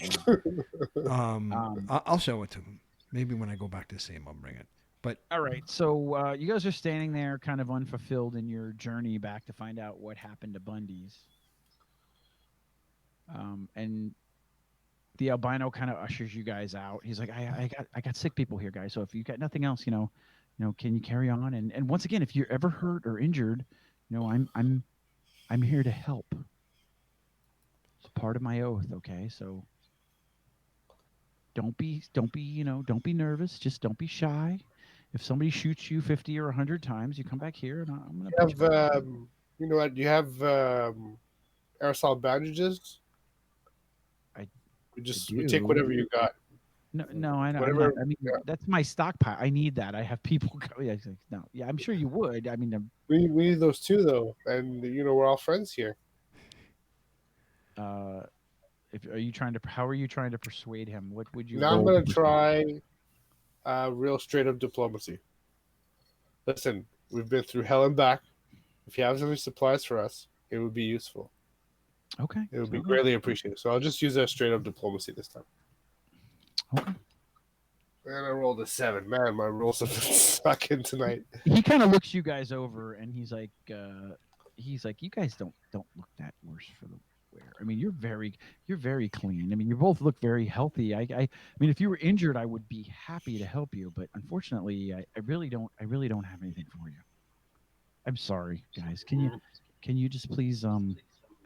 Yeah. I'll show it to him. Maybe when I go back to see him, I'll bring it. But all right, so you guys are standing there, kind of unfulfilled in your journey back to find out what happened to Bundy's. And the albino kind of ushers you guys out. He's like, I got sick people here, guys. So if you got nothing else, can you carry on? And once again, if you're ever hurt or injured, I'm here to help. It's part of my oath, okay? So don't be nervous. Just don't be shy. If somebody shoots you 50 or 100 times, you come back here and I'm gonna put you back. You know what? Do you have aerosol bandages? We take whatever you got. No, I know. Whatever, I mean, that's my stockpile. I need that. I have people. No, yeah, I'm sure you would. I mean, we need those too, though, and we're all friends here. How are you trying to persuade him? What would you? Now I'm going to try real straight up diplomacy. Listen, we've been through hell and back. If you have any supplies for us, it would be useful. Okay. It would be greatly appreciated. So I'll just use that straight up diplomacy this time. Okay. And I rolled a 7. Man, my rolls have been sucking tonight. He kind of looks you guys over, and he's like, you guys don't look that worse for the wear. I mean, you're very clean. I mean, you both look very healthy. I mean, if you were injured, I would be happy to help you, but unfortunately, I really don't have anything for you. I'm sorry, guys. Can you just please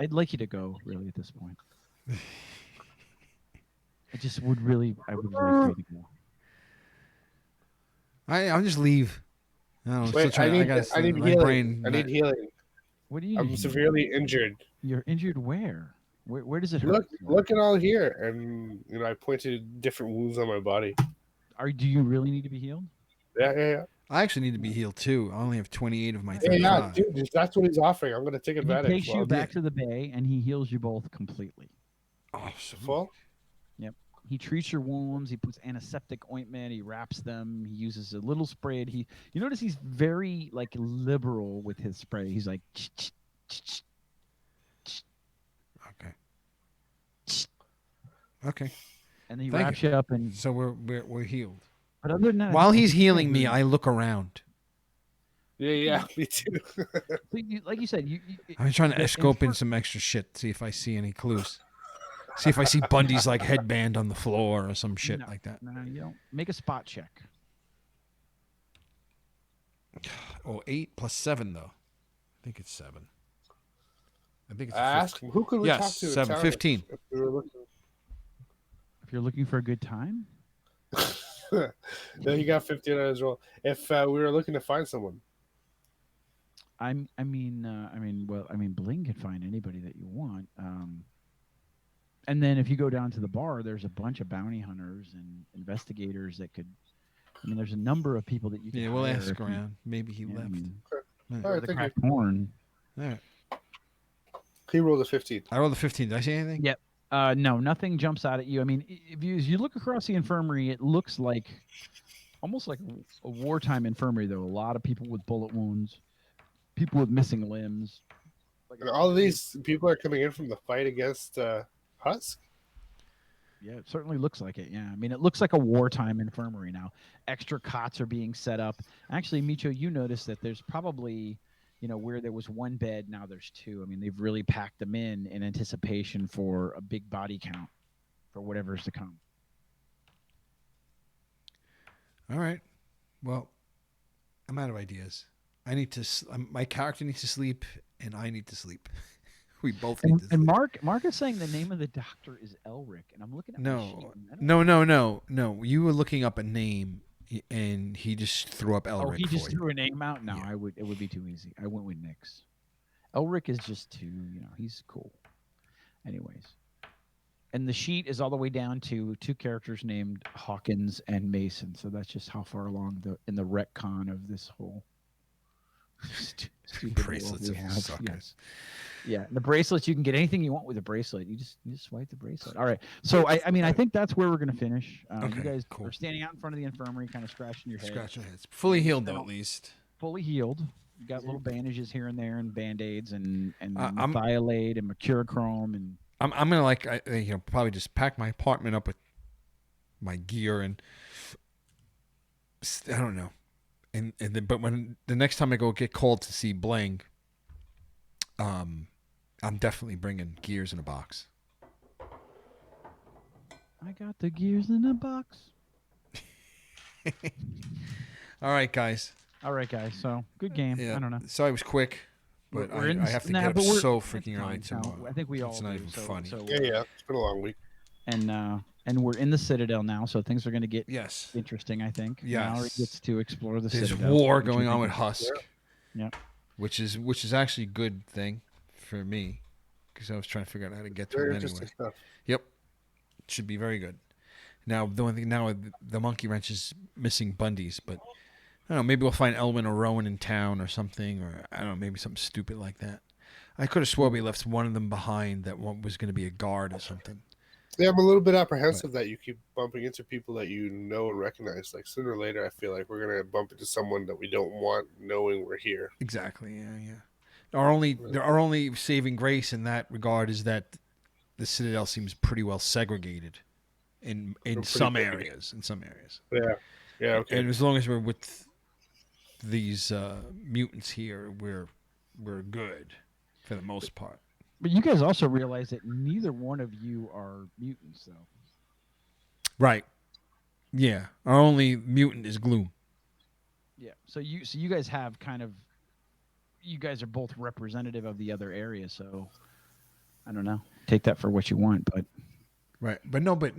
I'd like you to go, really, at this point. I would really like for you to go. I'll just leave. No, Wait, I need my healing. brain. I need healing. What do you I'm need? severely injured. You're injured where? Where does it hurt? Look at all here, and I pointed different wounds on my body. Do you really need to be healed? Yeah. I actually need to be healed too. I only have 28 of my Yeah, 35. dude, that's what he's offering. I'm gonna take He advantage. takes you back to the bay, and he heals you both completely. Oh, so full. Yep. He treats your wounds. He puts antiseptic ointment. He wraps them. He uses a little spray. You notice he's very liberal with his spray. He's like, okay. And then he wraps you up, and so we're healed. But other than that, while he's healing me, I look around. Yeah, me too. Like you said, I'm trying to scope in some extra shit, see if I see any clues. See if I see Bundy's headband on the floor or some shit like that. No, you don't. Make a spot check. Oh, 8 plus 7 though. I think it's 7. I think it's. Ask him, who could we talk to? 7, 15. If you're looking for a good time. No, he got 15 on his roll. If we were looking to find someone, Bling can find anybody that you want. And then if you go down to the bar, there's a bunch of bounty hunters and investigators that could. There's a number of people that you can. Yeah, we'll ask around. Maybe he left. All right, the cracked horn. All right. He rolled a 15. I rolled a 15. Did I see anything? Yep. No, nothing jumps out at you. If you look across the infirmary, it looks almost like a wartime infirmary, though. A lot of people with bullet wounds, people with missing limbs. And all of these people are coming in from the fight against Husk? Yeah, it certainly looks like it. Yeah, it looks like a wartime infirmary now. Extra cots are being set up. Actually, Micho, you notice that there's probably, where there was one bed, now there's 2. They've really packed them in anticipation for a big body count for whatever's to come. All right. Well, I'm out of ideas. I need to. My character needs to sleep, and I need to sleep. We both need to sleep. And Mark is saying the name of the doctor is Elric, and I'm looking at No. You were looking up a name, and he just threw up Elric. Oh, he just threw a name out. No, yeah. It would be too easy. I went with Nix. Elric is just too. He's cool. Anyways, and the sheet is all the way down to 2 characters named Hawkins and Mason. So that's just how far along in the retcon of this whole stupid bracelets we have. Suckers. Yes. Yeah, the bracelets, you can get anything you want with a bracelet. You just swipe the bracelet. All right. So I think that's where we're gonna finish. Okay, you guys cool. are standing out in front of the infirmary, kind of scratching your head. Scratching your heads. Fully healed though, at least. Fully healed. You got little bandages here and there, and band-aids, and methylate and mercurochrome, and I'm gonna probably just pack my apartment up with my gear, and I don't know, and then but when the next time I go get called to see Bling, I'm definitely bringing gears in a box. I got the gears in a box. All right, guys. So good game. Yeah. I don't know. Sorry it was quick, but I have to get up so freaking early tomorrow. I think we all It's not do, even funny. Yeah. It's been a long week. And we're in the Citadel now, so things are going to get interesting, I think. Yes. Mallory gets to explore the There's Citadel. war going on with Husk. Yeah. Which is actually a good thing for me, because I was trying to figure out how to get to him anyway. Stuff. Yep. It should be very good. Now, the only thing now, the monkey wrench is missing Bundy's, but I don't know, maybe we'll find Elwin or Rowan in town or something, or I don't know, maybe something stupid like that. I could have swore we left one of them behind, that one was going to be a guard or something. Yeah, I'm a little bit apprehensive that you keep bumping into people that you know and recognize. Like, sooner or later, I feel like we're going to bump into someone that we don't want knowing we're here. Exactly, yeah. Our only saving grace in that regard is that the Citadel seems pretty well segregated in some areas. Yeah, okay. And as long as we're with these mutants here, we're good for the most part. But you guys also realize that neither one of you are mutants, though. Right. Yeah. Our only mutant is Gloom. Yeah. So you guys have you guys are both representative of the other area, so I don't know. Take that for what you want, but Right, but no, wait.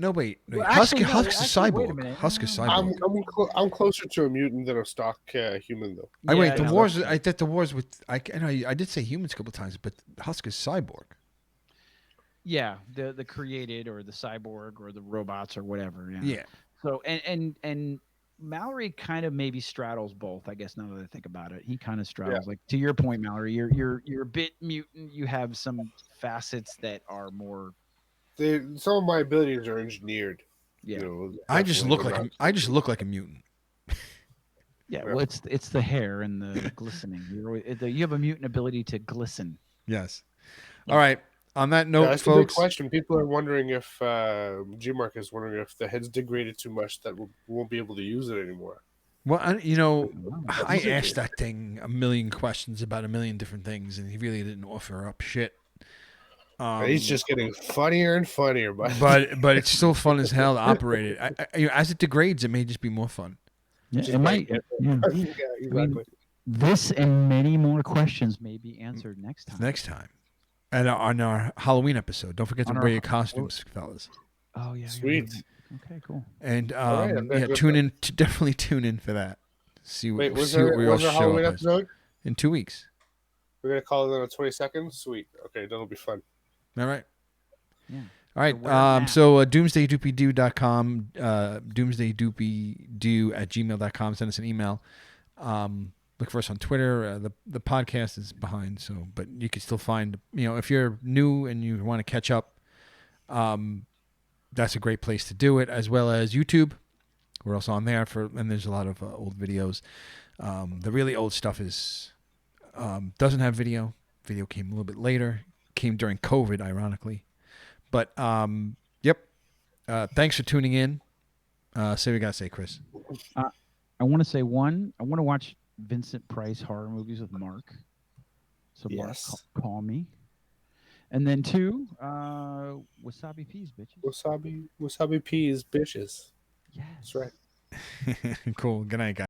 Well, Husk, actually, no, Husk's a actually, wait a cyborg. minute. Husk is I'm cyborg. I'm closer to a mutant than a stock human though. I wait. Yeah, The no, wars. that's true. I thought the wars with. I did say humans a couple times, but Husk is cyborg. Yeah, the created or the cyborg or the robots or whatever. Yeah. Yeah. So and Mallory kind of maybe straddles both. I guess now that I think about it, he kind of straddles. Like to your point, Mallory, you're a bit mutant. You have some facets that are more. Some of my abilities are engineered. Yeah. You know, I just definitely look like not- I just look like a mutant. Yeah, Yeah. well, it's the hair and the glistening. You have a mutant ability to glisten. Yes. Yeah. All right. On that Yeah, note, that's the big folks. question. People are wondering if G-Mark is wondering if the head's degraded too much that we won't be able to use it anymore. Well, I Easier asked that thing a million questions about a million different things, and he really didn't offer up shit. And he's just getting funnier and funnier, but it's still fun as hell to operate it. As it degrades, it may just be more fun. Yeah, Just it might. like- Yeah. yeah, exactly. This and many more questions may be answered next time. Next time, and on our Halloween episode, don't forget to On wear our- your costumes, fellas. Oh yeah. Sweet. Okay, cool. And All right, yeah, definitely tune in for that. See Wait, was see there what we all was there a show Halloween up as. episode? In 2 weeks. We're gonna call it on the 22nd. Sweet. Okay, that'll be fun. All right. Yeah. All right. wear a mask. So doomsdaydoopydoo.com, doomsdaydoopydoo@gmail.com. Send us an email. Look for us on Twitter. The podcast is behind, so but you can still find. If you're new and you want to catch up, that's a great place to do it. As well as YouTube, we're also on there and there's a lot of old videos. The really old stuff doesn't have video. Video came a little bit later. Came during COVID, ironically. But yep. Thanks for tuning in. Say what you gotta say, Chris. I want to say one. I want to watch Vincent Price horror movies with Mark. So Mark, Yes. call me. And then two, wasabi peas, bitches. Wasabi peas, bitches. Yes. That's right. Cool. Good night, guys.